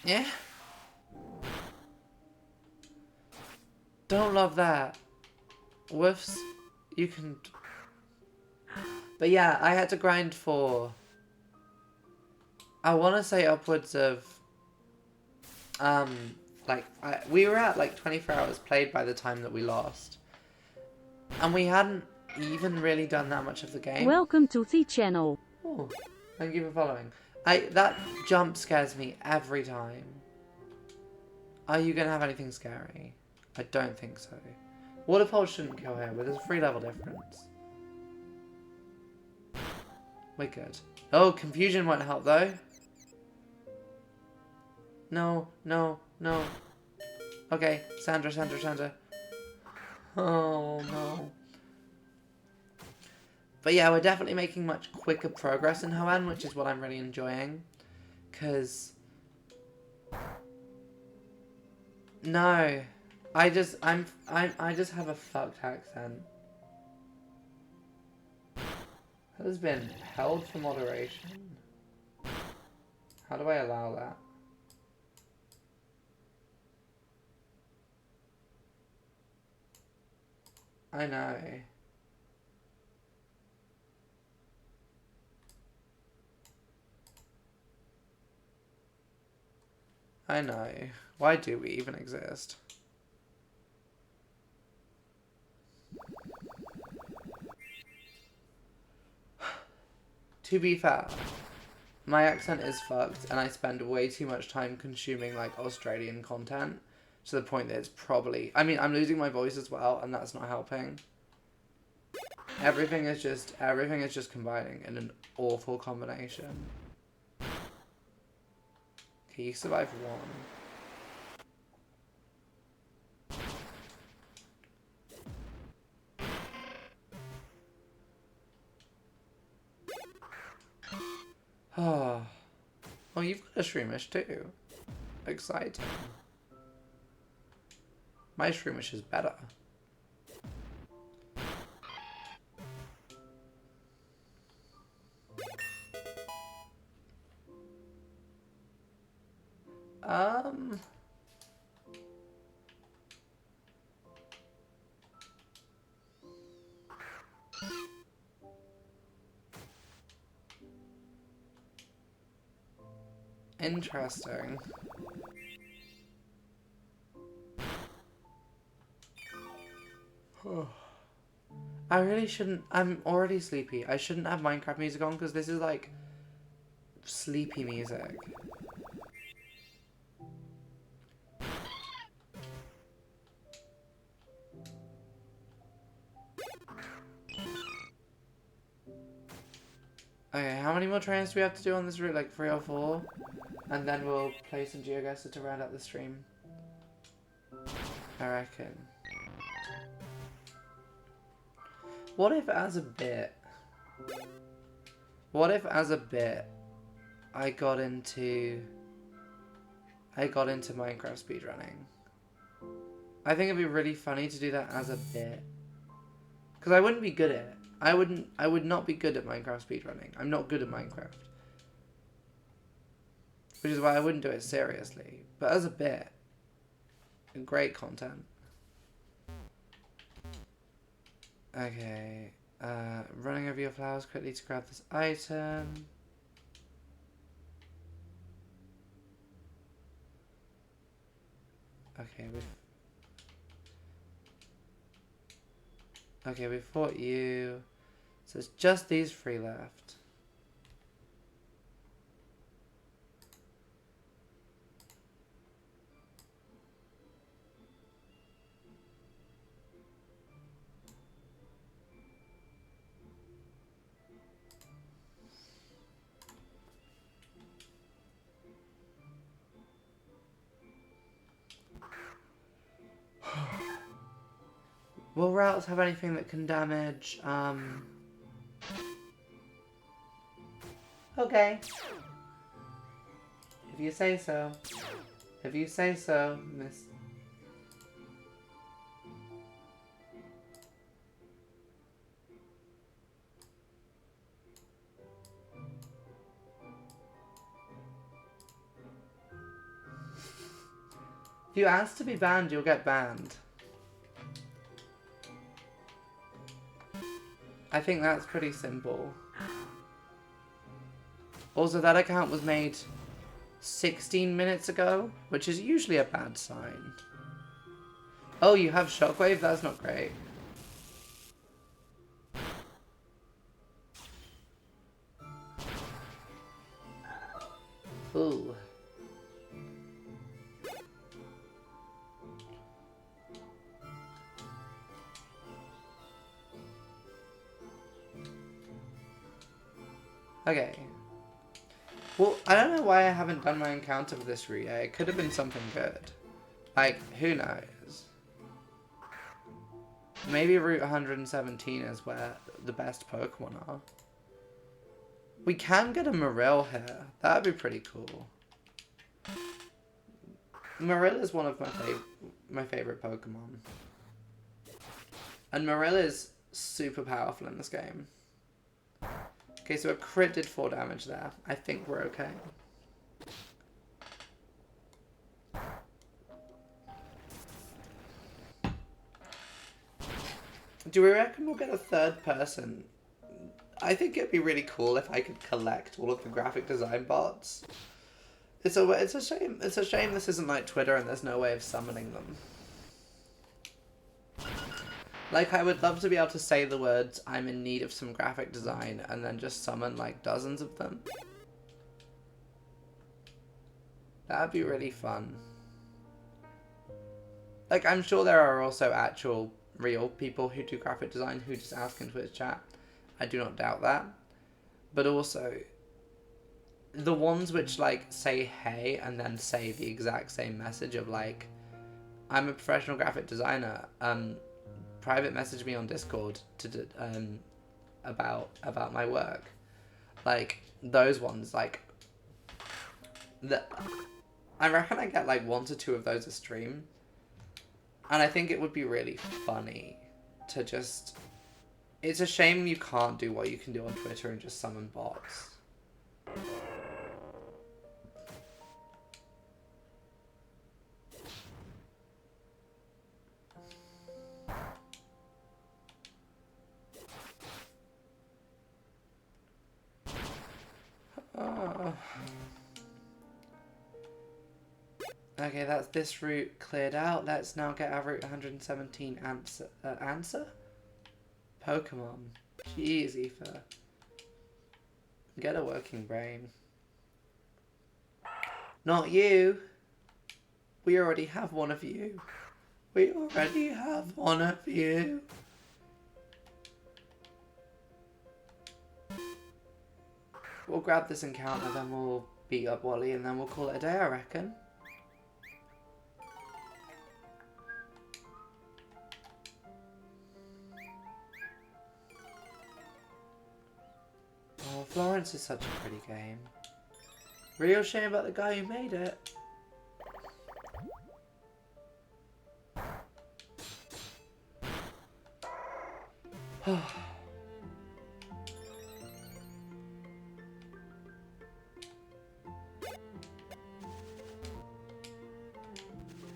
Yeah. Don't love that. Woofs. You can... But yeah, I had to grind for... I want to say upwards of... we were at like 24 hours played by the time that we lost. And we hadn't even really done that much of the game. Welcome to the channel. Oh, thank you for following. That jump scares me every time. Are you going to have anything scary? I don't think so. Water Pulse shouldn't kill here, but there's a 3 level difference. We're good. Oh, Confusion won't help though. No, no, no. Okay, Sandra. Oh, no. But yeah, we're definitely making much quicker progress in Hoenn, which is what I'm really enjoying. Because... No. I just have a fucked accent. That has been held for moderation. How do I allow that? I know. I know. Why do we even exist? To be fair, my accent is fucked and I spend way too much time consuming like Australian content to the point that it's probably... I mean, I'm losing my voice as well and that's not helping. Everything is just combining in an awful combination. Okay, you survived one. Oh, you've got a Shroomish too. Exciting. My Shroomish is better. Interesting. I really shouldn't. I'm already sleepy. I shouldn't have Minecraft music on because this is like sleepy music. Okay, how many more trains do we have to do on this route? Like 3 or 4? And then we'll play some GeoGuessr to round out the stream. I reckon. What if as a bit... What if as a bit I got into Minecraft speedrunning? I think it'd be really funny to do that as a bit. Because I wouldn't be good at it. I would not be good at Minecraft speedrunning. I'm not good at Minecraft. Which is why I wouldn't do it seriously. But as a bit, great content. Okay. Running over your flowers quickly to grab this item. Okay, we fought you. So it's just these 3 left. Will routes have anything that can damage, Okay. If you say so. If you say so, miss. If you ask to be banned, you'll get banned. I think that's pretty simple. Also, that account was made 16 minutes ago, which is usually a bad sign. Oh, you have Shockwave? That's not great. Ooh. Okay. Well, I don't know why I haven't done my encounter for this route yet. It could have been something good. Like, who knows? Maybe Route 117 is where the best Pokemon are. We can get a Marill here. That would be pretty cool. Marill is one of my favorite Pokemon. And Marill is super powerful in this game. Okay, so a crit did 4 damage there. I think we're okay. Do we reckon we'll get a 3rd person? I think it'd be really cool if I could collect all of the graphic design bots. It's a shame. It's a shame this isn't like Twitter and there's no way of summoning them. Like, I would love to be able to say the words, I'm in need of some graphic design, and then just summon, like, dozens of them. That'd be really fun. Like, I'm sure there are also actual, real people who do graphic design who just ask in Twitch chat. I do not doubt that. But also, the ones which, like, say hey, and then say the exact same message of, like, I'm a professional graphic designer, private message me on Discord to about my work. Like, those ones, like, I reckon I get like 1 to 2 of those a stream, and I think it would be really funny to just. It's a shame you can't do what you can do on Twitter and just summon bots. Okay, that's this route cleared out. Let's now get our Route 117 answer? Pokemon. Jeez, Aoife. Get a working brain. Not you. We already have one of you. We already have one of you. We'll grab this encounter, then we'll beat up Wally, and then we'll call it a day, I reckon. Oh, Florence is such a pretty game. Real shame about the guy who made it.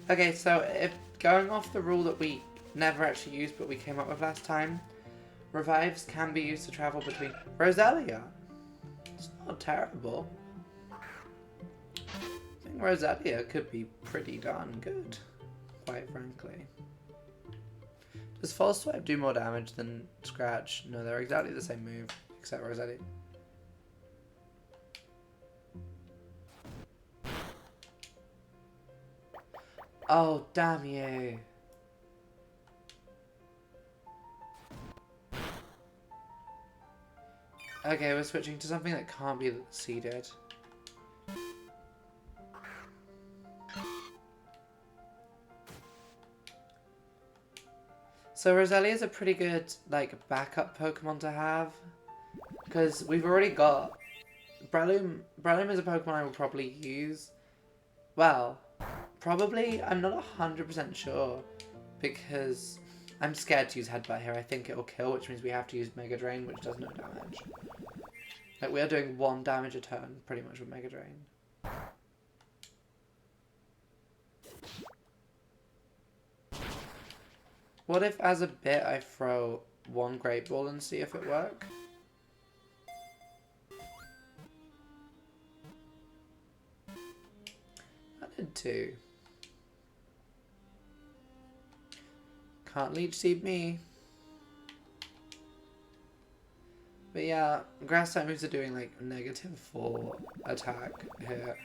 Okay, so if going off the rule that we never actually used but we came up with last time, revives can be used to travel between Rosalia. It's not terrible. I think Rosalia could be pretty darn good, quite frankly. Does False Swipe do more damage than Scratch? No, they're exactly the same move, except Rosalia. Oh, damn you. Okay, we're switching to something that can't be seeded. So Rosalia is a pretty good, like, backup Pokemon to have. Because we've already got... Breloom is a Pokemon I will probably use. Well, probably, I'm not 100% sure. Because I'm scared to use Headbutt here. I think it'll kill, which means we have to use Mega Drain, which does no damage. Like, we are doing 1 damage a turn, pretty much, with Mega Drain. What if, as a bit, I throw 1 Great Ball and see if it works? I did 2. Can't Leech Seed me. But yeah, Grass type moves are doing like -4 attack here.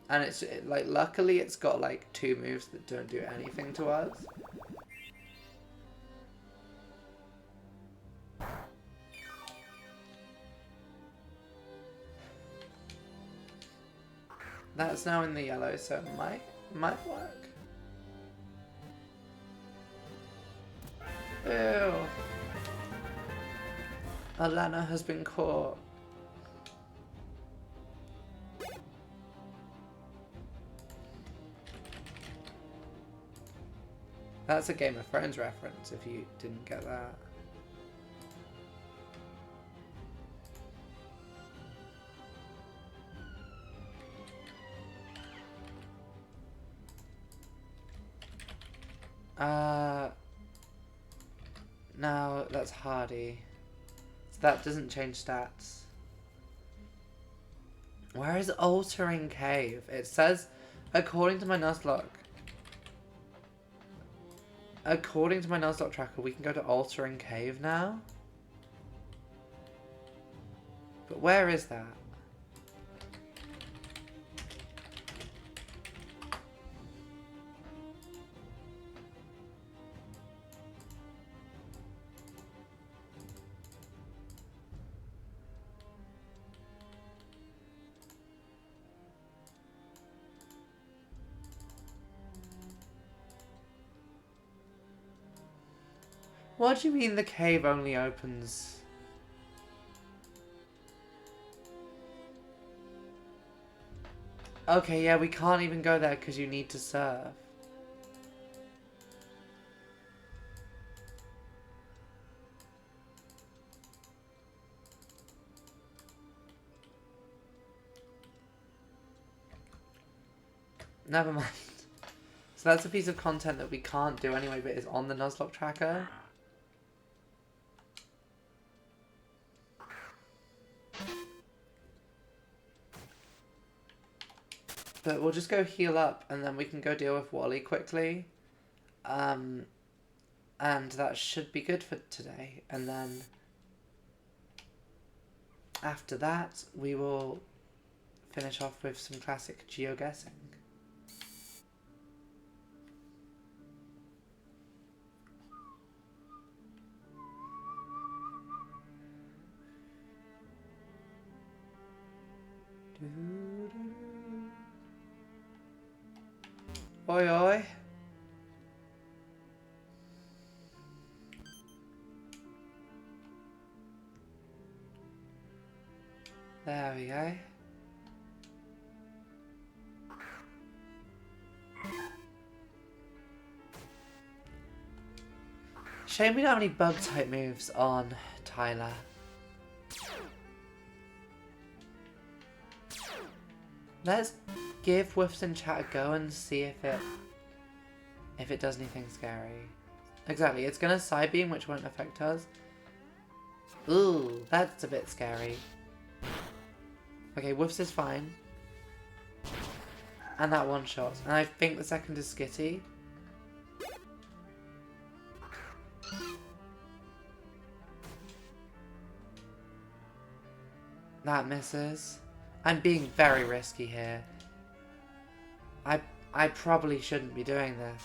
And it's like, luckily it's got like 2 moves that don't do anything to us. That's now in the yellow, so it might work. Ew. Alana has been caught. That's a Game of Thrones reference, if you didn't get that. No, that's Hardy. So that doesn't change stats. Where is Altering Cave? It says, according to my Nuzlocke. According to my Nuzlocke tracker, we can go to Altering Cave now. But where is that? What do you mean the cave only opens? Okay, yeah, we can't even go there because you need to surf. Never mind. So that's a piece of content that we can't do anyway, but is on the Nuzlocke tracker. But we'll just go heal up and then we can go deal with Wally quickly. And that should be good for today. And then after that, we will finish off with some classic geoguessing. Oi oi. There we go. Shame we don't have any bug type moves on Tyler. Let's give Woofs in chat a go and see if it does anything scary. Exactly, it's gonna side beam, which won't affect us. Ooh, that's a bit scary. Okay, Woofs is fine. And that one shot. And I think the second is Skitty. That misses. I'm being very risky here. I probably shouldn't be doing this.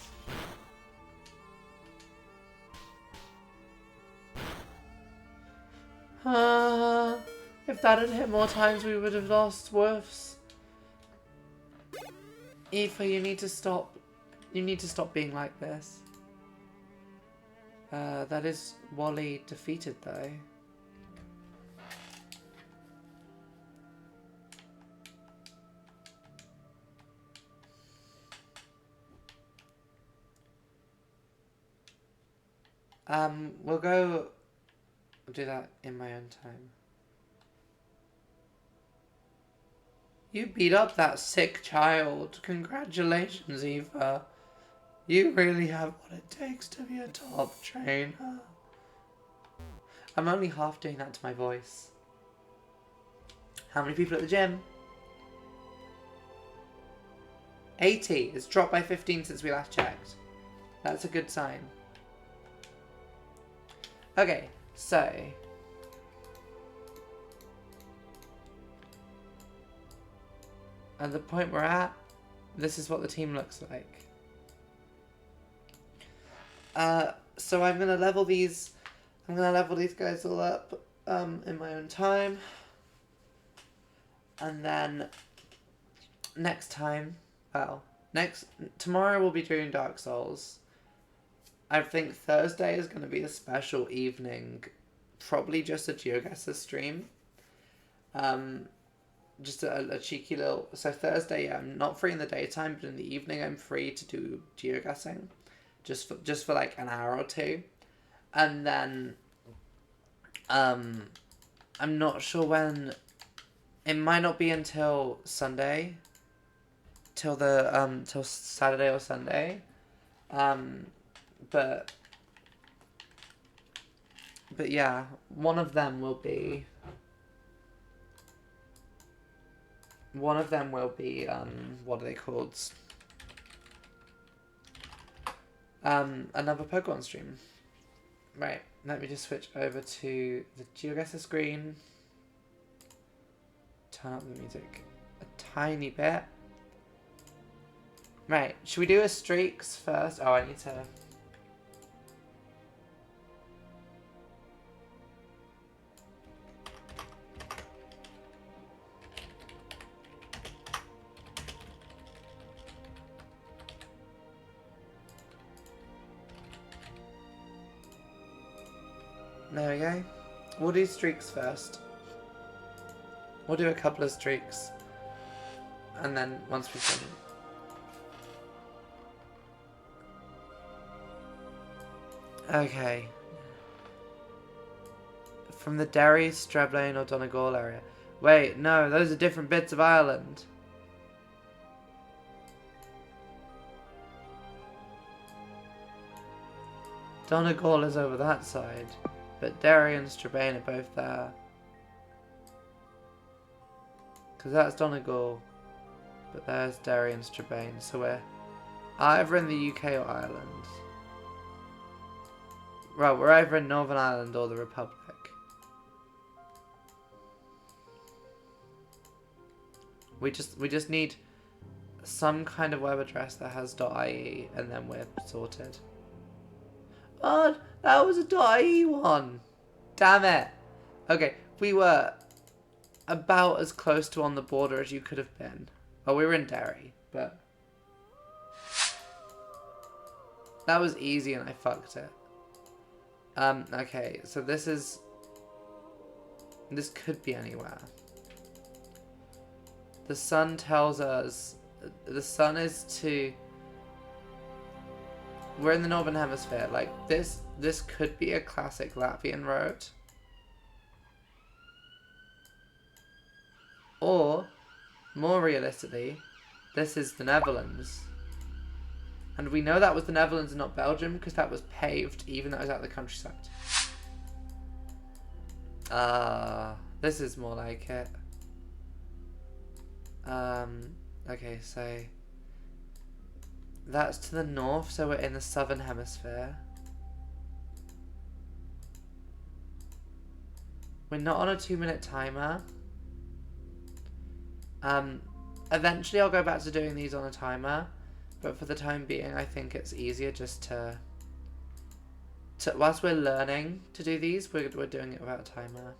If that had hit more times, we would have lost Woofs. Aoife, you need to stop. You need to stop being like this. That is Wally defeated, though. We'll do that in my own time. You beat up that sick child. Congratulations, Eva. You really have what it takes to be a top trainer. I'm only half doing that to my voice. How many people at the gym? 80. It's dropped by 15 since we last checked. That's a good sign. Okay, so at the point we're at, this is what the team looks like. So I'm gonna level these. I'm gonna level these guys all up in my own time, and then next time, tomorrow we'll be doing Dark Souls. I think Thursday is going to be a special evening, probably just a GeoGuessr stream. Just a cheeky little... So Thursday, yeah, I'm not free in the daytime, but in the evening I'm free to do GeoGuessing. Just for like an hour or two. And then... I'm not sure when... It might not be until Sunday. Till Saturday or Sunday. But yeah, one of them will be what are they called? Another Pokemon stream. Right, let me just switch over to the GeoGuessr screen. Turn up the music a tiny bit. Right, should we do a streaks first? Oh, I need to... There we go. We'll do streaks first. We'll do a couple of streaks. And then once we've done it. Okay. From the Derry, Strablane or Donegal area. Wait, no, those are different bits of Ireland. Donegal is over that side. But Derry and Strabane are both there. Because that's Donegal. But there's Derry and Strabane, so we're either in the UK or Ireland. Right, we're either in Northern Ireland or the Republic. We just need some kind of web address that has .ie, and then we're sorted. Oh, that was a .ie one. Damn it. Okay, we were about as close to on the border as you could have been. Oh, we were in Derry, but that was easy and I fucked it. Okay, so this could be anywhere. The sun tells us, the sun is to, we're in the Northern Hemisphere, like this could be a classic Latvian road. Or, more realistically, this is the Netherlands. And we know that was the Netherlands and not Belgium because that was paved, even though it was out of the countryside. This is more like it. Okay, so that's to the north, so we're in the Southern Hemisphere. We're not on a 2-minute timer. Eventually I'll go back to doing these on a timer, but for the time being I think it's easier just to whilst we're learning to do these, we're doing it without a timer.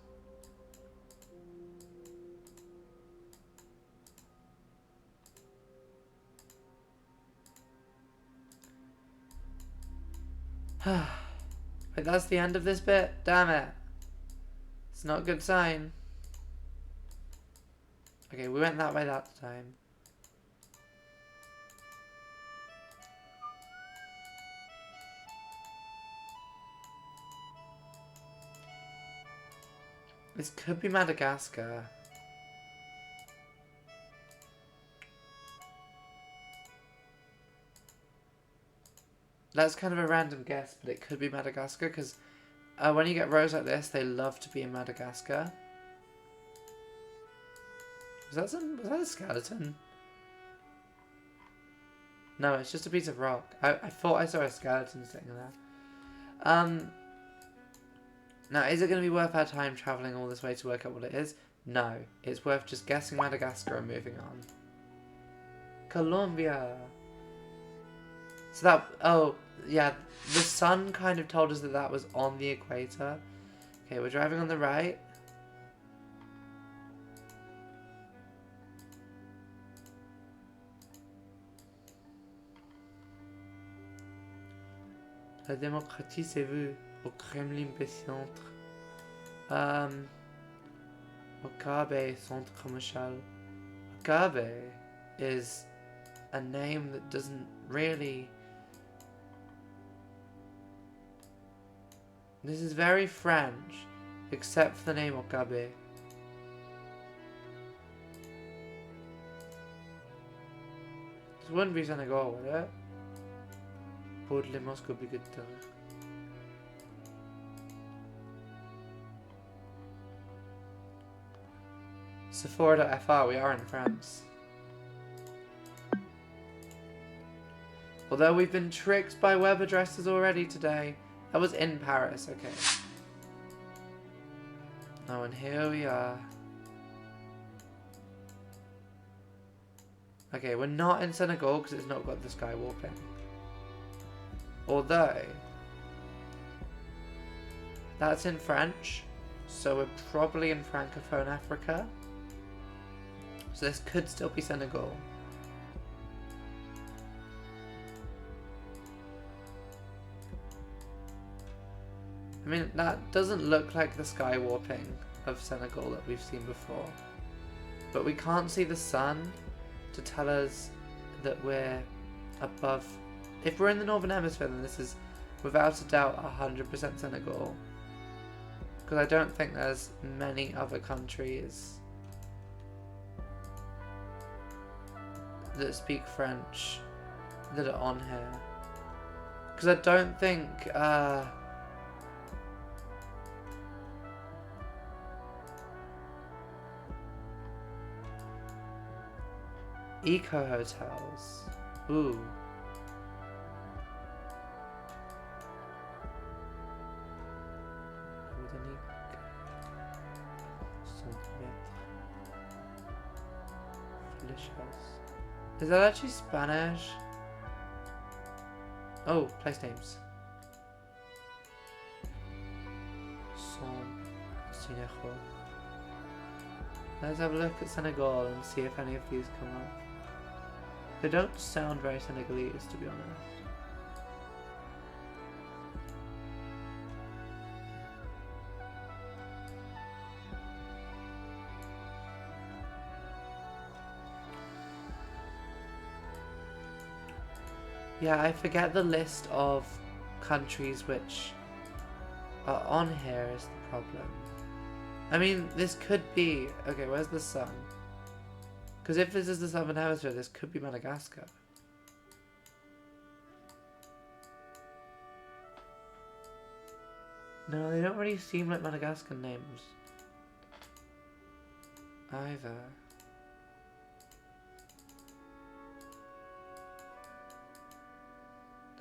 Wait, that's the end of this bit? Damn it. It's not a good sign. Okay, we went that way that time. This could be Madagascar. That's kind of a random guess, but it could be Madagascar, because when you get rows like this, they love to be in Madagascar. Was that a skeleton? No, it's just a piece of rock. I thought I saw a skeleton sitting there. Now, is it going to be worth our time travelling all this way to work out what it is? No. It's worth just guessing Madagascar and moving on. Colombia. So that... Oh, yeah. The sun kind of told us that that was on the equator. Okay, we're driving on the right. La démocratie s'est vue au Kremlin centre. Okabe centre commercial. Okabe is a name that doesn't really... This is very French, except for the name Okabe. This wouldn't be Senegal, would it? Pour les Moscow bigoteur. Sephora.fr, we are in France. Although we've been tricked by web addresses already today. That was in Paris, okay. Oh, and here we are. Okay, we're not in Senegal because it's not got the sky warping. Although, that's in French, so we're probably in Francophone Africa. So this could still be Senegal. I mean, that doesn't look like the sky warping of Senegal that we've seen before. But we can't see the sun to tell us that we're above. If we're in the Northern Hemisphere, then this is without a doubt 100% Senegal. Because I don't think there's many other countries that speak French that are on here. Because I don't think... Eco hotels. Ooh. Is that actually Spanish? Oh, place names. Senegal. Let's have a look at Senegal and see if any of these come up. They don't sound very Senegalese, to be honest. Yeah, I forget the list of countries which are on here is the problem. I mean, this could be... Okay, where's the sun? Because if this is the Southern Hemisphere, this could be Madagascar. No, they don't really seem like Madagascar names. Either.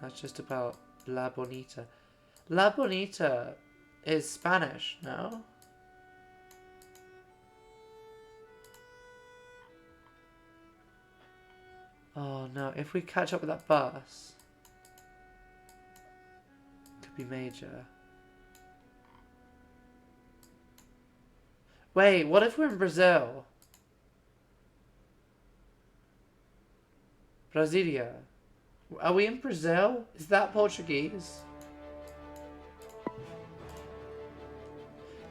That's just about La Bonita. La Bonita is Spanish, no? Oh no, if we catch up with that bus, it could be major. Wait, what if we're in Brazil? Brasilia. Are we in Brazil? Is that Portuguese?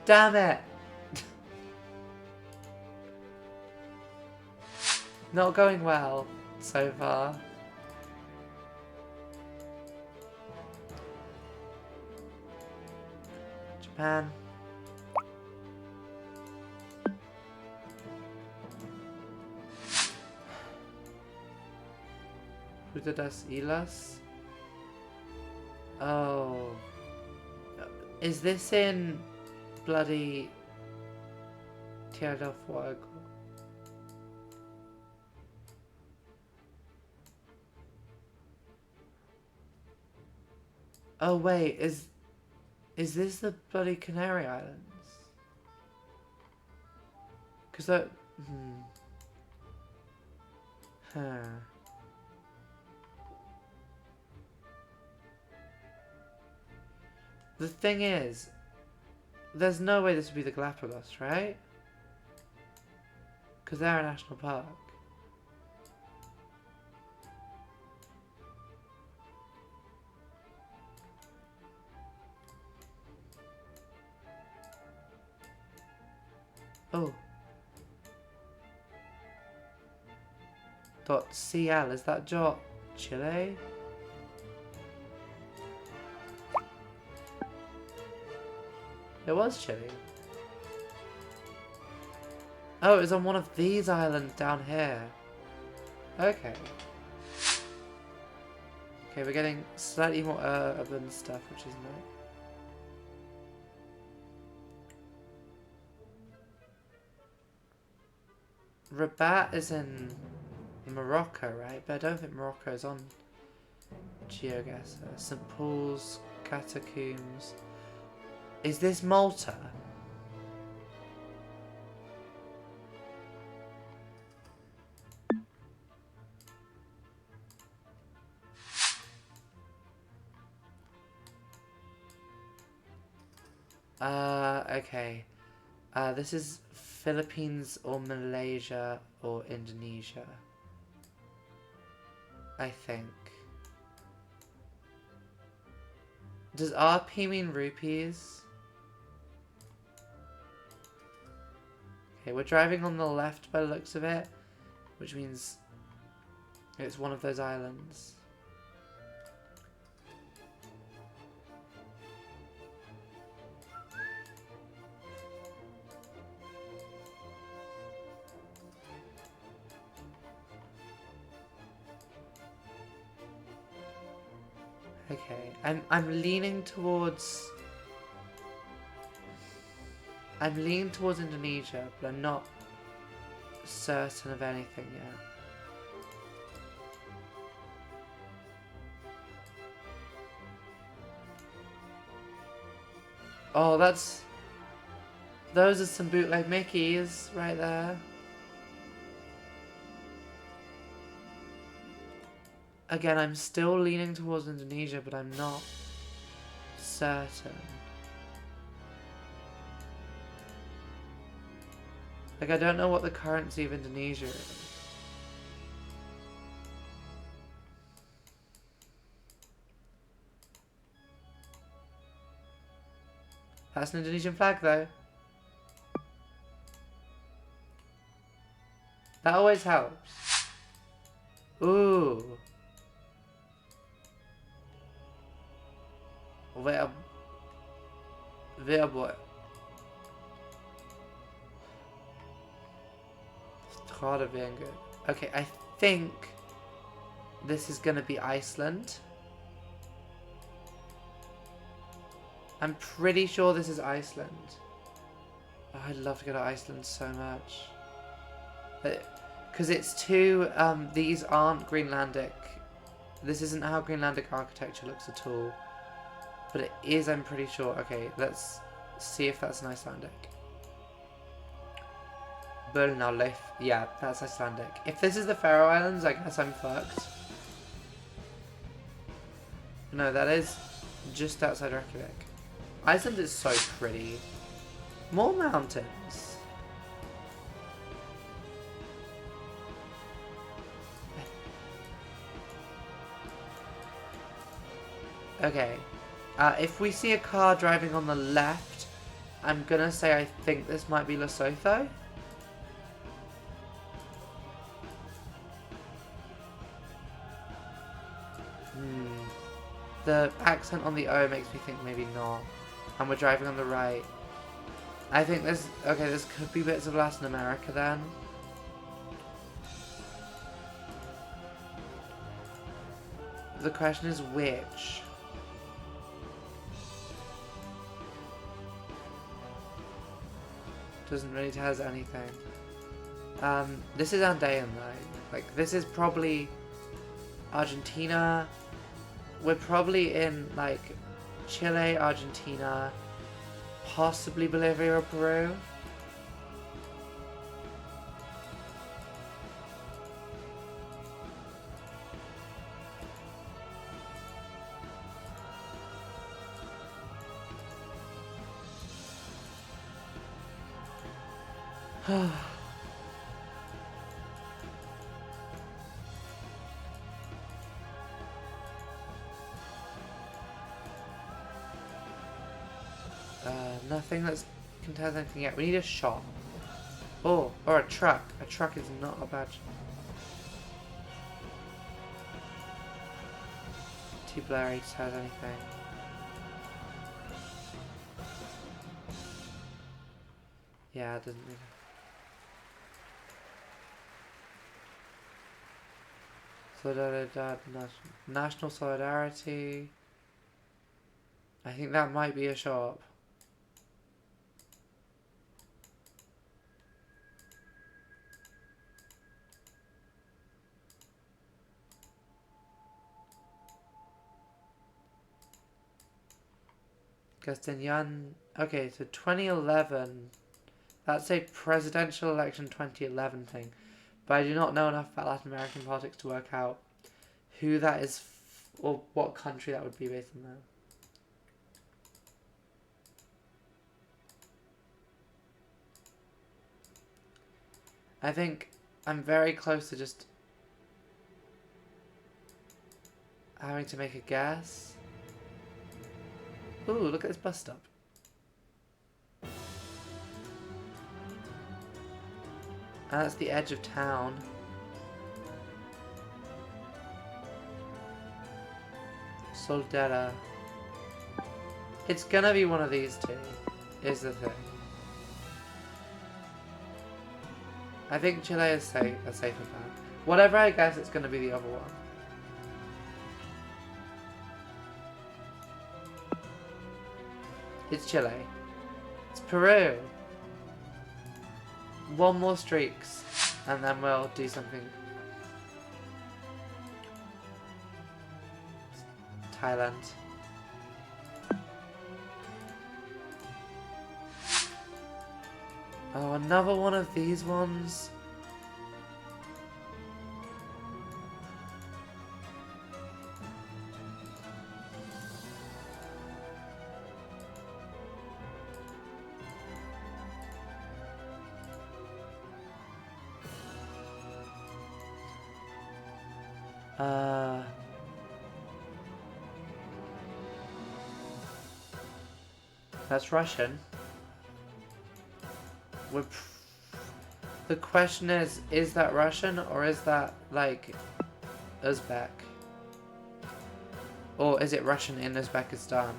Damn it! Not going well so far. Japan. Ruta das Ilhas? Oh. Is this in bloody Tierra del Fuego? Oh wait, is this the bloody Canary Islands? Because that... Huh. The thing is, there's no way this would be the Galapagos, right? Because they're a national park. Oh. .cl, is that Chile? It was Chile. Oh, it was on one of these islands down here. Okay. Okay, we're getting slightly more urban stuff, which is nice. Rabat is in Morocco, right? But I don't think Morocco is on GeoGuessr. St. Paul's Catacombs. Is this Malta? Okay. This is Philippines or Malaysia or Indonesia, I think. Does RP mean rupees? Okay, we're driving on the left by the looks of it, which means it's one of those islands. Okay, I'm leaning towards Indonesia, but I'm not certain of anything yet. Oh, that's... Those are some bootleg Mickeys right there. Again, I'm still leaning towards Indonesia, but I'm not certain. Like, I don't know what the currency of Indonesia is. That's an Indonesian flag, though. That always helps. Ooh. Weerboy. Schade being good. Okay, I think this is gonna be Iceland. I'm pretty sure this is Iceland. Oh, I'd love to go to Iceland so much. Because it's too, these aren't Greenlandic. This isn't how Greenlandic architecture looks at all. But it is, I'm pretty sure. Okay, let's see if that's an Icelandic. Bölnarleif. Yeah, that's Icelandic. If this is the Faroe Islands, I guess I'm fucked. No, that is just outside Reykjavik. Iceland is so pretty. More mountains. Okay. If we see a car driving on the left, I'm gonna say I think this might be Lesotho. The accent on the O makes me think maybe not. And we're driving on the right. I think this... Okay, this could be bits of Latin America then. The question is which? Doesn't really tell us anything. This is Andean though. Like, this is probably Argentina. We're probably in, like, Chile, Argentina, possibly Bolivia or Peru. Nothing that's can tell us anything yet. We need a shop. Oh, or a truck. A truck is not a bad. Too blurry to tell us anything. Yeah, it doesn't really. National Solidarity. I think that might be a shop. Castellan. Okay, so 2011. That's a presidential election 2011 thing. But I do not know enough about Latin American politics to work out who that is or what country that would be based on that. I think I'm very close to just having to make a guess. Ooh, look at this bus stop. And that's the edge of town. Soldera. It's gonna be one of these two, is the thing. I think Chile is safe, a safer bet. Whatever I guess, it's gonna be the other one. It's Chile. It's Peru. One more streaks, and then we'll do something. Thailand. Oh, another one of these ones. That's Russian. The question is that Russian or is that, like, Uzbek? Or is it Russian in Uzbekistan?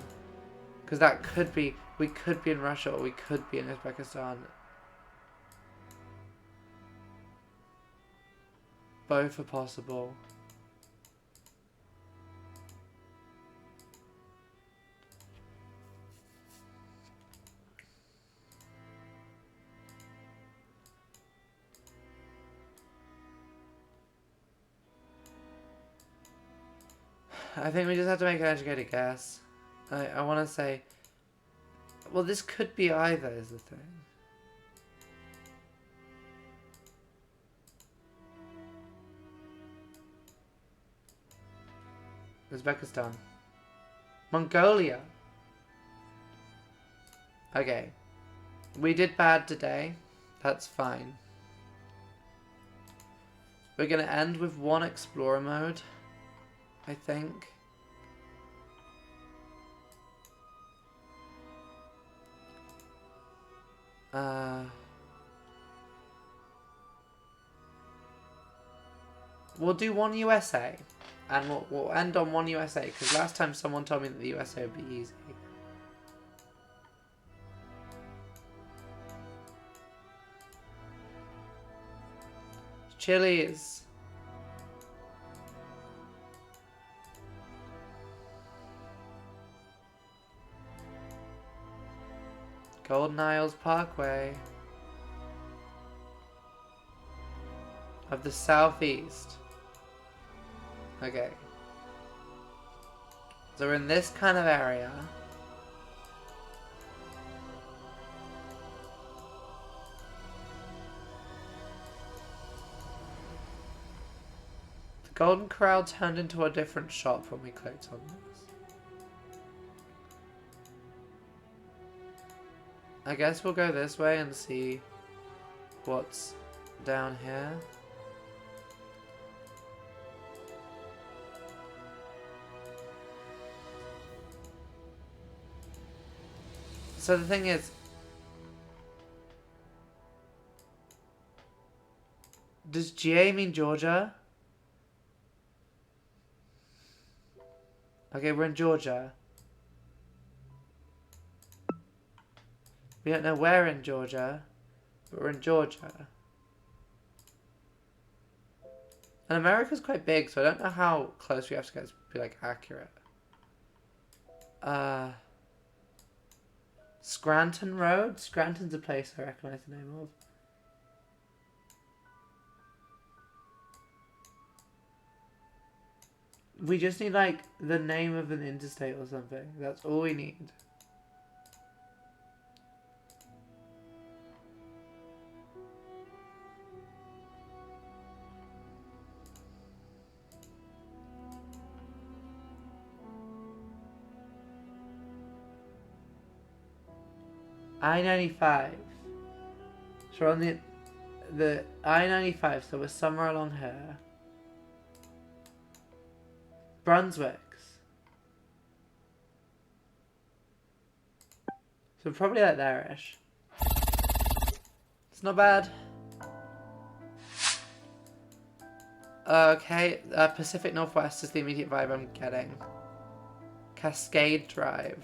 Because that could be, we could be in Russia or we could be in Uzbekistan. Both are possible. I think we just have to make an educated guess. I want to say... Well, this could be either, is the thing. Uzbekistan. Mongolia. Okay. We did bad today. That's fine. We're going to end with one explorer mode, I think. We'll do one USA. And we'll end on one USA, because last time someone told me that the USA would be easy. Chili's. Golden Isles Parkway. Of the southeast. Okay. So we're in this kind of area. The Golden Corral turned into a different shop when we clicked on this. I guess we'll go this way and see what's down here. So the thing is, does GA mean Georgia? Okay, we're in Georgia. We don't know where in Georgia, but we're in Georgia. And America's quite big, so I don't know how close we have to get to be, like, accurate. Scranton Road? Scranton's a place I recognize the name of. We just need, like, the name of an interstate or something. That's all we need. I-95. So we're on the I-95, so we're somewhere along here. Brunswick's. So probably like there-ish. It's not bad. Okay, Pacific Northwest is the immediate vibe I'm getting. Cascade Drive.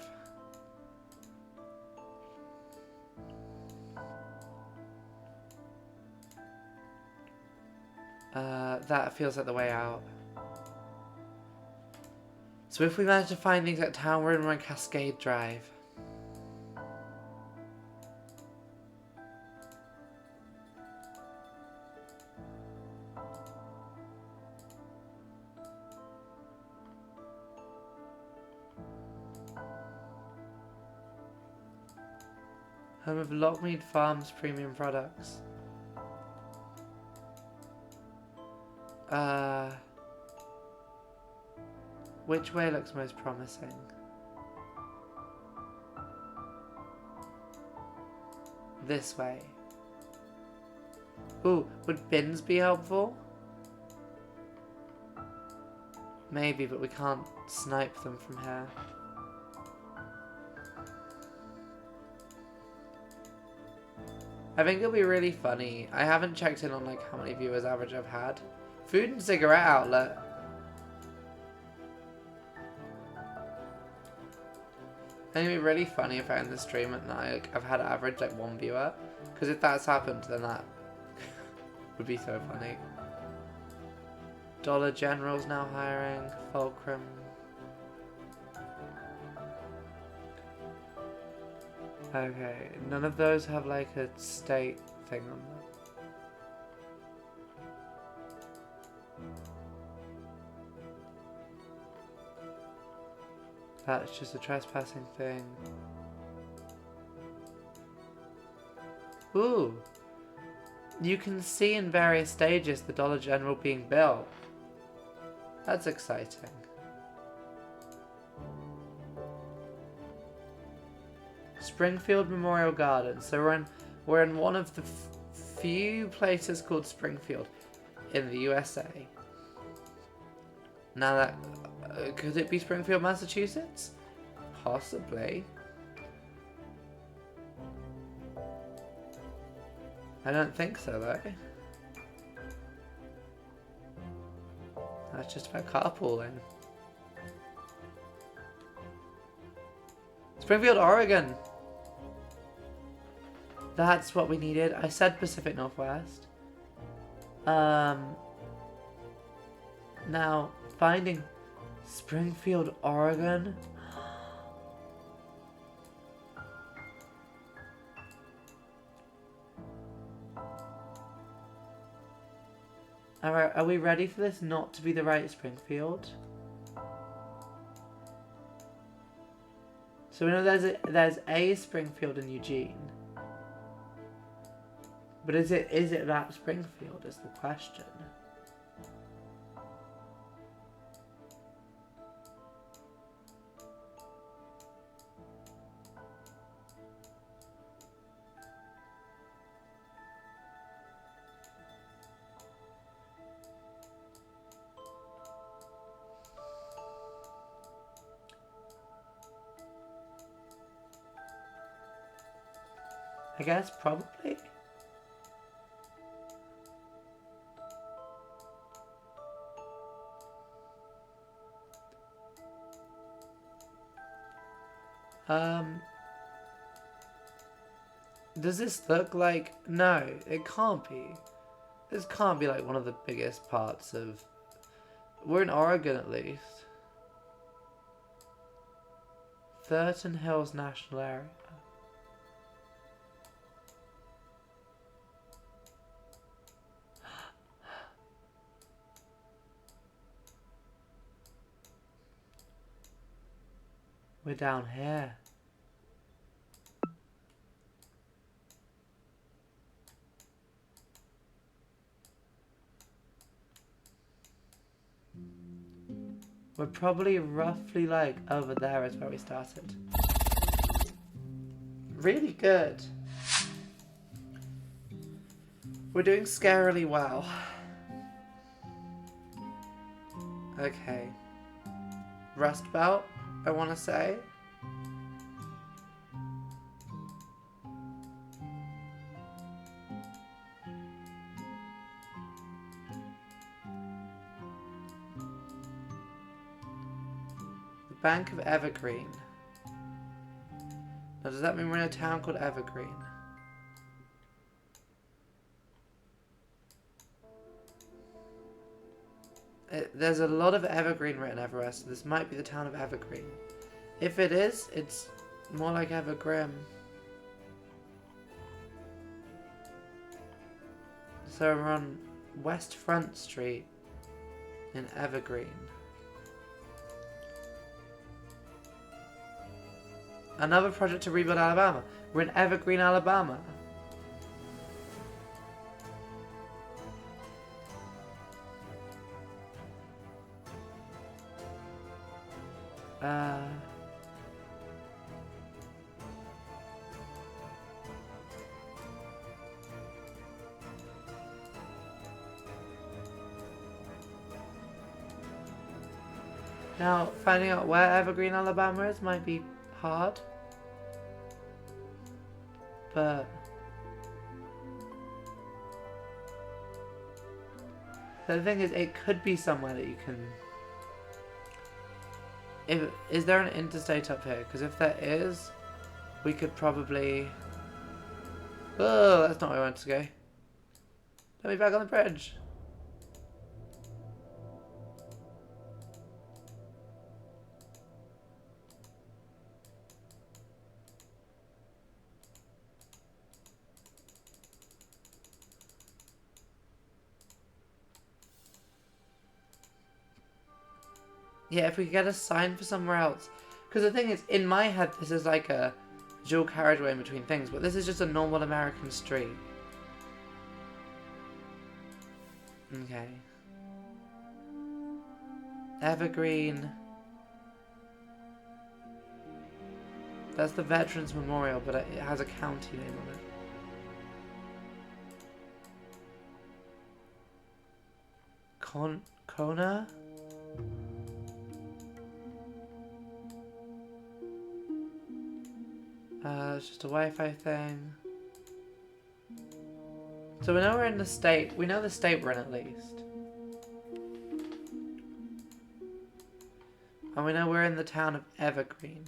That feels like the way out. So if we manage to find the exact town we're on Cascade Drive. Home of Lockmead Farms premium products. Which way looks most promising? This way. Ooh, would bins be helpful? Maybe, but we can't snipe them from here. I think it'll be really funny. I haven't checked in on like how many viewers average I've had. Food and cigarette outlet. I think it'd be really funny if I end the stream and like I've had average like 1 viewer. Because if that's happened, then that would be so funny. Dollar General's now hiring. Fulcrum. Okay, none of those have like a state thing on them. That's just a trespassing thing. Ooh! You can see in various stages the Dollar General being built. That's exciting. Springfield Memorial Gardens. So we're in one of the few places called Springfield in the USA. Now that could it be Springfield, Massachusetts? Possibly. I don't think so though. That's just about carpooling. Springfield, Oregon. That's what we needed. I said Pacific Northwest. Now, finding Springfield, Oregon. Alright, are we ready for this not to be the right Springfield? So we know there's a Springfield in Eugene. But is it that Springfield is the question. I guess probably. Does this look like... No, it can't be. This can't be like one of the biggest parts of... We're in Oregon at least. Thurton Hills National Area. We're down here. We're probably roughly like over there is where we started. Really good. We're doing scarily well. Okay. Rust Belt, I want to say. Bank of Evergreen. Now, does that mean we're in a town called Evergreen? There's a lot of Evergreen written everywhere, so this might be the town of Evergreen. If it is, it's more like Evergrim. So we're on West Front Street in Evergreen. Another project to rebuild Alabama. We're in Evergreen, Alabama. Now, finding out where Evergreen, Alabama is might be hard. But the thing is, it could be somewhere that you can... Is there an interstate up here? Because if there is, we could probably... Oh, that's not where I wanted to go. Let me back on the bridge. Yeah, if we could get a sign for somewhere else. Because the thing is, in my head, this is like a dual carriageway in between things, but this is just a normal American street. Okay. Evergreen. That's the Veterans Memorial, but it has a county name on it. Kona? It's just a Wi-Fi thing. So we know we're in the state. We know the state we're in at least. And we know we're in the town of Evergreen.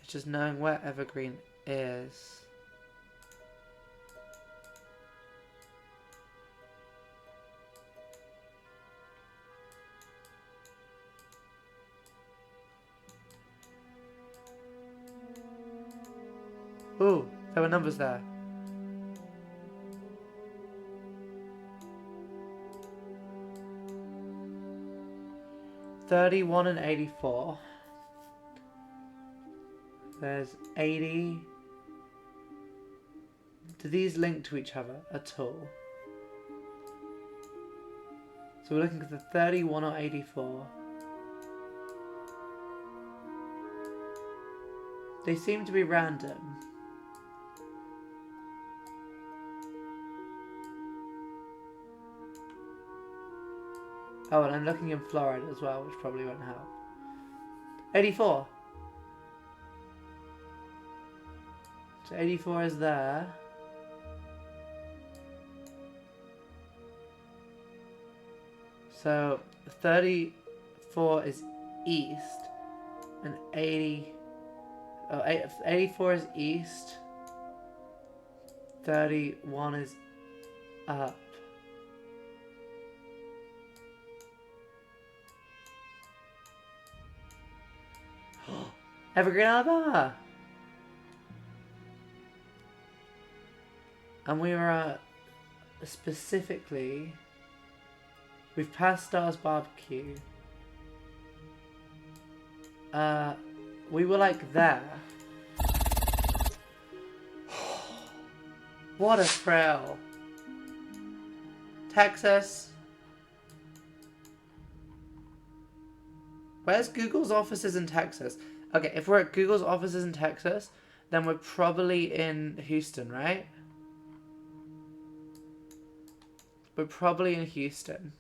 It's just knowing where Evergreen is. Ooh, there were numbers there. $31 and $84. There's 80. Do these link to each other at all? So we're looking at the 31 or 84. They seem to be random. Oh, and I'm looking in Florida as well, which probably won't help. 84. So 84 is there. So 34 is east, and 84 is east. 31 is up. Evergreen, Alabama. And we were specifically... We've passed Stars Barbecue. We were like there. What a thrill. Texas. Where's Google's offices in Texas? Okay, if we're at Google's offices in Texas, then we're probably in Houston, right? We're probably in Houston.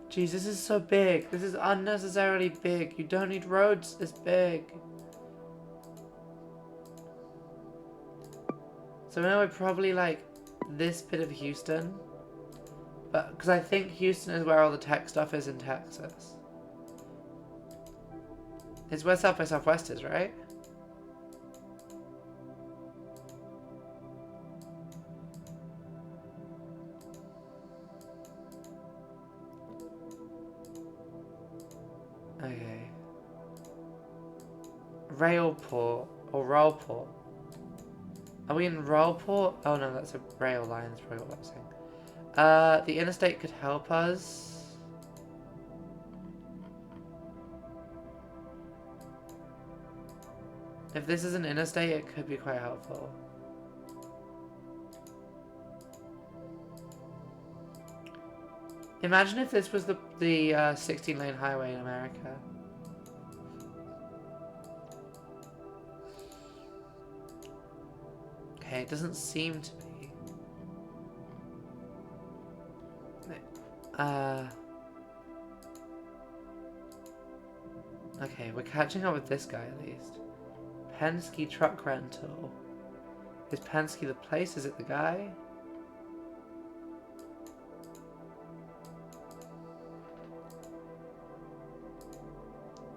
Jeez, this is so big. This is unnecessarily big. You don't need roads this big. So now we're probably like this bit of Houston. But because I think Houston is where all the tech stuff is in Texas. It's where South by Southwest is, right? Okay. Railport or Rollport. Are we in Rollport? Oh no, that's a rail line. That's probably what I'm saying. The interstate could help us. If this is an interstate, it could be quite helpful. Imagine if this was the 16-lane highway in America. Okay, it doesn't seem to be. Okay, we're catching up with this guy at least. Penske truck rental. Is Penske the place? Is it the guy?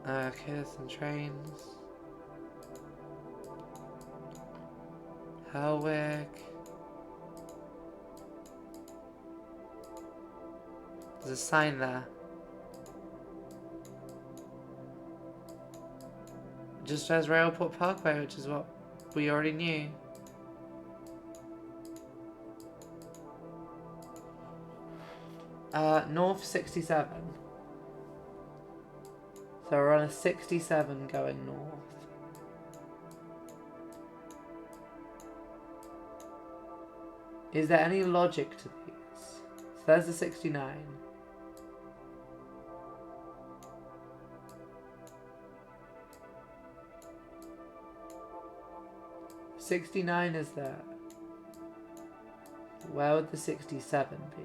Okay, there's some trains. Helwick. There's a sign there. Just as Railport Parkway, which is what we already knew. North 67. So we're on a 67 going north. Is there any logic to these? So there's the 69. '69 is there. Where would the 67 be?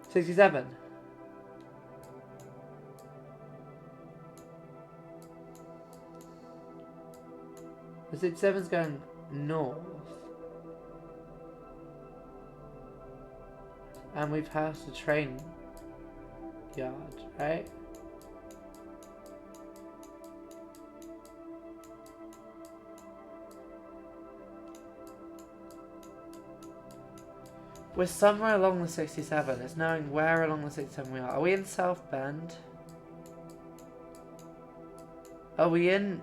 67. The 67's going north. And we passed a train yard, right? We're somewhere along the 67. It's knowing where along the 67 we are. Are we in South Bend? Are we in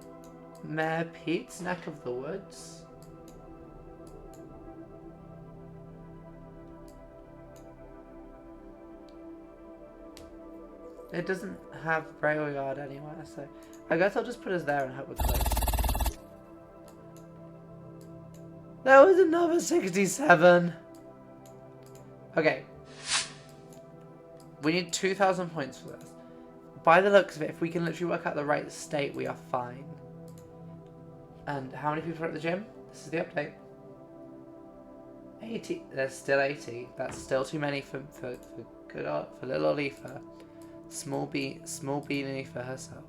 Mayor Pete's neck of the woods? It doesn't have rail yard anywhere, so I guess I'll just put us there and hope we're close. That was another 67. Okay. We need 2,000 points for this. By the looks of it, if we can literally work out the right state, we are fine. And how many people are at the gym? This is the update. 80. There's still 80. That's still too many for little Olifa. Small beanie for herself.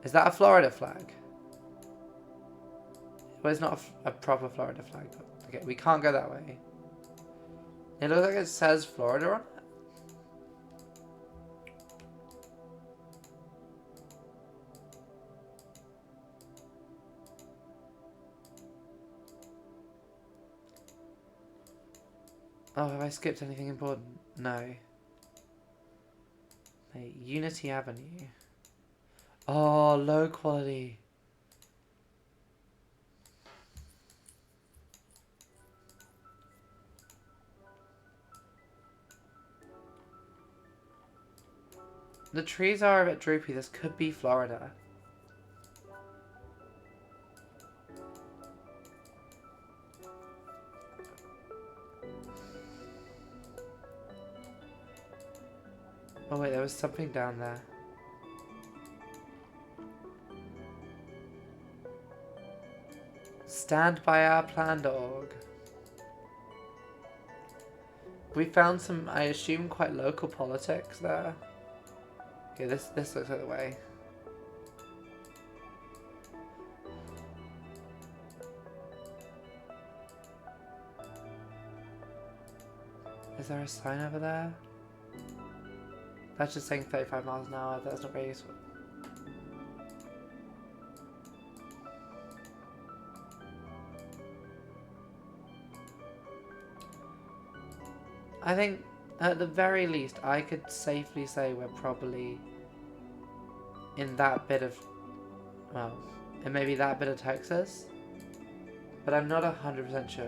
Is that a Florida flag? Well, it's not a proper Florida flag. Okay, we can't go that way. It looks like it says Florida on it. Oh, have I skipped anything important? No. Hey, Unity Avenue. Oh, low quality. The trees are a bit droopy. This could be Florida. Oh wait, there was something down there. Stand by our plan.org. We found some, I assume, quite local politics there. Okay, this looks like the way. Is there a sign over there? That's just saying 35 miles an hour. That's not very useful. I think, at the very least, I could safely say we're probably in that bit of, well, in maybe that bit of Texas. but I'm not 100% sure.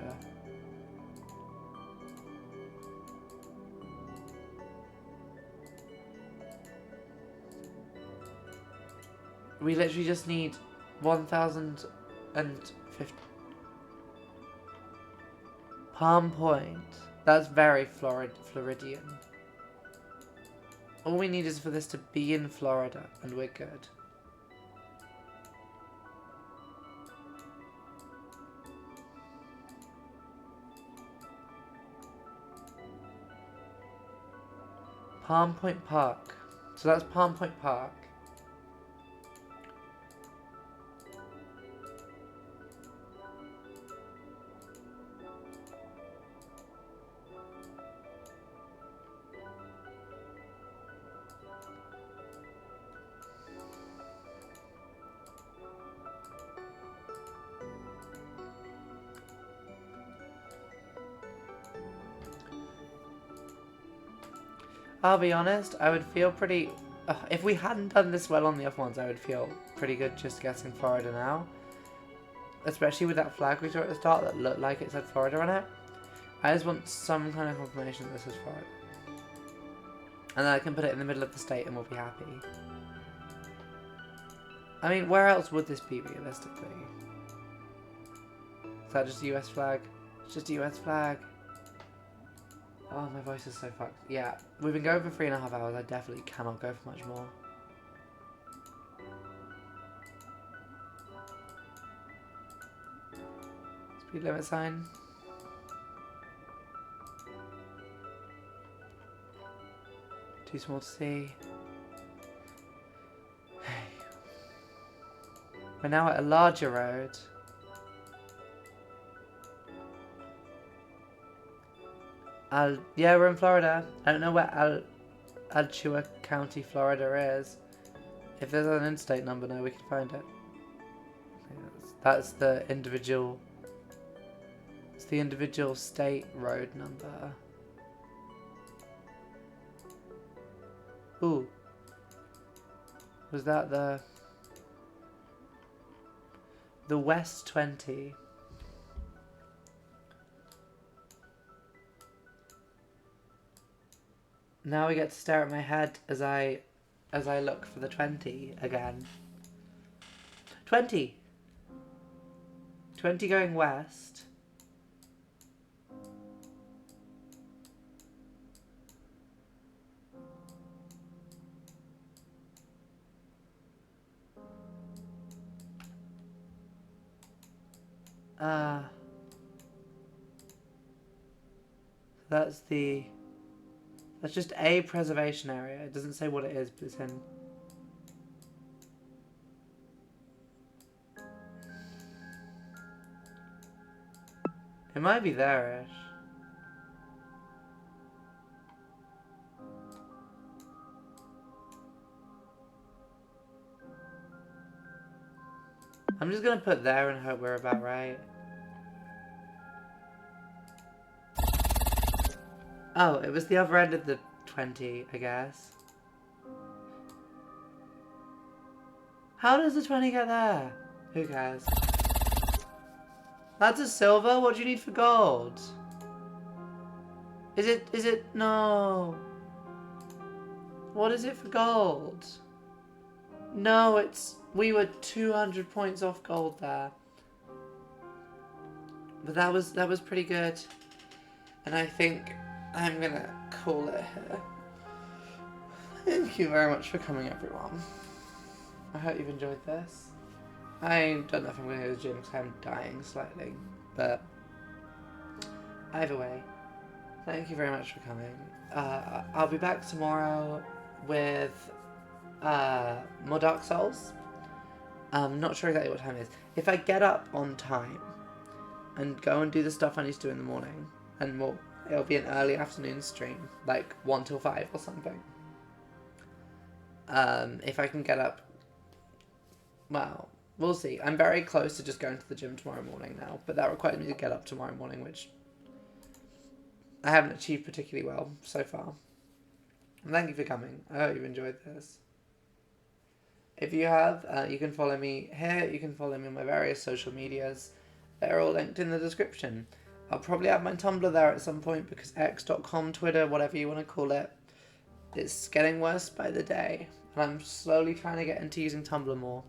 We literally just need 1,050. Palm Point. That's very Floridian. All we need is for this to be in Florida, and we're good. Palm Point Park. So that's Palm Point Park. I'll be honest, I would feel pretty... if we hadn't done this well on the other ones, I would feel pretty good just guessing Florida now. Especially with that flag we saw at the start that looked like it said Florida on it. I just want some kind of confirmation that this is Florida. And then I can put it in the middle of the state and we'll be happy. I mean, where else would this be realistically? Is that just a US flag? It's just a US flag. Oh, my voice is so fucked. Yeah, we've been going for 3.5 hours. I definitely cannot go for much more. Speed limit sign. Too small to see. We're now at a larger road. Yeah, we're in Florida. I don't know where Alachua County, Florida is. If there's an interstate number now, we can find it. That's the individual... It's the individual state road number. Ooh. Was that the West 20? Now we get to stare at my head as I look for the 20 again. 20! 20 going west. That's just a preservation area. It doesn't say what it is, but it's in... It might be there-ish. I'm just gonna put there and hope we're about right. Oh, it was the other end of the 20, I guess. How does the 20 get there? Who cares? That's a silver? What do you need for gold? Is it, no. What is it for gold? No, we were 200 points off gold there. But that was pretty good. And I think I'm gonna call it here. Thank you very much for coming, everyone. I hope you've enjoyed this. I don't know if I'm going to go to the gym because I'm dying slightly, but either way, thank you very much for coming. I'll be back tomorrow with more Dark Souls. I'm not sure exactly what time it is. If I get up on time and go and do the stuff I need to do in the morning, and it'll be an early afternoon stream, like 1 till 5 or something. If I can get up, well, we'll see. I'm very close to just going to the gym tomorrow morning now, but that requires me to get up tomorrow morning, which I haven't achieved particularly well so far. And thank you for coming. I hope you've enjoyed this. If you have, you can follow me here. You can follow me on my various social medias. They're all linked in the description. I'll probably have my Tumblr there at some point because x.com, Twitter, whatever you want to call it, it's getting worse by the day. And I'm slowly trying to get into using Tumblr more.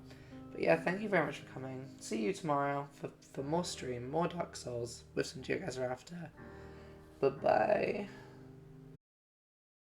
But yeah, thank you very much for coming. See you tomorrow for more stream, more Dark Souls with some Geoguessr after. Bye-bye.